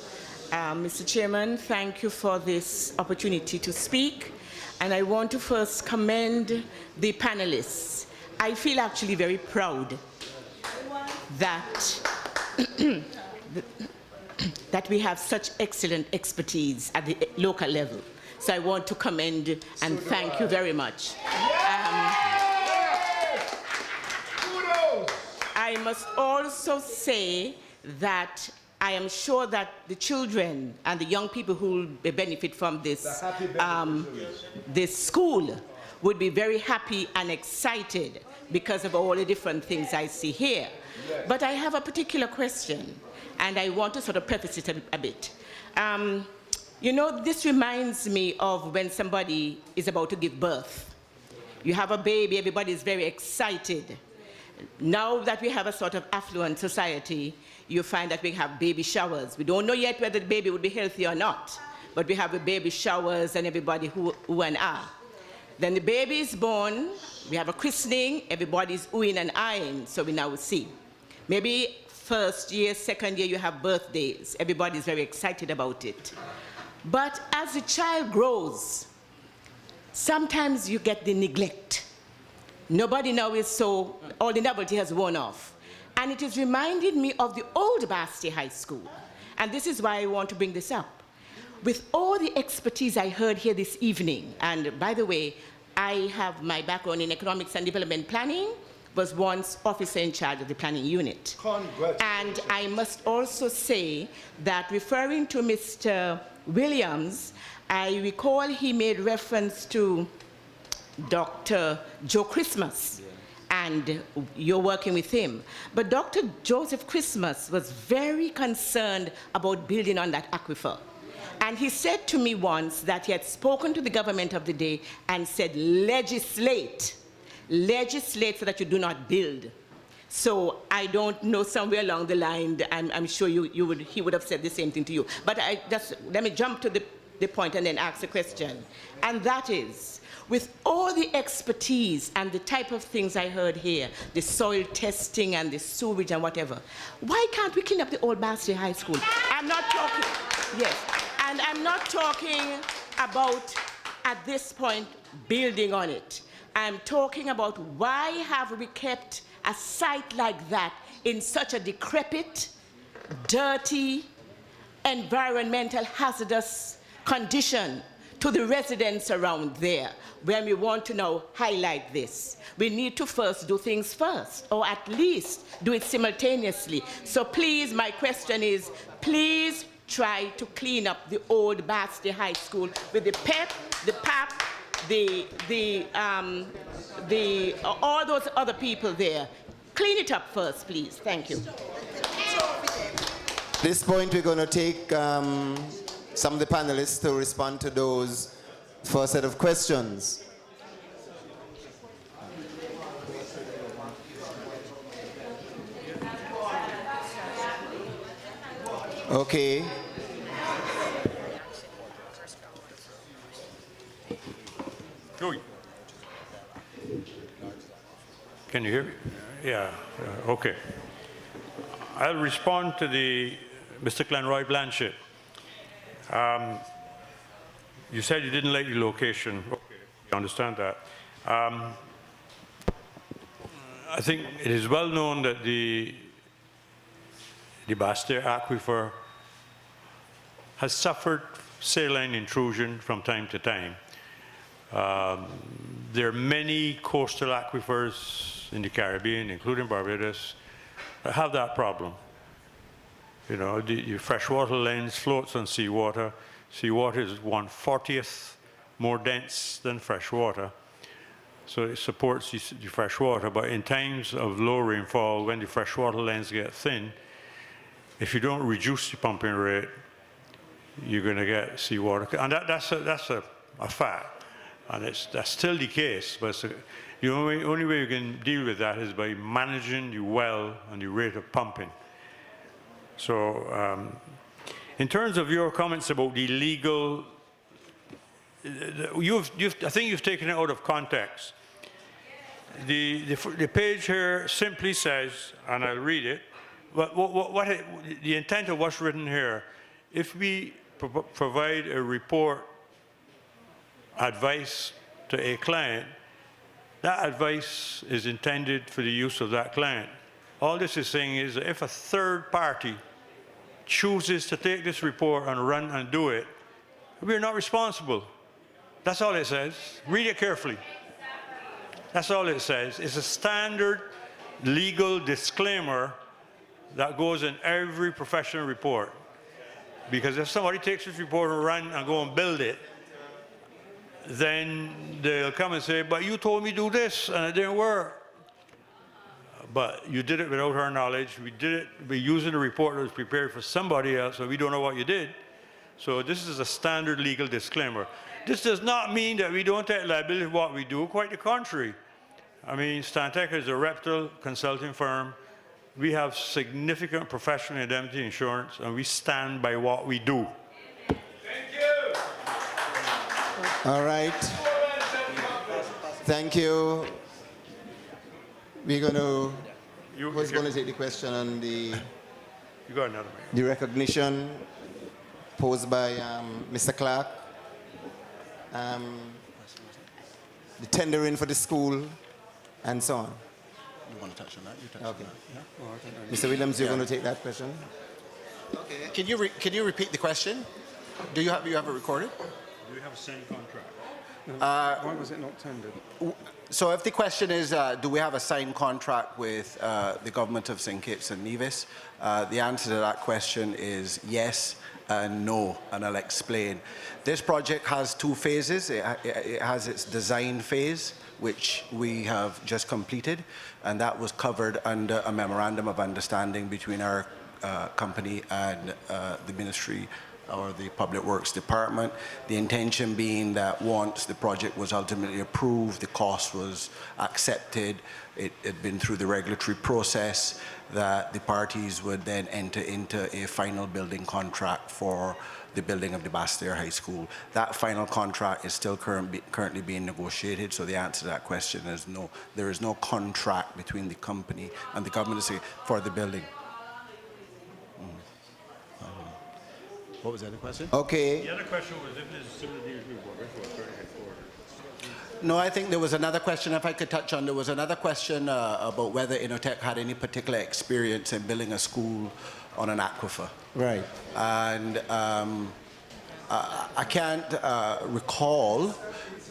S12: Mr. Chairman, thank you for this opportunity to speak. And I want to first commend the panelists. I feel actually very proud that, that we have such excellent expertise at the local level. So I want to commend and thank you very much. I must also say that I am sure that the children and the young people who will benefit from this, this school would be very happy and excited because of all the different things I see here. But I have a particular question, and I want to sort of preface it a bit. You know, this reminds me of when somebody is about to give birth. You have a baby, everybody is very excited. Now that we have a sort of affluent society, you find that we have baby showers. We don't know yet whether the baby would be healthy or not, but we have the baby showers and everybody who and ah. Then the baby is born, we have a christening, everybody's oohing and eyeing, so we now see. Maybe first year, second year, you have birthdays. Everybody's very excited about it. But as the child grows, sometimes you get the neglect. Nobody now is so, all the novelty has worn off. And it has reminded me of the old BASSETERRE High School. And this is why I want to bring this up. With all the expertise I heard here this evening, and by the way, I have my background in economics and development planning, was once officer in charge of the planning unit. And I must also say that referring to Mr. Williams, I recall he made reference to Dr. Joe Christmas, and you're working with him. But Dr. Joseph Christmas was very concerned about building on that aquifer. And he said to me once that he had spoken to the government of the day and said, legislate so that you do not build. So I don't know, somewhere along the line, I'm sure he would have said the same thing to you. But let me jump to the point and then ask a question. And that is, with all the expertise and the type of things I heard here, the soil testing and the sewage and whatever, why can't we clean up the old BASSETTERRE High School? I'm not talking, yes, and I'm not talking about, at this point, building on it. I'm talking about why have we kept a site like that in such a decrepit, dirty, environmental hazardous condition to the residents around there, when we want to now highlight this. We need to first do things first, or at least do it simultaneously. So please, my question is, please try to clean up the old BASSETTERRE High School with the PEP, the PAP, all those other people there. Clean it up first, please. Thank you.
S1: At this point, we're going to take some of the panelists to respond to those first set of questions. Okay.
S6: Can you hear me? Yeah, okay. I'll respond to Mr. Glenroy Blanchett. You said you didn't like the location. Okay, I understand that. I think it is well known that the BASSETTERRE aquifer has suffered saline intrusion from time to time. There are many coastal aquifers in the Caribbean, including Barbados, that have that problem. You know, the freshwater lens floats on seawater. Seawater is 1/40th more dense than freshwater. So it supports the freshwater. But in times of low rainfall, when the freshwater lens get thin, if you don't reduce the pumping rate, you're going to get seawater. And that's a fact. And that's still the case. But the only way you can deal with that is by managing the well and the rate of pumping. So in terms of your comments about the legal, I think you've taken it out of context. The page here simply says, and I'll read it, the intent of what's written here, if we provide a report, advice to a client, that advice is intended for the use of that client. All this is saying is that if a third party chooses to take this report and run and do it, we're not responsible. That's all it says. Read it carefully. That's all it says. It's a standard legal disclaimer that goes in every professional report. Because if somebody takes this report and run and go and build it, then they'll come and say, but you told me to do this and it didn't work. But you did it without our knowledge. We did it by using a report that was prepared for somebody else, so we don't know what you did. So this is a standard legal disclaimer. This does not mean that we don't take liability for what we do, quite the contrary. I mean, Stantec is a reputable consulting firm. We have significant professional indemnity insurance, and we stand by what we do.
S3: Thank you.
S1: All right. Thank you. We're going to, who's going to take the question on the recognition posed by Mr. Clark, the tendering for the school, and so on.
S8: You want to touch on that? You touch
S1: Okay.
S8: on that. Yeah? Oh, I don't know.
S1: Mr. Williams, you're going to take that question?
S8: Okay. Can you repeat the question? Do you have it recorded?
S6: Do we have a signed contract?
S7: Why was it not tendered?
S8: So if the question is, do we have a signed contract with the government of St. Kitts and Nevis, the answer to that question is yes and no, and I'll explain. This project has two phases. It has its design phase, which we have just completed, and that was covered under a memorandum of understanding between our company and the Ministry or the Public Works Department. The intention being that once the project was ultimately approved, the cost was accepted, it had been through the regulatory process, that the parties would then enter into a final building contract for the building of the BASSETERRE High School. That final contract is still currently being negotiated, so the answer to that question is no. There is no contract between the company and the government for the building. What was the other question?
S1: Okay.
S6: The other question was if there's similar deals with water for 30 headquarters.
S8: No, I think there was another question, if I could touch on, there was another question about whether Inotech had any particular experience in building a school on an aquifer.
S1: Right.
S8: And I can't recall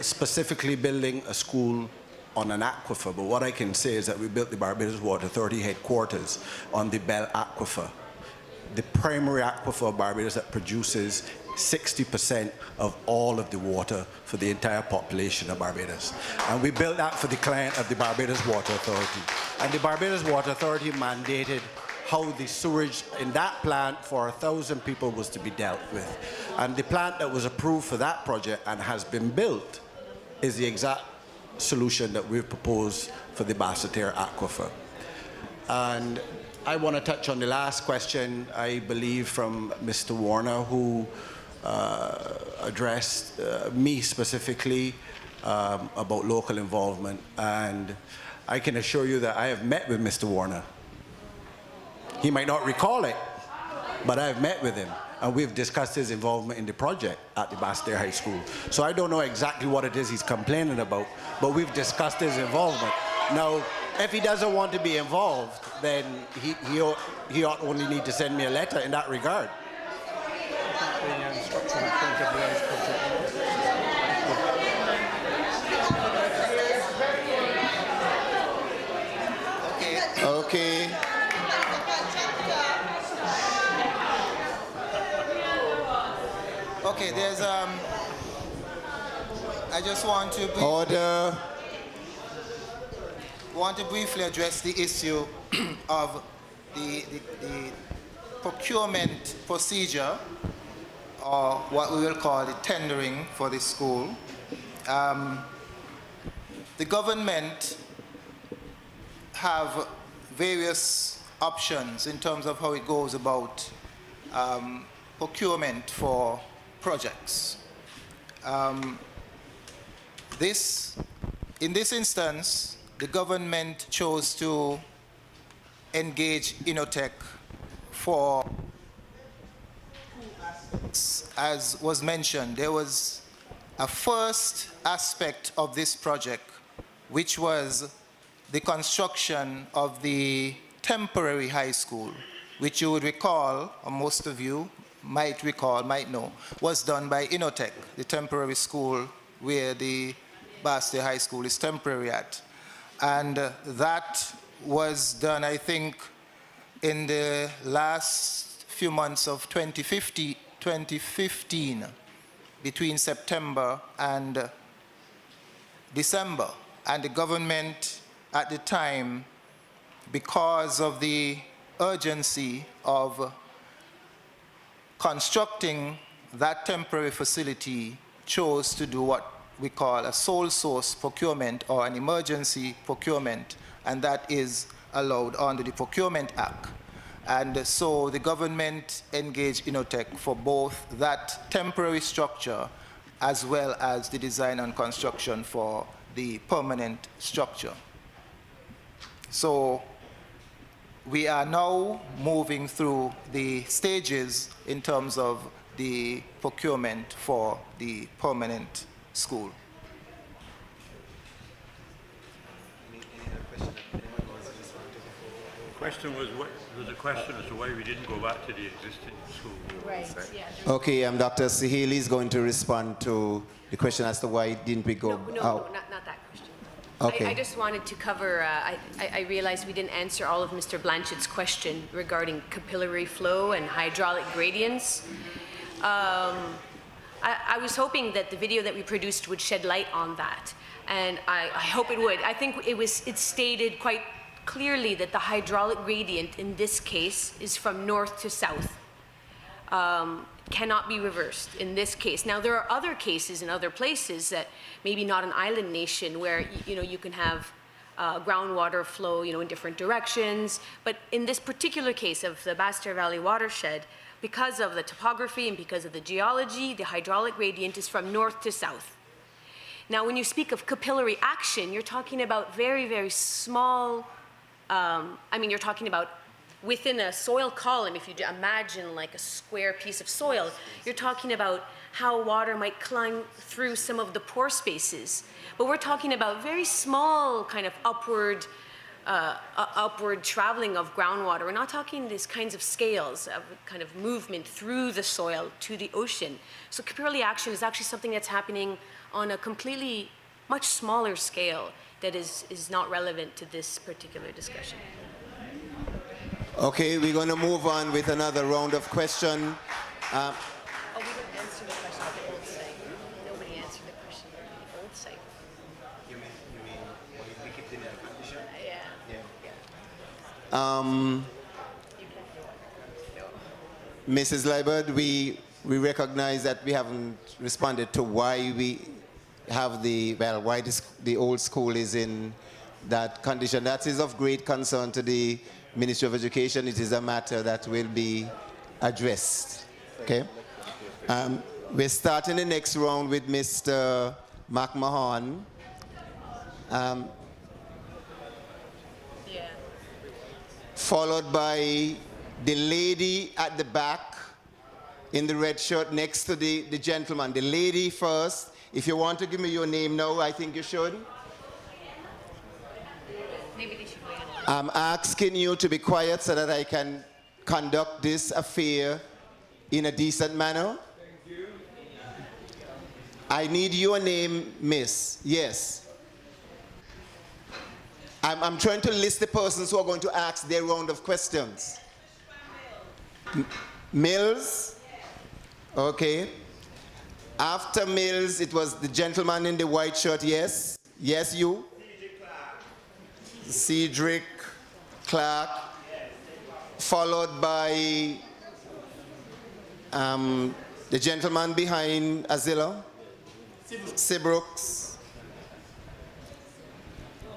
S8: specifically building a school on an aquifer, but what I can say is that we built the Barbados Water Authority headquarters on the Bell Aquifer, the primary aquifer of Barbados that produces 60% of all of the water for the entire population of Barbados. And we built that for the client of the Barbados Water Authority. And the Barbados Water Authority mandated how the sewage in that plant for 1,000 people was to be dealt with. And the plant that was approved for that project and has been built is the exact solution that we've proposed for the BASSETERRE aquifer. And I want to touch on the last question, I believe, from Mr. Warner, who addressed me specifically about local involvement. And I can assure you that I have met with Mr. Warner. He might not recall it, but I've met with him. And we've discussed his involvement in the project at the BASSETERRE High School. So I don't know exactly what it is he's complaining about, but we've discussed his involvement. Now, if he doesn't want to be involved, then he ought only need to send me a letter in that regard.
S1: Okay.
S2: Okay, there's I just want to briefly address the issue of the procurement procedure, or what we will call the tendering for the school. The government have various options in terms of how it goes about procurement for projects. In this instance, the government chose to engage Inotech for two aspects. As was mentioned, there was a first aspect of this project, which was the construction of the temporary high school, which you would recall, or most of you might recall, might know, was done by Inotech, the temporary school where the BASSETERRE High School is temporary at. And that was done, I think, in the last few months of 2015, between September and December. And the government at the time, because of the urgency of constructing that temporary facility, chose to do what we call a sole source procurement or an emergency procurement, and that is allowed under the Procurement Act. And so the government engaged Inotech for both that temporary structure as well as the design and construction for the permanent structure. So we are now moving through the stages in terms of the procurement for the permanent school.
S6: question was a question as to why we didn't go back to the existing school.
S4: Right, yeah.
S1: Okay, Dr. Sahili is going to respond to the question as to why didn't we go
S4: No,
S1: out.
S4: not that question.
S1: Okay.
S4: I just wanted to cover, I realized we didn't answer all of Mr. Blanchett's question regarding capillary flow and hydraulic gradients. I was hoping that the video that we produced would shed light on that, and I hope it would. I think it stated quite clearly that the hydraulic gradient in this case is from north to south. Cannot be reversed in this case. Now there are other cases in other places that maybe not an island nation where you can have groundwater flow in different directions, but in this particular case of the Basseterre Valley watershed, because of the topography and because of the geology, the hydraulic gradient is from north to south. Now when you speak of capillary action, you're talking about very, very small, you're talking about within a soil column. If you imagine like a square piece of soil, you're talking about how water might climb through some of the pore spaces. But we're talking about very small kind of upward traveling of groundwater. We're not talking these kinds of scales of kind of movement through the soil to the ocean. So capillary action is actually something that's happening on a completely much smaller scale that is not relevant to this particular discussion.
S1: Okay, we're going to move on with another round of questions.
S4: We didn't answer the question at the old site. Nobody answered the question at the old site.
S1: You mean we keep in the condition?
S4: Yeah.
S1: Mrs. Liebert, we recognize that we haven't responded to why we have why the old school is in that condition. That is of great concern to the Ministry of Education. It is a matter that will be addressed. Okay? We're starting the next round with Mr. McMahon. Followed by the lady at the back in the red shirt next to the gentleman. The lady first. If you want to give me your name now, I think you should.
S4: Maybe they should wait.
S1: I'm asking you to be quiet so that I can conduct this affair in a decent manner.
S3: Thank you.
S1: I need your name, miss. Yes. I'm trying to list the persons who are going to ask their round of questions. Mills? Okay. After Mills, it was the gentleman in the white shirt, yes? Yes, you? Cedric Clark. Followed by the gentleman behind Azilla, Seabrooks.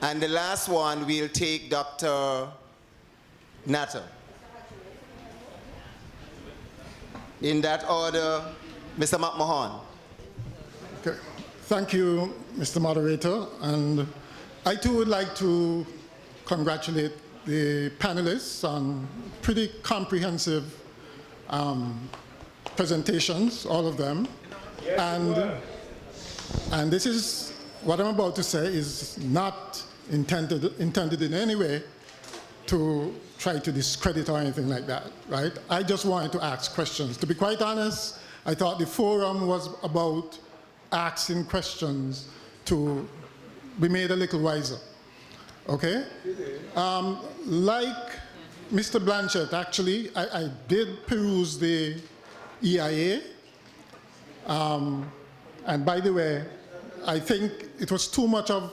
S1: And the last one, we'll take Dr. Natter. In that order, Mr. McMahon.
S13: Okay. Thank you, Mr. Moderator. And I too would like to congratulate the panelists on pretty comprehensive presentations, all of them.
S3: Yes,
S13: and this is, what I'm about to say is not intended in any way to try to discredit or anything like that, right? I just wanted to ask questions. To be quite honest, I thought the forum was about asking questions to be made a little wiser, okay? Like Mr. Blanchett, actually, I did peruse the EIA, and by the way, I think it was too much of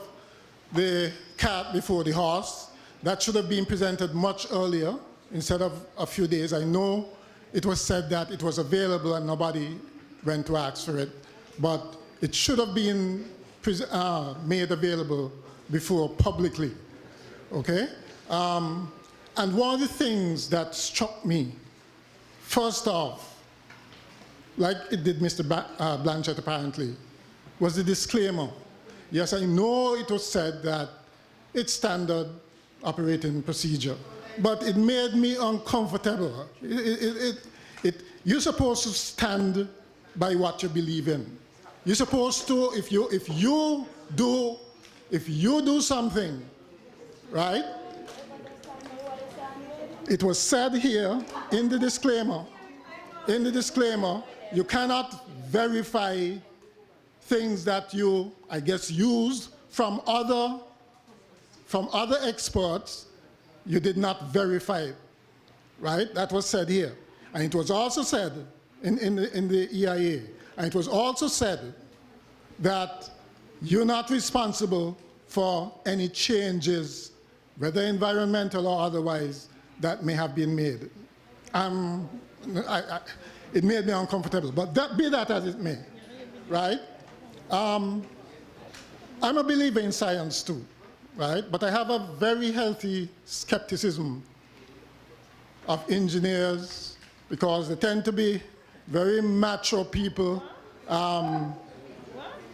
S13: the cat before the horse. That should have been presented much earlier instead of a few days. I know it was said that it was available and nobody went to ask for it, but it should have been made available before publicly, okay? And one of the things that struck me, first off, like it did Mr. Blanchett apparently, was the disclaimer. Yes, I know it was said that it's standard operating procedure, but it made me uncomfortable. You're supposed to stand by what you believe in. You're supposed to, if you do something, right? it was said here in the disclaimer, you cannot verify things that you, I guess, used from other experts. You did not verify it, right? That was said here. And it was also said in the EIA, and it was also said that you're not responsible for any changes, whether environmental or otherwise, that may have been made. It made me uncomfortable, but be that as it may, right? I'm a believer in science too, right? But I have a very healthy skepticism of engineers because they tend to be very macho people,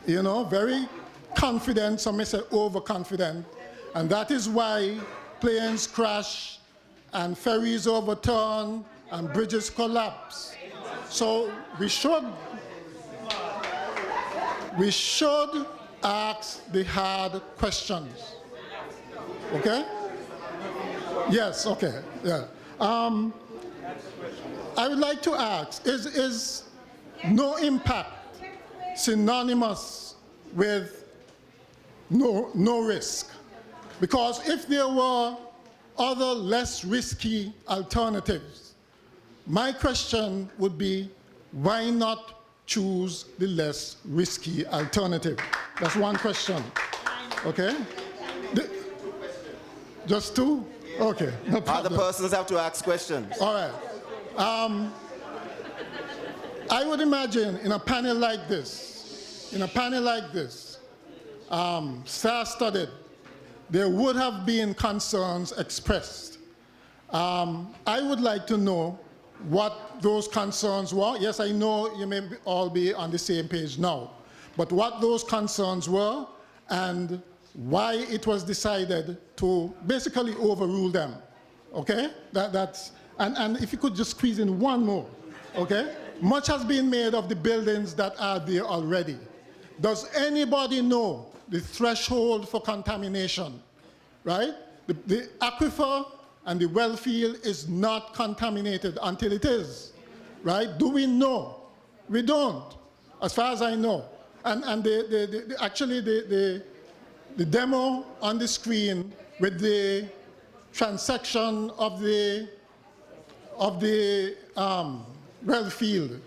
S13: you know, very confident, some may say overconfident, and that is why planes crash and ferries overturn and bridges collapse. So we should ask the hard questions. Okay? Yes, okay, yeah. I would like to ask, is no impact synonymous with no risk? Because if there were other less risky alternatives, my question would be, why not choose the less risky alternative? That's one question. Okay? Just two? Okay, no problem.
S1: Other persons have to ask questions.
S13: All right. I would imagine in a panel like this, star-studded, there would have been concerns expressed. I would like to know what those concerns were. Yes, I know you may all be on the same page now, but what those concerns were and why it was decided to basically overrule them, okay? And if you could just squeeze in one more, okay? Much has been made of the buildings that are there already. Does anybody know the threshold for contamination, right? The aquifer and the well field is not contaminated until it is, right? Do we know? We don't, as far as I know. And actually the demo on the screen with the transection of the well field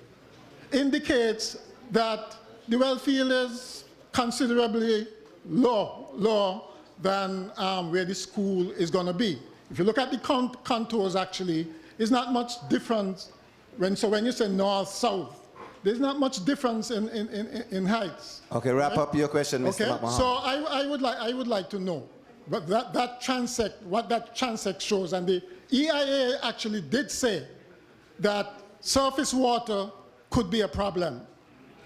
S13: indicates that the well field is considerably lower than where the school is going to be. If you look at the contours, actually, there's not much difference. When you say north-south, there's not much difference in heights.
S1: Okay, wrap up your question, Mr.
S13: Okay,
S1: McMahon.
S13: so I would like to know what that transect shows, and the EIA actually did say that surface water could be a problem.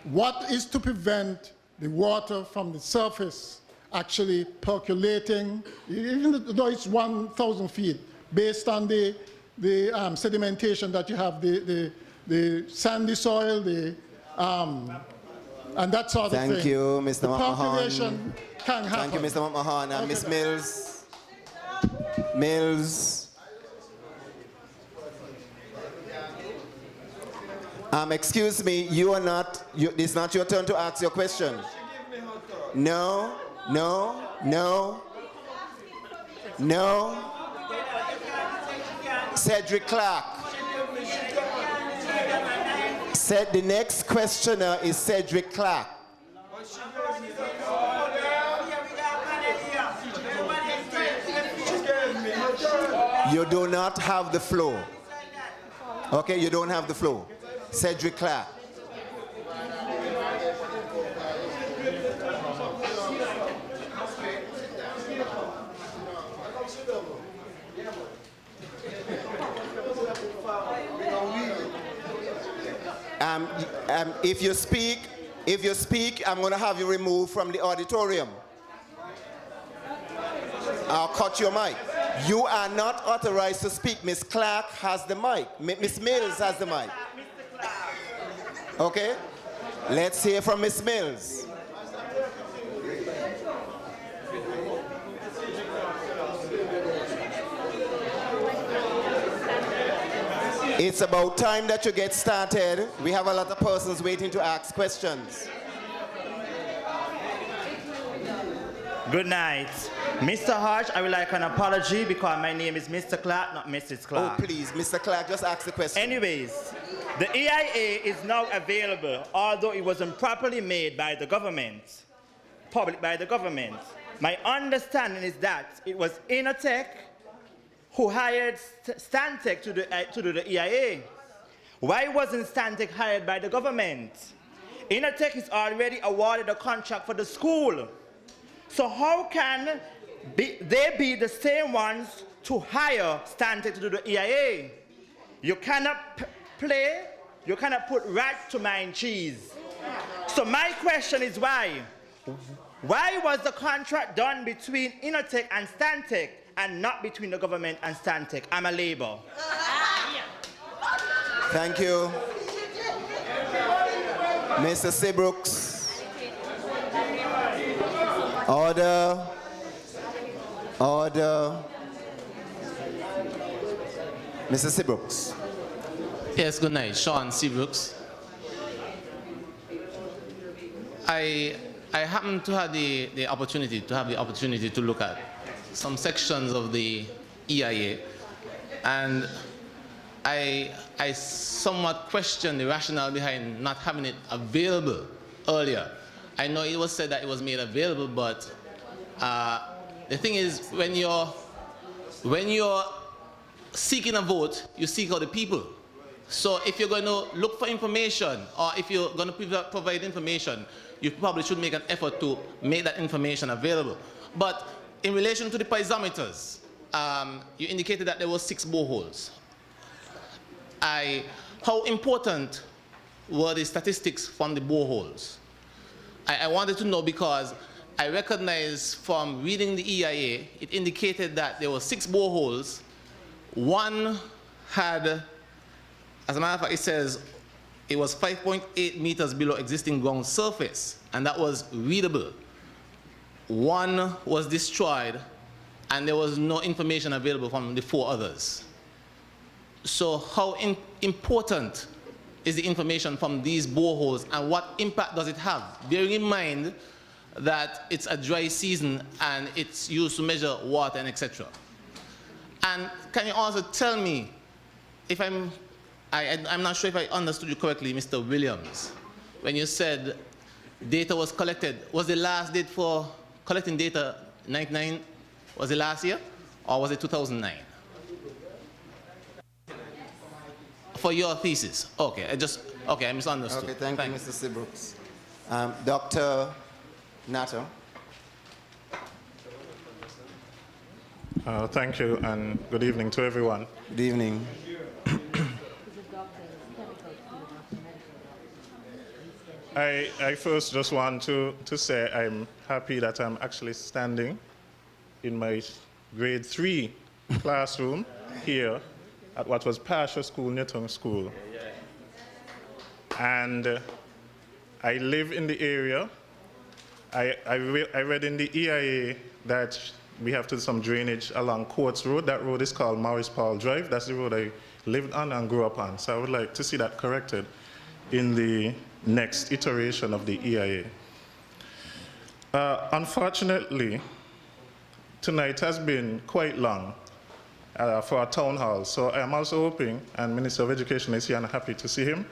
S13: What is to prevent the water from the surface actually percolating, even though it's 1,000 feet, based on the sedimentation that you have, the sandy soil, and that sort of thing.
S1: Thank you, Mr. McMahon.
S13: Percolation can happen.
S1: Thank you, Mr. McMahon. And Ms. Mills. Mills. Excuse me, it's not your turn to ask your question. No. Cedric Clark. Said the next questioner is Cedric Clark. You do not have the floor. Okay, you don't have the floor. Cedric Clark. If you speak, I'm going to have you removed from the auditorium. I'll cut your mic. You are not authorized to speak. Ms. Clark has the mic. Ms. Mills has the mic. Okay? Let's hear from Ms. Mills. It's about time that you get started. We have a lot of persons waiting to ask questions.
S14: Good night. Mr. Hodge, I would like an apology because my name is Mr. Clark, not Mrs. Clark.
S1: Oh, please, Mr. Clark, just ask the question.
S14: Anyways, the EIA is now available, although it wasn't properly made by the government, public by the government. My understanding is that it was Inotech who hired Stantec to do the EIA. Why wasn't Stantec hired by the government? Inotech is already awarded a contract for the school. So how can they be the same ones to hire Stantec to do the EIA? You cannot you cannot put rat to mind cheese. So my question is why? Why was the contract done between Inotech and Stantec and not between the government and Stantec? I'm a Labour.
S1: Thank you. Mr. Seabrooks. Order. Order. Mr. Seabrooks.
S15: Yes, good night. Sean Seabrooks. I happened to have the opportunity to look at some sections of the EIA, and I somewhat question the rationale behind not having it available earlier. I know it was said that it was made available, but the thing is, when you're seeking a vote, you seek out the people. So if you're going to look for information, or if you're going to provide information, you probably should make an effort to make that information available. But in relation to the piezometers, you indicated that there were 6 boreholes. How important were the statistics from the boreholes? I wanted to know because I recognize from reading the EIA, it indicated that there were 6 boreholes. One had, as a matter of fact, it says it was 5.8 meters below existing ground surface, and that was readable. One was destroyed, and there was no information available from the 4 others. So how important is the information from these boreholes, and what impact does it have? Bearing in mind that it's a dry season and it's used to measure water and etc. And can you also tell me, if I'm not sure if I understood you correctly, Mr. Williams, when you said data was collected, was the last date for collecting data 99, was it last year, or was it 2009? For your thesis. Okay, I misunderstood.
S1: Okay, thank you, Mr. Seabrooks. Dr. Nato.
S16: Thank you, and good evening to everyone.
S1: Good evening.
S16: I first just want to say I'm happy that I'm actually standing in my grade 3 classroom here at what was Pasha School, Newton School. And I live in the area. I read in the EIA that we have to do some drainage along Courts Road. That road is called Maurice Paul Drive. That's the road I lived on and grew up on. So I would like to see that corrected in the next iteration of the EIA. Unfortunately, tonight has been quite long for our town hall. So I am also hoping, and Minister of Education is here and I'm happy to see him,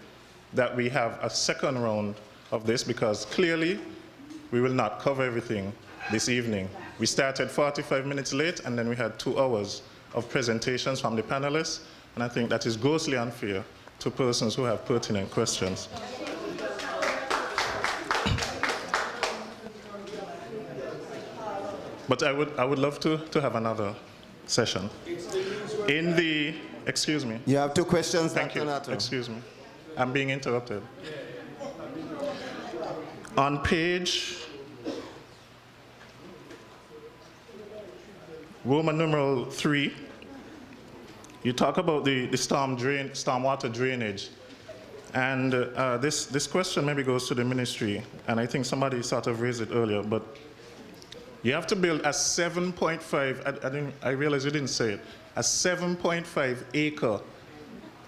S16: that we have a second round of this, because clearly we will not cover everything this evening. We started 45 minutes late, and then we had 2 hours of presentations from the panelists, and I think that is grossly unfair to persons who have pertinent questions. But I would love to have another session. In the, excuse me.
S1: You have 2 questions,
S16: Thank
S1: Dr.
S16: you.
S1: Nato.
S16: Excuse me. I'm being interrupted. On page Roman numeral 3, you talk about the stormwater drainage. And this question maybe goes to the ministry, and I think somebody sort of raised it earlier, but you have to build a 7.5, I realize you didn't say it, a 7.5 acre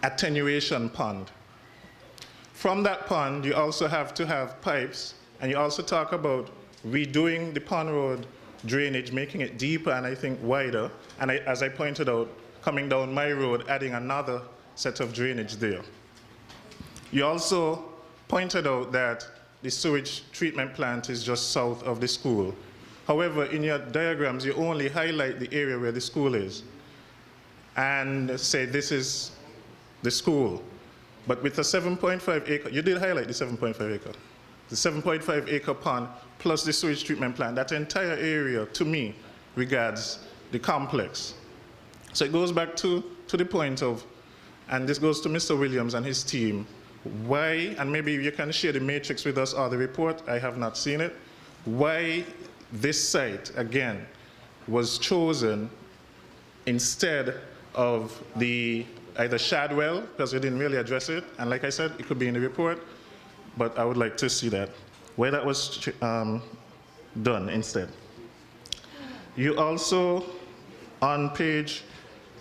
S16: attenuation pond. From that pond, you also have to have pipes, and you also talk about redoing the pond road drainage, making it deeper and I think wider, and as I pointed out, coming down my road, adding another set of drainage there. You also pointed out that the sewage treatment plant is just south of the school. However, in your diagrams, you only highlight the area where the school is and say this is the school. But with the 7.5 acre, you did highlight the 7.5 acre. The 7.5 acre pond plus the sewage treatment plant, that entire area, to me, regards the complex. So it goes back to the point of, and this goes to Mr. Williams and his team, why, and maybe you can share the matrix with us or the report, I have not seen it, why this site, again, was chosen instead of the either Shadwell, because you didn't really address it, and like I said, it could be in the report, but I would like to see that, where that was done instead. You also, on page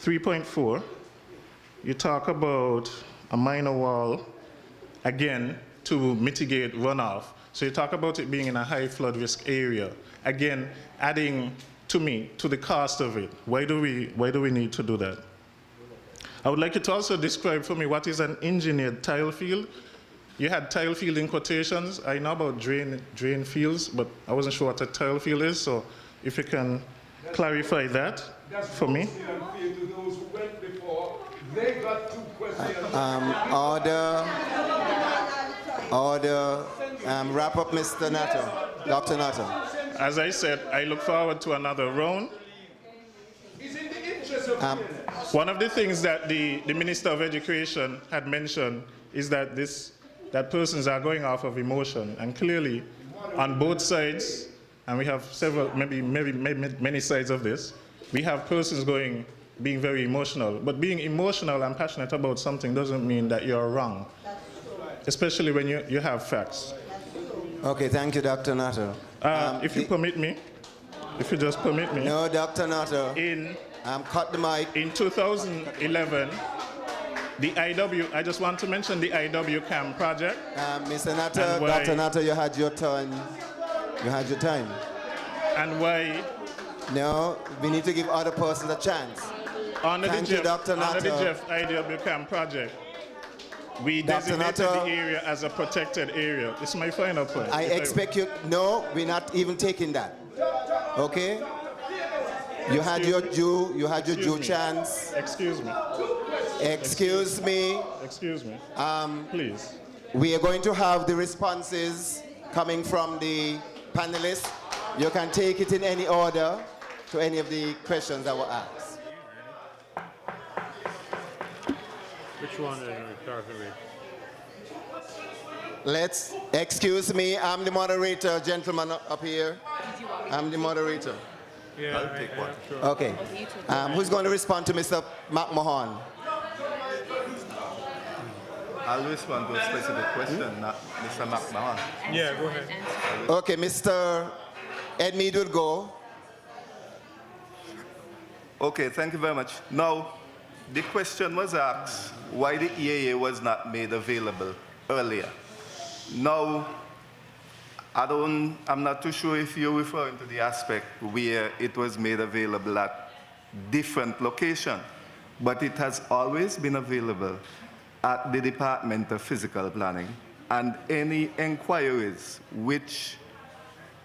S16: 3.4, you talk about a minor wall, again, to mitigate runoff. So you talk about it being in a high flood risk area. Again, adding, to me, to the cost of it. Why do we need to do that? I would like you to also describe for me what is an engineered tile field. You had tile field in quotations. I know about drain fields, but I wasn't sure what a tile field is, so if you can clarify that for me.
S1: Order. Wrap up, Mr. Nato, Dr. Nato.
S16: As I said, I look forward to another round. One of the things that the Minister of Education had mentioned is that that persons are going off of emotion, and clearly on both sides, and we have several, maybe many sides of this, we have persons being very emotional. But being emotional and passionate about something doesn't mean that you're wrong, especially when you have facts.
S1: Okay, thank you, Dr. Nato.
S16: If you permit me, if you just permit me.
S1: No, Dr. Nato. Cut the mic.
S16: In 2011, the IW, I just want to mention the IW CAM project.
S1: Mr. Nato, Dr. Nato, you had your turn. You had your time.
S16: And why?
S1: No, we need to give other persons a chance.
S16: Under
S1: Thank
S16: the
S1: you, Dr. Nato.
S16: Under the Jeff IW CAM project, we designated the area as a protected area. This is my final point.
S1: I expect you, no, we're not even taking that. Okay? You had your due chance.
S16: Excuse me.
S1: Excuse me.
S16: Excuse me. Please.
S1: We are going to have the responses coming from the panelists. You can take it in any order to any of the questions that were asked.
S6: Which one are you starting with?
S1: Excuse me, I'm the moderator, gentleman up here. I'm the moderator.
S6: Yeah,
S1: I'll take one.
S6: Sure.
S1: Okay. Who's going to respond to Mr. McMahon?
S5: I'll respond to a specific question, not Mr. McMahon.
S6: Yeah, go ahead.
S1: Okay, Mr. Ed Mead will go.
S5: Okay, thank you very much. Now, the question was asked why the EAA was not made available earlier. Now, I'm not too sure if you're referring to the aspect where it was made available at different locations, but it has always been available at the Department of Physical Planning, and any inquiries which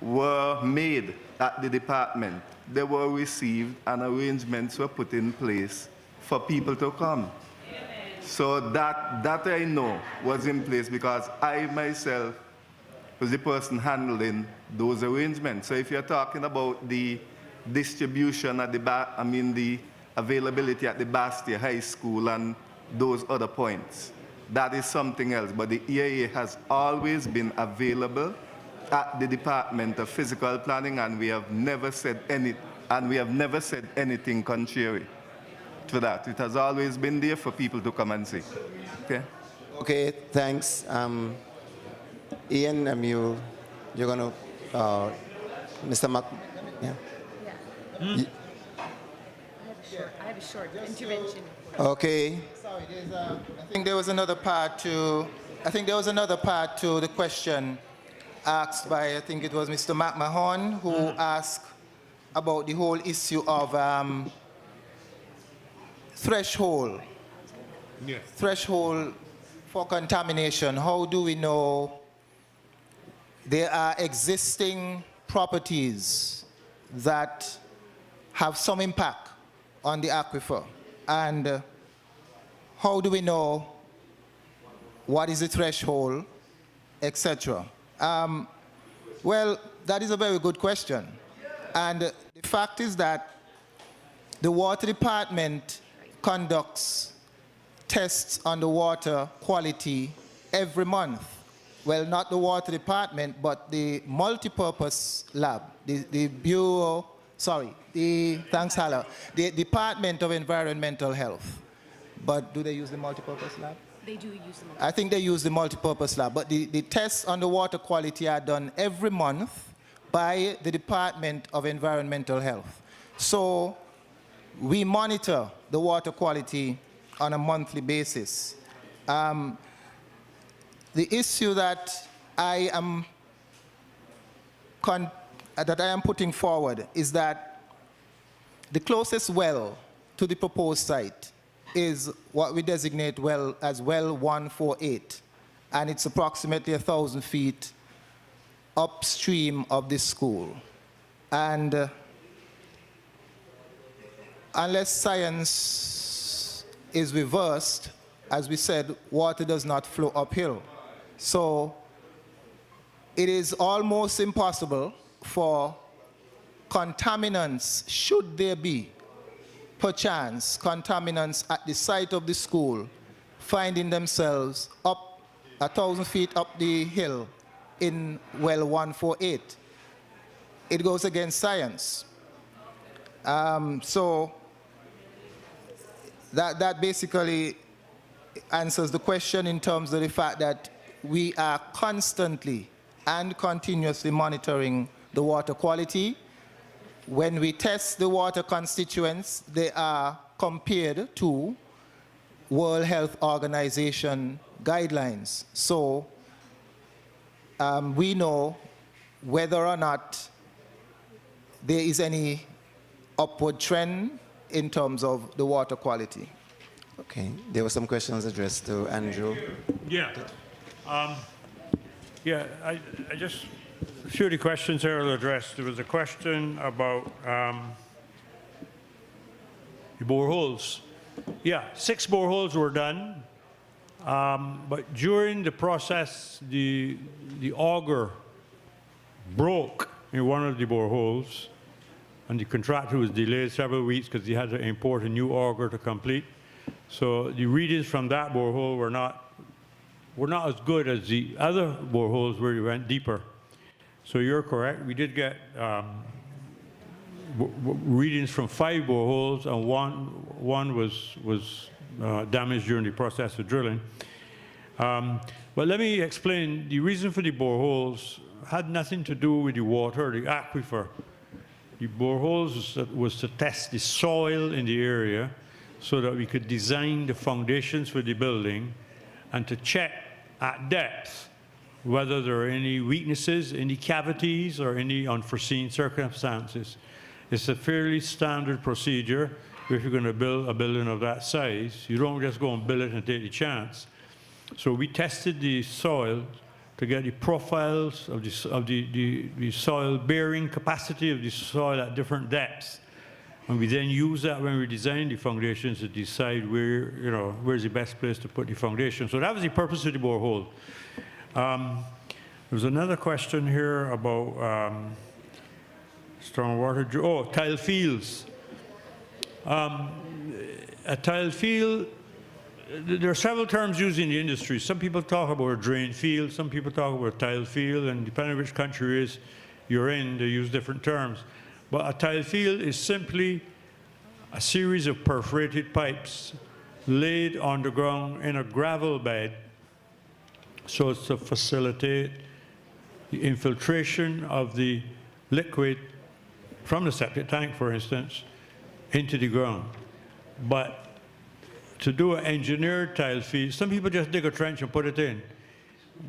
S5: were made at the department, they were received and arrangements were put in place for people to come. So that I know was in place because I myself was the person handling those arrangements. So if you're talking about the distribution at the availability at the BASSETTERRE High School and those other points, that is something else. But the EAA has always been available at the Department of Physical Planning, and we have never said anything contrary to that. It has always been there for people to come and see. Okay.
S1: Okay, thanks. Ian, you're going to, Mr. Mac, yeah?
S17: I have a short intervention.
S1: Okay.
S2: Sorry, I think there was another part to. I think there was another part to the question asked by, I think it was Mr. McMahon, who asked about the whole issue of threshold.
S6: Yes.
S2: Threshold for contamination. How do we know there are existing properties that have some impact on the aquifer? And how do we know what is the threshold, etc.? Well, that is a very good question. And the fact is that the water department conducts tests on the water quality every month. Well, not the water department, but the multipurpose lab, the Bureau, sorry, thanks, Hala, the Department of Environmental Health. But do they use the multipurpose lab?
S4: They do use the multipurpose.
S2: I think they use the multipurpose lab, but the tests on the water quality are done every month by the Department of Environmental Health. So we monitor the water quality on a monthly basis. The issue that I am putting forward is that the closest well to the proposed site is what we designate well as well 148, and it's approximately 1,000 feet upstream of this school. And unless science is reversed, as we said, water does not flow uphill. So it is almost impossible for contaminants, should there be, perchance, contaminants at the site of the school finding themselves up 1,000 feet up the hill in well 148. It goes against science. So that basically answers the question in terms of the fact that we are constantly and continuously monitoring the water quality. When we test the water constituents, they are compared to World Health Organization guidelines. So we know whether or not there is any upward trend in terms of the water quality.
S1: Okay, there were some questions addressed to Andrew.
S6: Yeah. I just, a few of the questions there will address. There was a question about the boreholes. Yeah, 6 boreholes were done, but during the process, the auger broke in one of the boreholes, and the contractor was delayed several weeks because he had to import a new auger to complete. So the readings from that borehole were not as good as the other boreholes where we went deeper. So you're correct. We did get readings from 5 boreholes, and one was damaged during the process of drilling. But let me explain. The reason for the boreholes had nothing to do with the water, the aquifer. The boreholes was to test the soil in the area so that we could design the foundations for the building and to check at depth whether there are any weaknesses, any cavities, or any unforeseen circumstances. It's a fairly standard procedure if you're going to build a building of that size. You don't just go and build it and take the chance. So we tested the soil to get the profiles of the soil bearing capacity of the soil at different depths. And we then use that when we design the foundations to decide where, where's the best place to put the foundation. So that was the purpose of the borehole. There was another question here about stormwater, tile fields. A tile field, there are several terms used in the industry. Some people talk about a drain field, some people talk about a tile field, and depending on which country you're in, they use different terms. But a tile field is simply a series of perforated pipes laid on the ground in a gravel bed so as to facilitate the infiltration of the liquid from the septic tank, for instance, into the ground. But to do an engineered tile field, some people just dig a trench and put it in.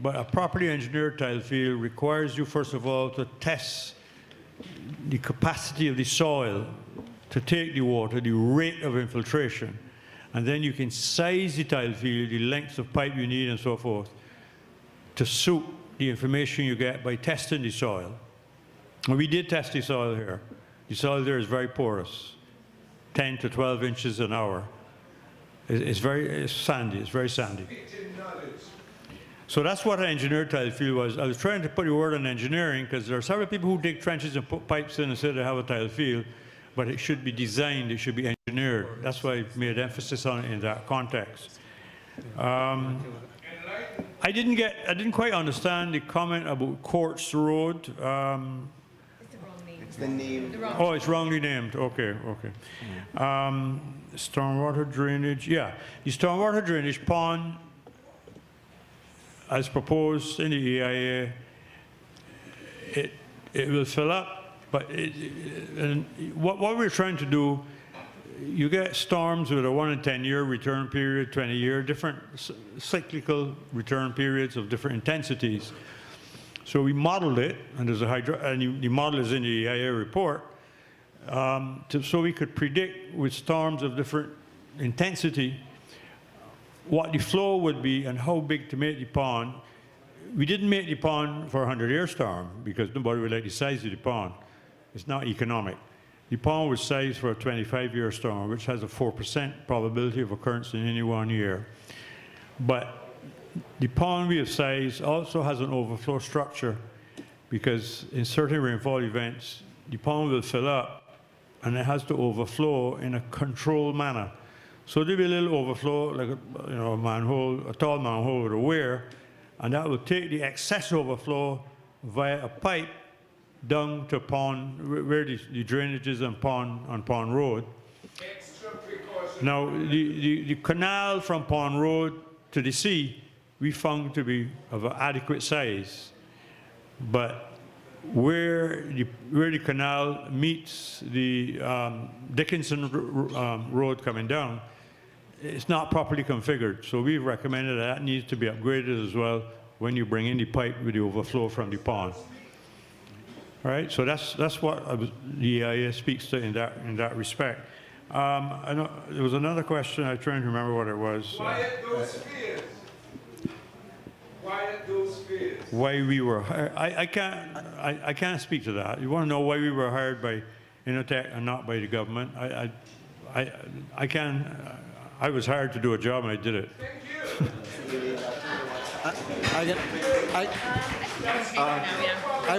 S6: But a properly engineered tile field requires you, first of all, to test the capacity of the soil to take the water, the rate of infiltration. And then you can size the tile field, the lengths of pipe you need and so forth, to suit the information you get by testing the soil. And we did test the soil here. The soil there is very porous, 10 to 12 inches an hour. It's sandy, it's very sandy. So that's what an engineered tile field was. I was trying to put a word on engineering because there are several people who dig trenches and put pipes in and say they have a tile field, but it should be designed, it should be engineered. That's why I made emphasis on it in that context. I didn't quite understand the comment about Courts Road.
S1: It's the name.
S6: Oh, it's wrongly named. Okay, okay. Stormwater drainage, yeah. The stormwater drainage pond, as proposed in the EIA, it will fill up, but what we're trying to do, you get storms with a 1 in 10 year return period, 20-year, different cyclical return periods of different intensities. So we modeled it, and there's and the model is in the EIA report, so we could predict with storms of different intensity what the flow would be and how big to make the pond. We didn't make the pond for a 100-year storm because nobody would like the size of the pond. It's not economic. The pond was sized for a 25-year storm, which has a 4% probability of occurrence in any 1 year. But the pond we have sized also has an overflow structure because in certain rainfall events, the pond will fill up and it has to overflow in a controlled manner. So there'll be a little overflow, like a manhole, a tall manhole with a weir, and that will take the excess overflow via a pipe down to pond, where the drainage is on Pond Road. Now, the canal from Pond Road to the sea, we found to be of an adequate size, but where the canal meets the Dickinson Road coming down, it's not properly configured. So we've recommended that needs to be upgraded as well when you bring in the pipe with the overflow from the pond. All right, so that's what the EIA speaks to in that respect. I know there was another question. I'm trying to remember what it was.
S3: Why at those fears? Why at those fears?
S6: Why we were hired? I can't speak to that. You want to know why we were hired by Innotech and not by the government? I can. I was hired to do a job and I did it.
S3: Thank you.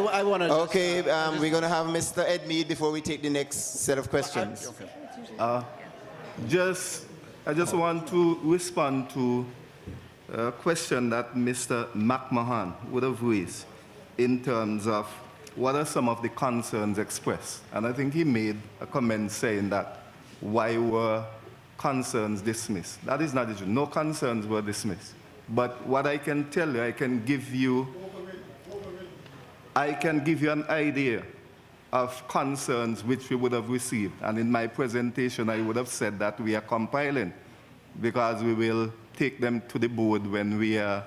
S2: I want to.
S1: Okay, we're going to have Mr. Ed Mead before we take the next set of questions.
S5: I just want to respond to a question that Mr. McMahon would have raised in terms of what are some of the concerns expressed. And I think he made a comment saying that why were concerns dismissed. That is not the truth. No concerns were dismissed. But what I can tell you, I can give you an idea of concerns which we would have received. And in my presentation, I would have said that we are compiling because we will take them to the board when we are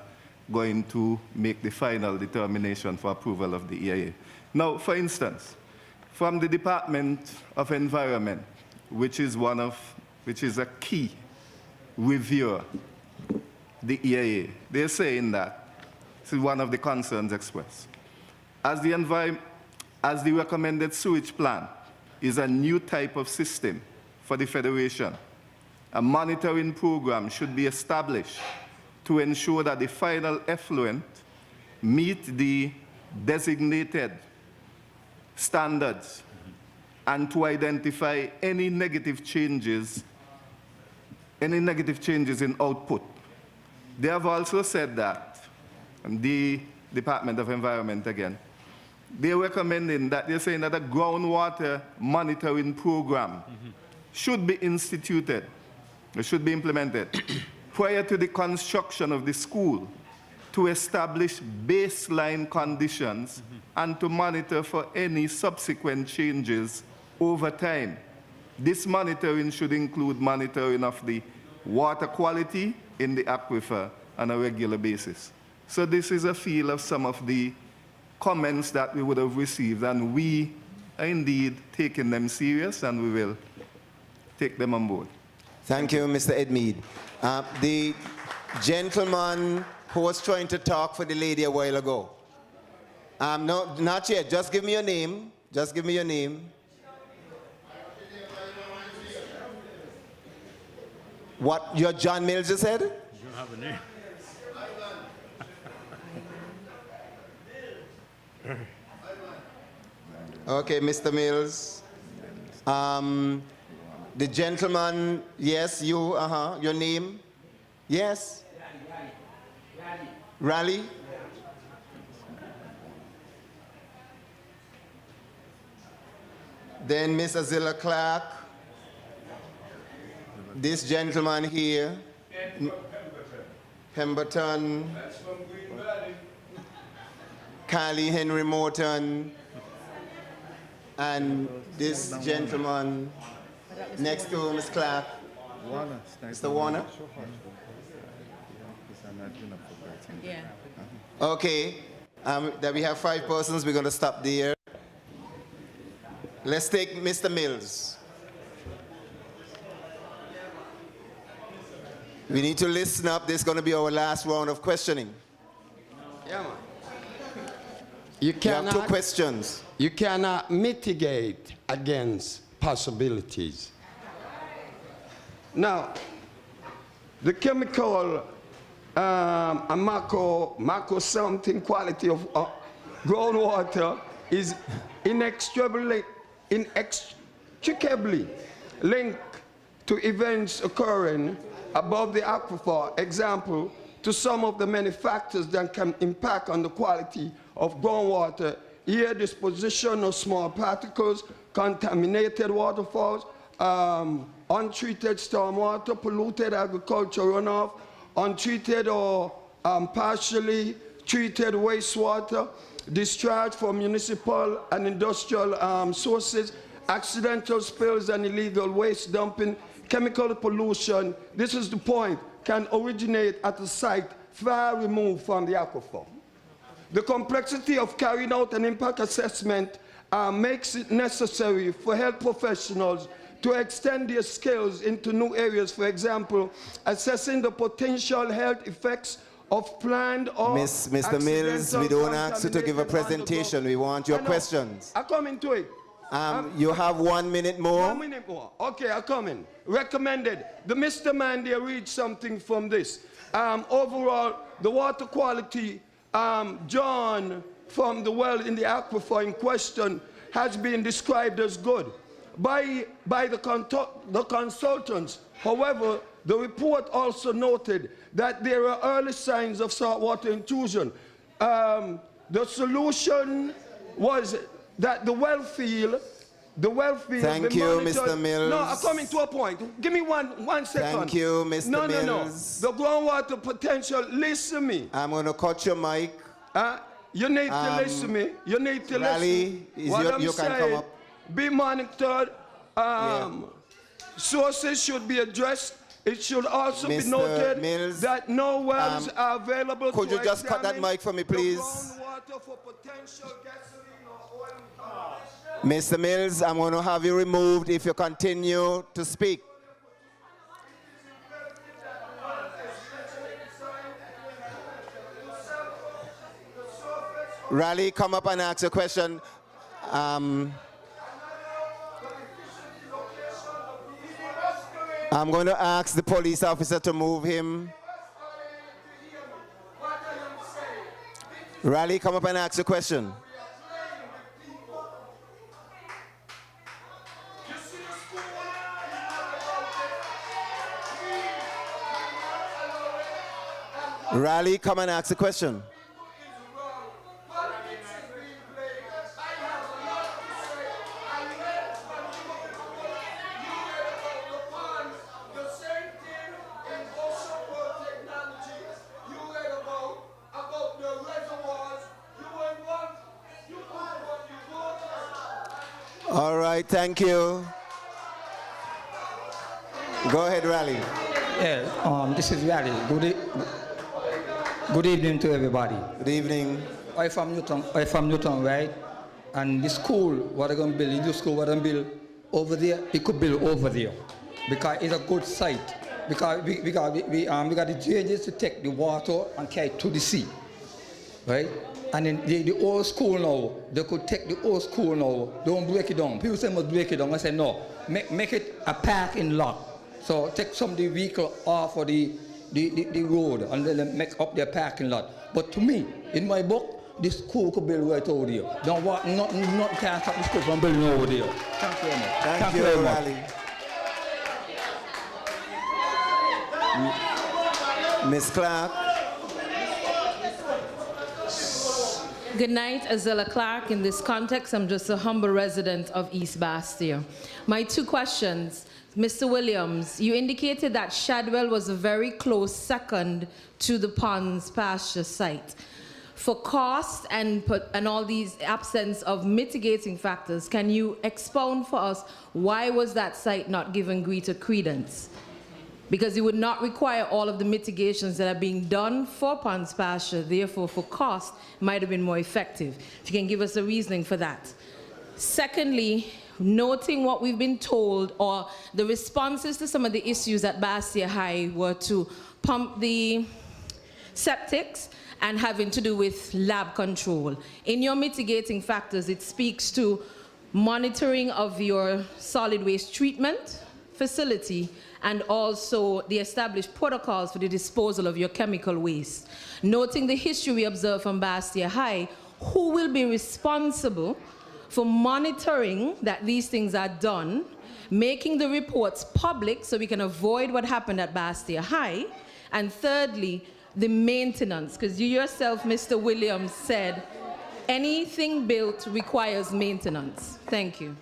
S5: going to make the final determination for approval of the EIA. Now, for instance, from the Department of Environment, which is a key reviewer, the EIA, they're saying that this is one of the concerns expressed. As the recommended sewage plan is a new type of system for the Federation, a monitoring program should be established to ensure that the final effluent meet the designated standards and to identify any negative changes in output. They have also said that, and the Department of Environment again, they're recommending that they're saying that a groundwater monitoring program should be instituted, it should be implemented prior to the construction of the school to establish baseline conditions and to monitor for any subsequent changes over time. This monitoring should include monitoring of the water quality in the aquifer on a regular basis. So this is a feel of some of the comments that we would have received, and we are indeed taking them serious, and we will take them on board.
S1: Thank you, Mr. Edmead. The gentleman who was trying to talk for the lady a while ago. No, not yet. Just give me your name. Just give me your name. What? You're John Mills, you said?
S6: You don't have a name.
S1: Okay, Mr. Mills. The gentleman, yes, you, your name? Yes? Rally? Then Miss Azilla Clark. This gentleman here. Pemberton.
S3: That's from Green Valley.
S1: Carly Henry Morton. And this gentleman next to Ms. Clark. Mr. Warner?
S12: Yeah.
S1: Okay, that we have 5 persons. We're going to stop there. Let's take Mr. Mills. We need to listen up. This is going to be our last round of questioning.
S17: Yeah, man. You
S1: have 2 questions.
S17: You cannot mitigate against possibilities. Now, the chemical and macro something quality of groundwater is inextricably linked to events occurring above the aquifer. Example, to some of the many factors that can impact on the quality of groundwater: air disposition of small particles, contaminated waterfalls, untreated stormwater, polluted agricultural runoff, untreated or partially treated wastewater, discharge from municipal and industrial sources, accidental spills and illegal waste dumping, chemical pollution. This is the point, can originate at a site far removed from the aquifer. The complexity of carrying out an impact assessment makes it necessary for health professionals to extend their skills into new areas. For example, assessing the potential health effects of planned or
S1: Mr. Mills, we don't ask you to give a presentation. We want your questions.
S17: I come into it.
S1: You have 1 minute more.
S17: 1 minute more. Okay, I come in. Recommended. The Mr. Man there read something from this. Overall, the water quality drawn from the well in the aquifer in question has been described as good by the consultants. However, the report also noted that there are early signs of saltwater intrusion. The solution was that the well field.
S1: Thank you, Mr. Mills.
S17: No, I'm coming to a point. Give me one second.
S1: Thank you, Mr. Mills.
S17: No. The groundwater potential, listen to me.
S1: I'm going to cut your mic.
S17: You need to listen to me. You need to
S1: Rally,
S17: listen.
S1: you can come up.
S17: Be monitored. Sources should be addressed. It should also be noted that no wells are available.
S1: Could you just cut that mic for me, please?
S17: Groundwater for potential gasoline or oil.
S1: Mr. Mills, I'm going to have you removed if you continue to speak. Rally, come up and ask a question. I'm going to ask the police officer to move him. Rally, come up and ask a question. Rally, come and ask a question. All right, thank you. Go ahead, Rally.
S18: This is Rally. Good evening to everybody.
S1: Good evening.
S18: I'm from Newton, right? And the school, what I'm going to build, the school, what I'm build over there, we could build over there. Because it's a good site. Because we got the drainage to take the water and carry it to the sea. Right? And then the old school now, they could take the old school now, don't break it down. People say must break it down. I say no, make it a parking lot. So take some of the vehicle off of the road and then make up their parking lot. But to me, in my book, this school could build right over there. Don't want not can't stop the school from building over there. Thank you very much.
S1: Thank you very much. Ms. Clark.
S19: Good night, Azella Clark. In this context, I'm just a humble resident of East Bastia. My two questions. Mr. Williams, you indicated that Shadwell was a very close second to the Ponds pasture site. For cost and all these absence of mitigating factors, can you expound for us why was that site not given greater credence? Because it would not require all of the mitigations that are being done for Ponds pasture, therefore for cost, might have been more effective. If you can give us a reasoning for that. Secondly, noting what we've been told, or the responses to some of the issues at Bastia High were to pump the septics and having to do with lab control. In your mitigating factors, it speaks to monitoring of your solid waste treatment facility and also the established protocols for the disposal of your chemical waste. Noting the history we observe from Bastia High, who will be responsible for monitoring that these things are done, making the reports public so we can avoid what happened at Bastia High, and thirdly, the maintenance, because you yourself, Mr. Williams, said anything built requires maintenance. Thank you.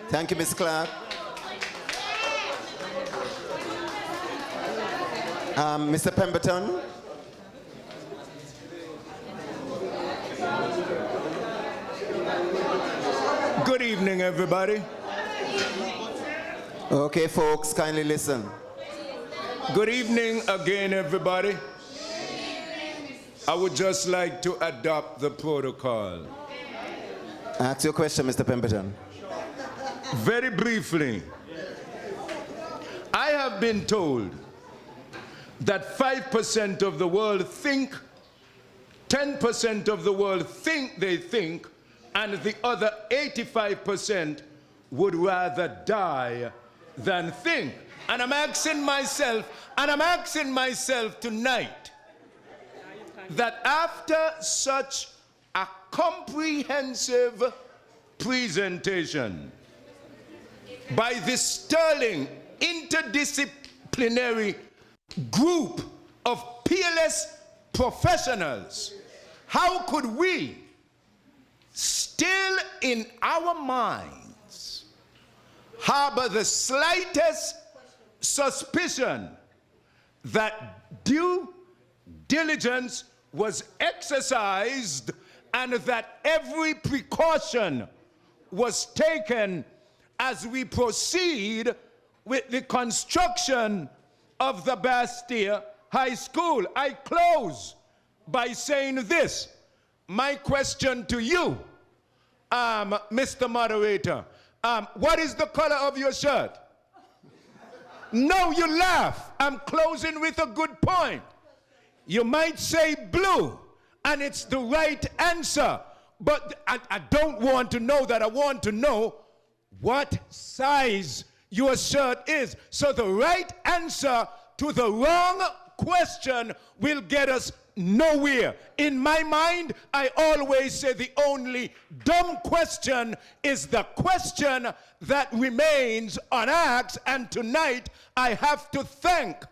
S1: Thank you, Ms. Clark. Mr. Pemberton.
S20: Good evening, everybody.
S1: Okay, folks, kindly listen.
S20: Good evening again, everybody. I would just like to adopt the protocol.
S1: Ask your question, Mr. Pemberton.
S20: Very briefly, I have been told that 5% of the world think, 10% of the world think they think, and the other 85% would rather die than think. And I'm asking myself tonight that after such a comprehensive presentation by this sterling interdisciplinary group of peerless professionals, how could we still in our minds harbor the slightest suspicion that due diligence was exercised and that every precaution was taken as we proceed with the construction of the Bastia High School? I close by saying this. My question to you, Mr. Moderator, what is the color of your shirt? No, you laugh. I'm closing with a good point. You might say blue, and it's the right answer, but I don't want to know that. I want to know what size your shirt is. So the right answer to the wrong question will get us nowhere. In my mind, I always say the only dumb question is the question that remains unasked, and tonight I have to thank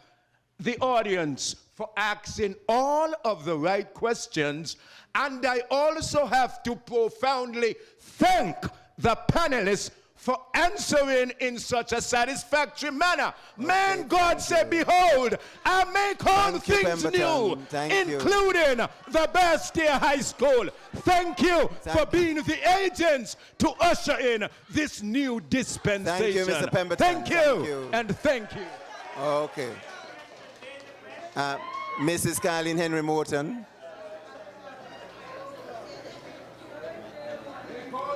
S20: the audience for asking all of the right questions, and I also have to profoundly thank the panelists for answering in such a satisfactory manner. Man, God said, behold, I make all things new, including the Bastia High School. Thank you for being the agents to usher in this new dispensation.
S1: Thank you, Mr. Pemberton.
S20: Thank you, and thank you.
S1: Okay. Mrs. Carleen Henry Morton.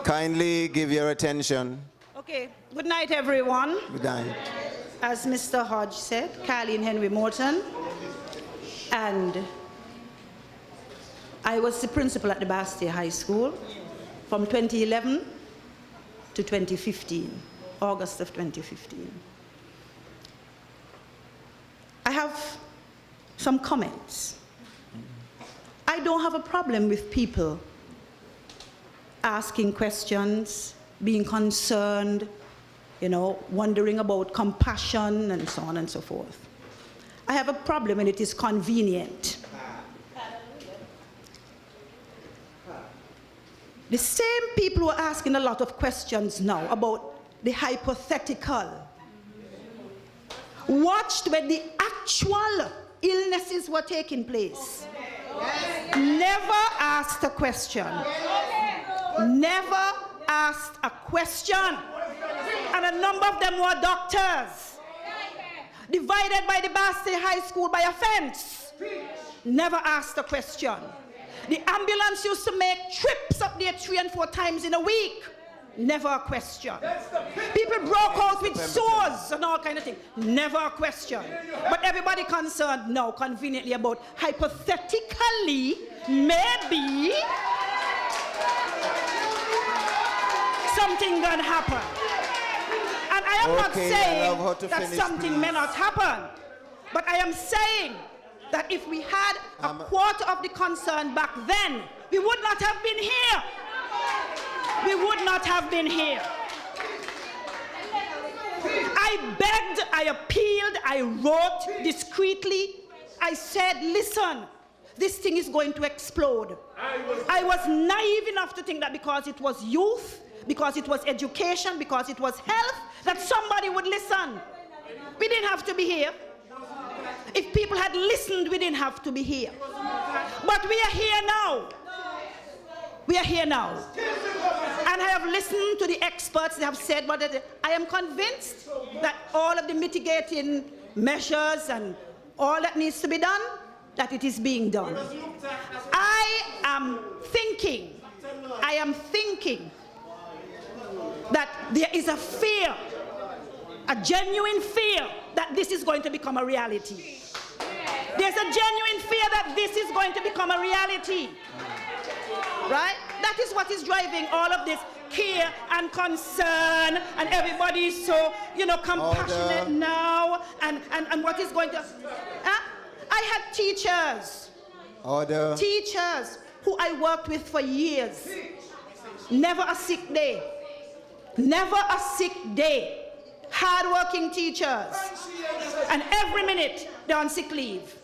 S1: Kindly give your attention.
S21: Okay, good night, everyone.
S1: Good night.
S21: As Mr. Hodge said, Carleen Henry Morton, and I was the principal at the BASSETERRE High School from 2011 to 2015, August of 2015. I have some comments. I don't have a problem with people asking questions, being concerned, you know, wondering about compassion and so on and so forth. I have a problem when it is convenient. The same people who are asking a lot of questions now about the hypothetical watched when the actual illnesses were taking place. Never asked a question. Never asked a question. And a number of them were doctors. Divided by the BASSETERRE High School by a fence. Never asked a question. The ambulance used to make trips up there 3 and 4 times in a week. Never a question. People broke out with sores and all kind of things. Never a question. But everybody concerned now conveniently about hypothetically, maybe something gonna happen. And I am not saying that something may not happen. But I am saying that if we had a quarter of the concern back then, we would not have been here. We would not have been here. I begged, I appealed, I wrote discreetly. I said, listen, this thing is going to explode. I was naive enough to think that because it was youth, because it was education, because it was health, that somebody would listen. We didn't have to be here. If people had listened, we didn't have to be here. But we are here now. We are here now. And I have listened to the experts. They have said what they, I am convinced that all of the mitigating measures and all that needs to be done, that it is being done. I am thinking that there is a fear, a genuine fear that this is going to become a reality. There's a genuine fear that this is going to become a reality. Right? That is what is driving all of this care and concern, and everybody is so, you know, compassionate now, and what is going to... I had teachers. Teachers who I worked with for years. Never a sick day. Never a sick day. Hard-working teachers. And every minute they're on sick leave.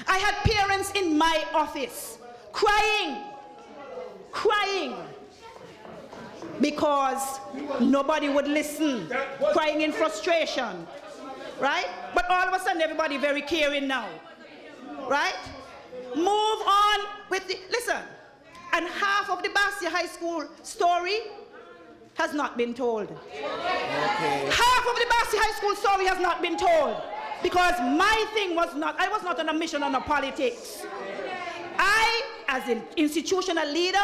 S21: I had parents in my office crying because nobody would listen, crying in frustration, right? But all of a sudden everybody very caring now, right? Move on with the, listen, and half of the BASSETTERRE High School story has not been told. Half of the BASSETTERRE High School story has not been told, because my thing was not, I was not on a mission on a politics. I, as an institutional leader,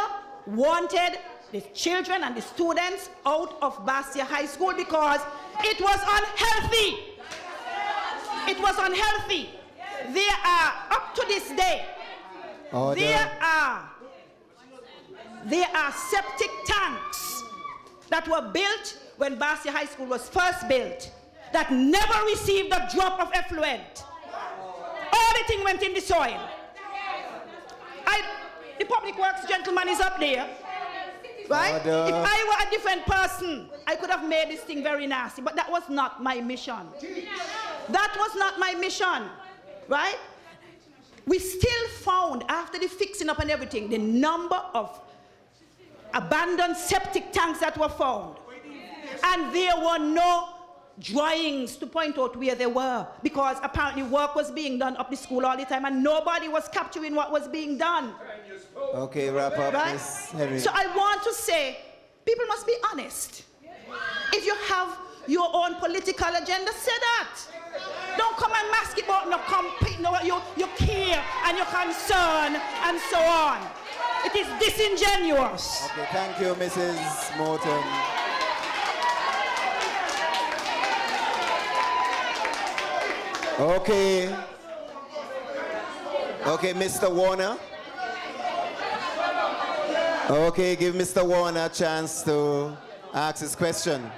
S21: wanted the children and the students out of BASSETTERRE High School because it was unhealthy. It was unhealthy. There are, up to this day, there are septic tanks that were built when BASSETTERRE High School was first built that never received a drop of effluent. All the thing went in the soil. The public works gentleman is up there, right? If I were a different person, I could have made this thing very nasty, but that was not my mission. That was not my mission, right? We still found, after the fixing up and everything, the number of abandoned septic tanks that were found. And there were no drawings to point out where they were, because apparently work was being done up the school all the time and nobody was capturing what was being done.
S1: Okay, wrap up,
S21: right?
S1: Ms. Henry.
S21: So I want to say, people must be honest. If you have your own political agenda, say that. Don't come and mask it about no compete, no, you care and you're concerned and so on. It is disingenuous.
S1: Okay, thank you, Mrs. Morton. Okay. Okay, Mr. Warner. Okay, give Mr. Warner a chance to ask his question.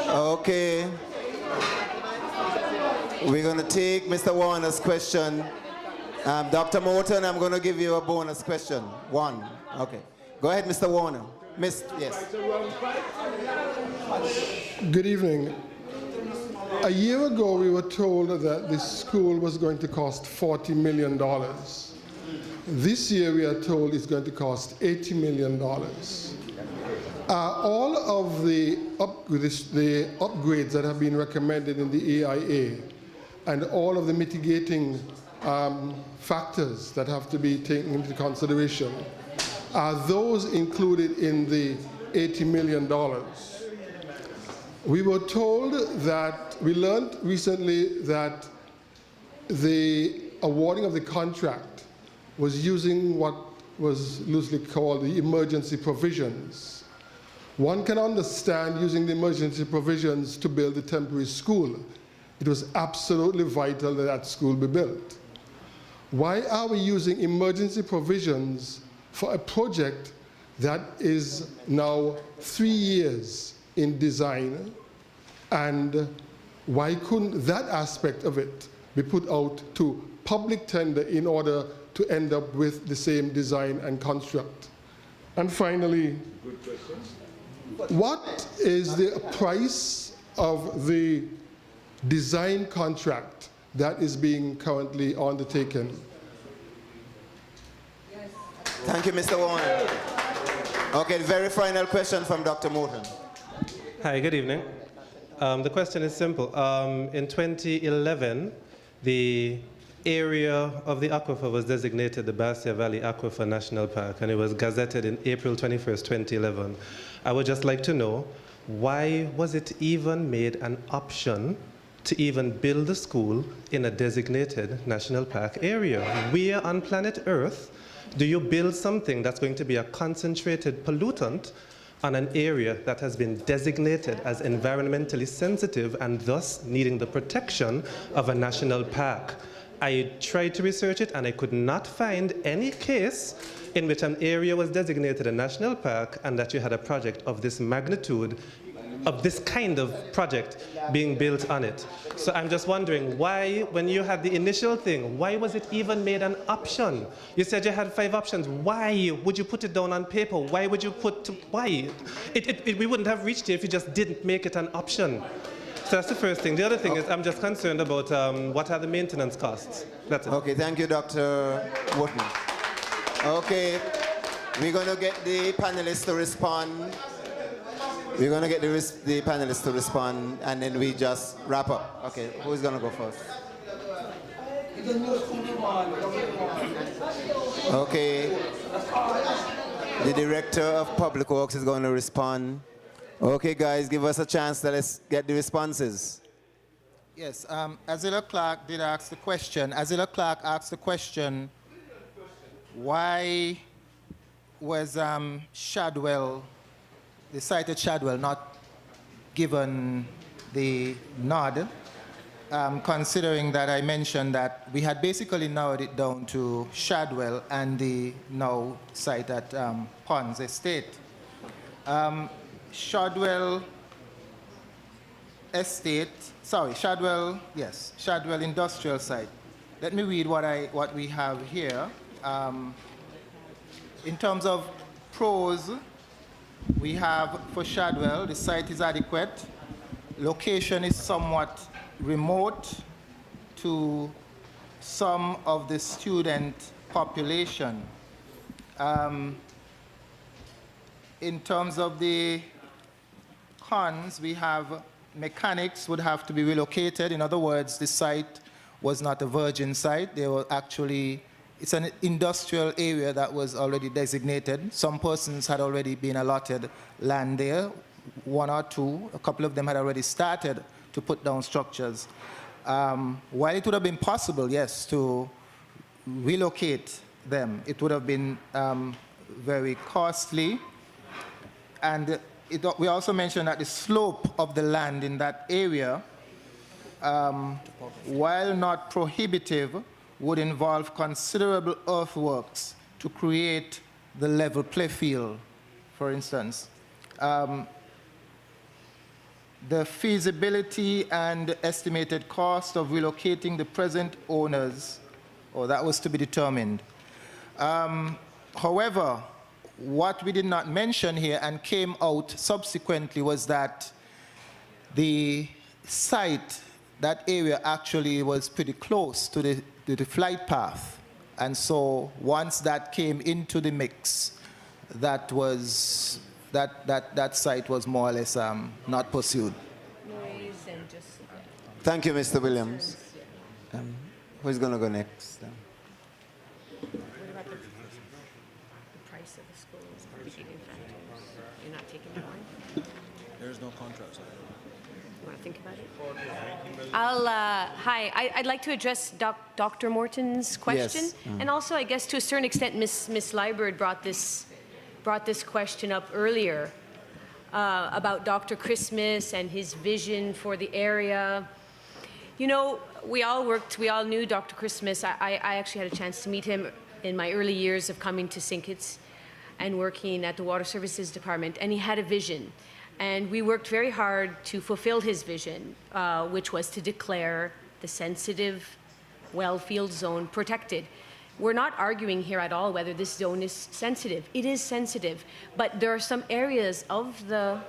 S1: Okay. We're going to take Mr. Warner's question. Dr. Morton, I'm going to give you a bonus question. One. Okay. Go ahead, Mr. Warner. Yes.
S13: Good evening. A year ago, we were told that this school was going to cost $40 million. This year, we are told it's going to cost $80 million. All of the upgrades that have been recommended in the AIA and all of the mitigating factors that have to be taken into consideration, are those included in the $80 million? We were told that, we learned recently that the awarding of the contract was using what was loosely called the emergency provisions. One can understand using the emergency provisions to build a temporary school. It was absolutely vital that that school be built. Why are we using emergency provisions for a project that is now 3 years in design, and why couldn't that aspect of it be put out to public tender in order to end up with the same design and construct? And finally, what is the price of the design contract that is being currently undertaken?
S1: Thank you, Mr. Warner. Okay, the very final question from Dr. Morton.
S10: Hi, good evening. The question is simple. In 2011, the area of the aquifer was designated the BASSETTERRE Valley Aquifer National Park, and it was gazetted in April 21st, 2011. I would just like to know, why was it even made an option to even build a school in a designated national park area? Where on planet Earth do you build something that's going to be a concentrated pollutant on an area that has been designated as environmentally sensitive and thus needing the protection of a national park? I tried to research it and I could not find any case in which an area was designated a national park and that you had a project of this magnitude, of this kind of project being built on it. So I'm just wondering why, when you had the initial thing, why was it even made an option? You said you had 5 options. Why would you put it down on paper? Why would you why? We wouldn't have reached here if you just didn't make it an option. So that's the first thing. The other thing is I'm just concerned about what are the maintenance costs. That's it.
S1: Okay, thank you, Dr. Wooten. Okay, we're going to get the panelists to respond. We're going to get the panelists to respond, and then we just wrap up. Okay, who's going to go first? Okay, the Director of Public Works is going to respond. Okay, guys, give us a chance to let's get the responses.
S2: Yes, Azila Clark did ask the question. Azila Clark asked the question, why was Shadwell, the site at Shadwell, not given the nod, considering that I mentioned that we had basically narrowed it down to Shadwell and the now site at Ponds Estate. Shadwell Estate, sorry, Shadwell, yes, Shadwell Industrial Site. Let me read what we have here. In terms of pros, we have for Shadwell, the site is adequate. Location is somewhat remote to some of the student population. In terms of the cons, we have mechanics would have to be relocated. In other words, the site was not a virgin site. They were actually it's an industrial area that was already designated. Some persons had already been allotted land there, one or two. A couple of them had already started to put down structures. While it would have been possible, yes, to relocate them, it would have been very costly. And we also mentioned that the slope of the land in that area, while not prohibitive, would involve considerable earthworks to create the level play field, for instance. The feasibility and estimated cost of relocating the present owners, that was to be determined. However, what we did not mention here and came out subsequently was that the site, that area actually was pretty close to the flight path. And so once that came into the mix, that site was more or less not pursued.
S1: Thank you, Mr. Williams. Who's going to go next?
S9: What about the price of the schools, mitigating factors? You're not taking that one?
S22: There's no contrast.
S9: You want to think about it? Hi, I'd like to address Dr. Morton's question.
S1: Yes.
S9: And also, I guess, to a certain extent, Ms. Liebert brought this question up earlier about Dr. Christmas and his vision for the area. You know, we all knew Dr. Christmas. I actually had a chance to meet him in my early years of coming to St. Kitts and working at the Water Services Department, and he had a vision. And we worked very hard to fulfill his vision, which was to declare the sensitive wellfield zone protected. We're not arguing here at all whether this zone is sensitive. It is sensitive, but there are some areas of the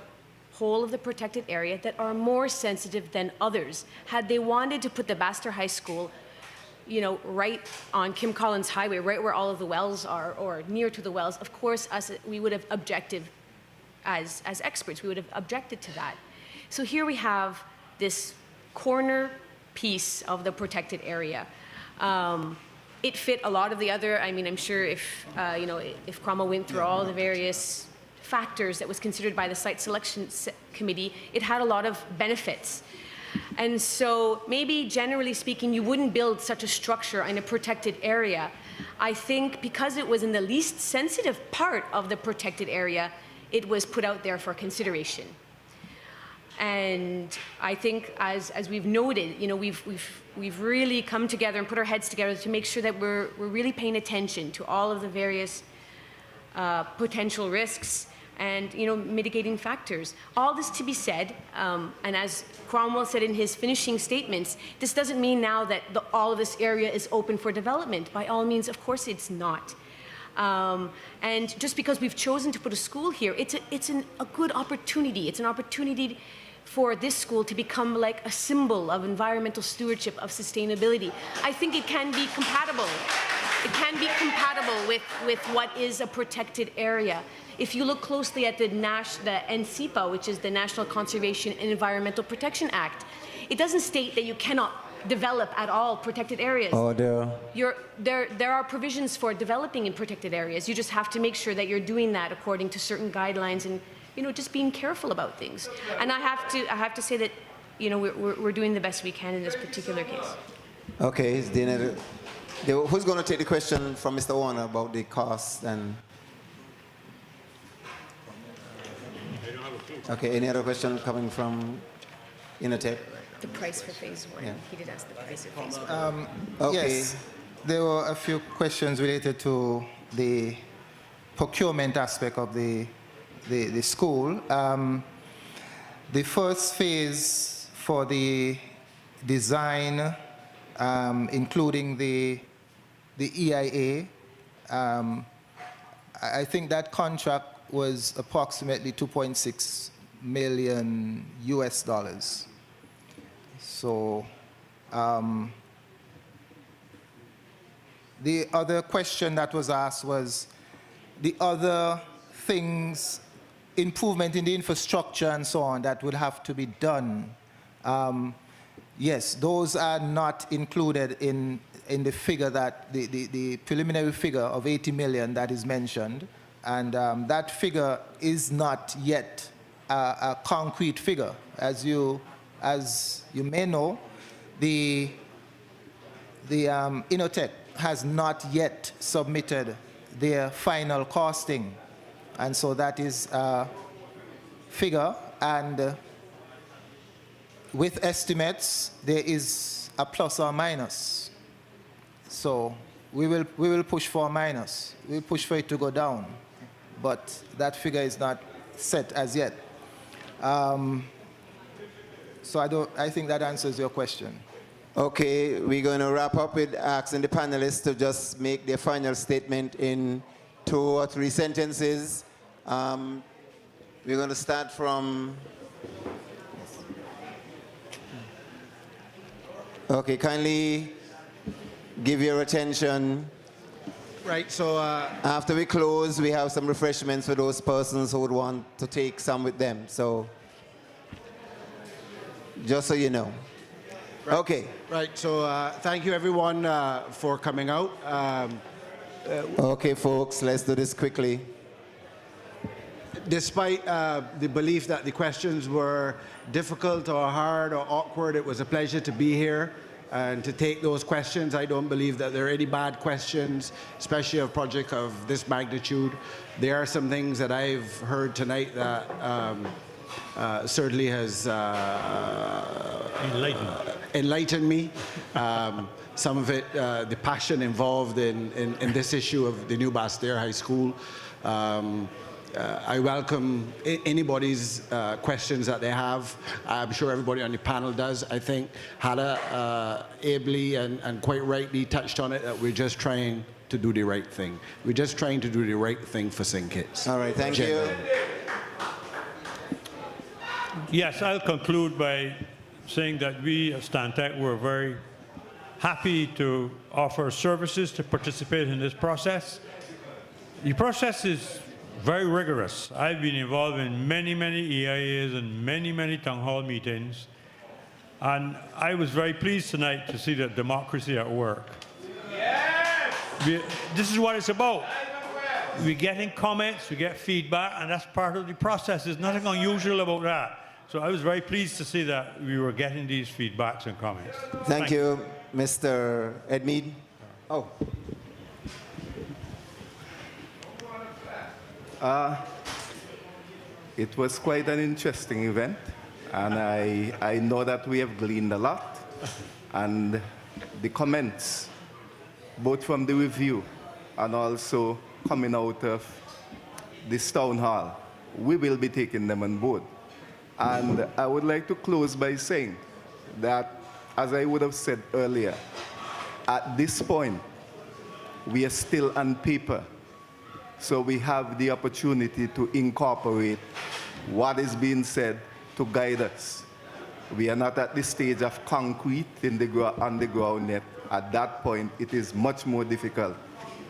S9: whole of the protected area that are more sensitive than others. Had they wanted to put the Basseterre High School, you know, right on Kim Collins Highway, right where all of the wells are, or near to the wells, of course, we would have objected as experts. We would have objected to that. So here we have this corner piece of the protected area. It fit a lot of the other, I mean, I'm sure if Cromwell went through all the various factors that was considered by the site selection committee, it had a lot of benefits. And so maybe generally speaking, you wouldn't build such a structure in a protected area. I think because it was in the least sensitive part of the protected area, it was put out there for consideration. And I think, as we've noted, you know, we've really come together and put our heads together to make sure that we're really paying attention to all of the various potential risks and, you know, mitigating factors. All this to be said, and as Cromwell said in his finishing statements, this doesn't mean now that all of this area is open for development. By all means, of course, it's not. And just because we've chosen to put a school here, it's a good opportunity. It's an opportunity for this school to become like a symbol of environmental stewardship, of sustainability. I think it can be compatible. It can be compatible with what is a protected area. If you look closely at the NCEPA, which is the National Conservation and Environmental Protection Act, it doesn't state that you cannot develop at all protected areas.
S1: Order.
S9: There are provisions for developing in protected areas. You just have to make sure that you're doing that according to certain guidelines and, you know, just being careful about things. And I have to say that, you know, we're doing the best we can in this particular case.
S1: Okay, who's going to take the question from Mr. Warner about the cost and? Okay, any other question coming from Inotech?
S9: The price for phase one. Yeah. He did ask the price of phase one.
S1: Okay.
S2: Yes, there were a few questions related to the procurement aspect of the school. The first phase for the design, including the EIA, I think that contract was approximately $2.6 million US. So the other question that was asked was the other things, improvement in the infrastructure and so on, that would have to be done. Yes, those are not included in in the figure that, the preliminary figure of 80 million that is mentioned. And that figure is not yet a concrete figure. As you may know, the Innotech has not yet submitted their final costing. And so that is a figure, and with estimates, there is a plus or minus. So we will push for a minus. We'll push for it to go down, but that figure is not set as yet. So I think that answers your question.
S1: Okay, we're going to wrap up with asking the panelists to just make their final statement in 2 or 3 sentences. We're going to start from... Okay, kindly give your attention.
S8: Right, so...
S1: after we close, we have some refreshments for those persons who would want to take some with them. So, just so you know.
S8: Right.
S1: Okay.
S8: Right, so thank you everyone for coming out.
S1: Okay, folks, let's do this quickly.
S8: Despite the belief that the questions were difficult or hard or awkward, it was a pleasure to be here and to take those questions. I don't believe that there are any bad questions, especially of a project of this magnitude. There are some things that I've heard tonight that certainly has enlightened me. Some of it, the passion involved in this issue of the new BASSETERRE High School. I welcome anybody's questions that they have. I'm sure everybody on the panel does. I think Hannah ably and quite rightly touched on it, that we're just trying to do the right thing. We're just trying to do the right thing for St. Kitts.
S1: All right, thank you.
S6: Yes, I'll conclude by saying that we at Stantec were very happy to offer services to participate in this process. The process is very rigorous. I've been involved in many, many EIAs and many, many town hall meetings. And I was very pleased tonight to see that democracy at work. Yes! This is what it's about. We're getting comments, we get feedback, and that's part of the process. There's nothing unusual about that. So I was very pleased to see that we were getting these feedbacks and comments.
S1: Thank you, Mr. Edmead. Oh.
S5: It was quite an interesting event, and I know that we have gleaned a lot. And the comments, both from the review and also coming out of this town hall, we will be taking them on board. And I would like to close by saying that, as I would have said earlier, at this point, we are still on paper. So we have the opportunity to incorporate what is being said to guide us. We are not at the stage of concrete on the ground yet. At that point, it is much more difficult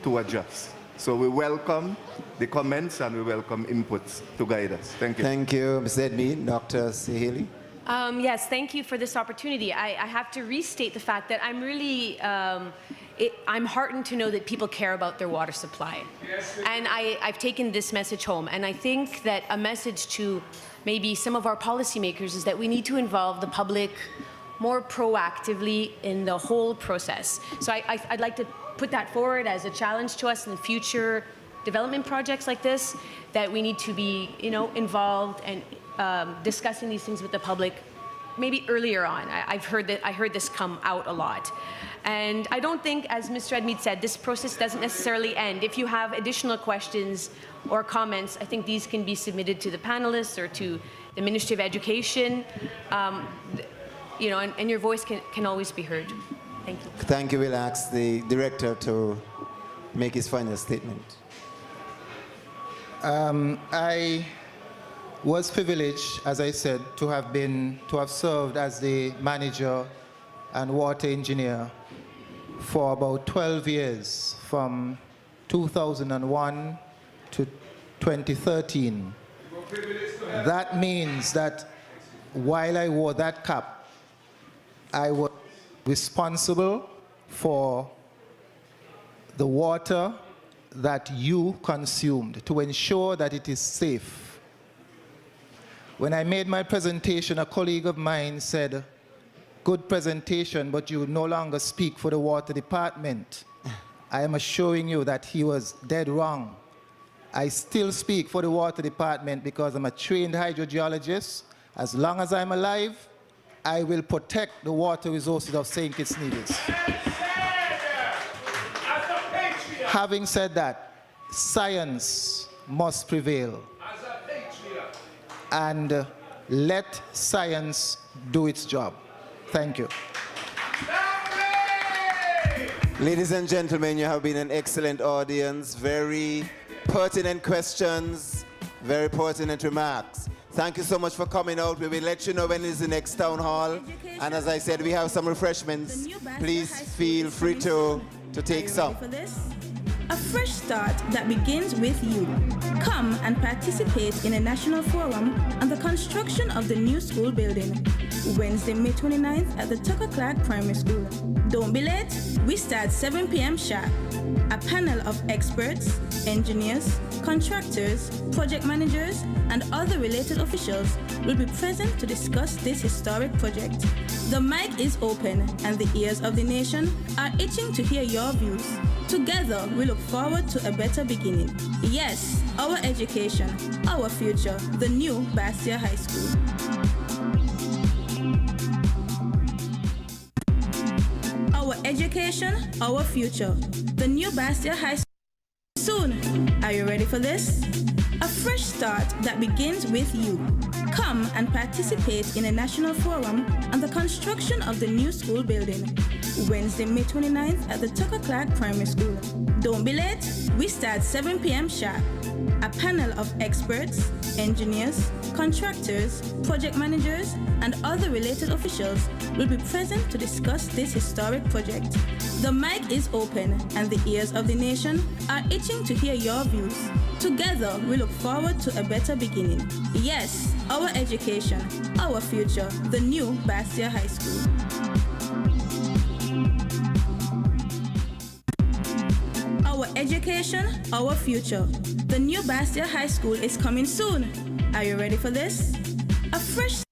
S5: to adjust. So we welcome the comments and we welcome inputs to guide us. Thank you.
S1: Thank you, Mr. Edmead. Dr. Saheli.
S9: Yes, thank you for this opportunity. I have to restate the fact that I'm really, I'm heartened to know that people care about their water supply. And I've taken this message home. And I think that a message to maybe some of our policymakers is that we need to involve the public more proactively in the whole process. So I'd like to put that forward as a challenge to us in future development projects like this, that we need to be, involved and discussing these things with the public maybe earlier on. I heard this come out a lot. And I don't think, as Mr. Edmead said, this process doesn't necessarily end. If you have additional questions or comments, I think these can be submitted to the panelists or to the Ministry of Education, and your voice can always be heard. Thank you.
S1: Thank you. We'll ask the director to make his final statement.
S2: I was privileged, as I said, to have served as the manager and water engineer for about 12 years, from 2001 to 2013. That means that while I wore that cap, I was responsible for the water that you consumed, to ensure that it is safe. When I made my presentation, a colleague of mine said, "Good presentation, but you no longer speak for the water department." I am assuring you that he was dead wrong. I still speak for the water department because I'm a trained hydrogeologist. As long as I'm alive, I will protect the water resources of St. Kitts Nevis. Having said that, science must prevail. And let science do its job. Thank you.
S1: Ladies and gentlemen, you have been an excellent audience. Very pertinent questions, very pertinent remarks. Thank you so much for coming out. We will let you know when is the next town hall. And as I said, we have some refreshments. Please feel free to take some.
S11: A fresh start that begins with you. Come and participate in a national forum on the construction of the new school building. Wednesday, May 29th at the Tucker Clark Primary School. Don't be late. We start 7 p.m. sharp. A panel of experts, engineers, contractors, project managers, and other related officials will be present to discuss this historic project. The mic is open and the ears of the nation are itching to hear your views. Together, we look forward to a better beginning. Yes, our education, our future, the new BASSETTERRE High School. Our education, our future, the new BASSETTERRE High School. Soon, are you ready for this? A fresh start that begins with you. Come and participate in a national forum on the construction of the new school building. Wednesday, May 29th at the Tucker Clark Primary School. Don't be late. We start 7 p.m. sharp. A panel of experts, engineers, contractors, project managers, and other related officials will be present to discuss this historic project. The mic is open and the ears of the nation are itching to hear your views. Together, we look forward to a better beginning. Yes, our education, our future, the new BASSETTERRE High School. Our education, our future. The new BASSETTERRE High School is coming soon. Are you ready for this? A fresh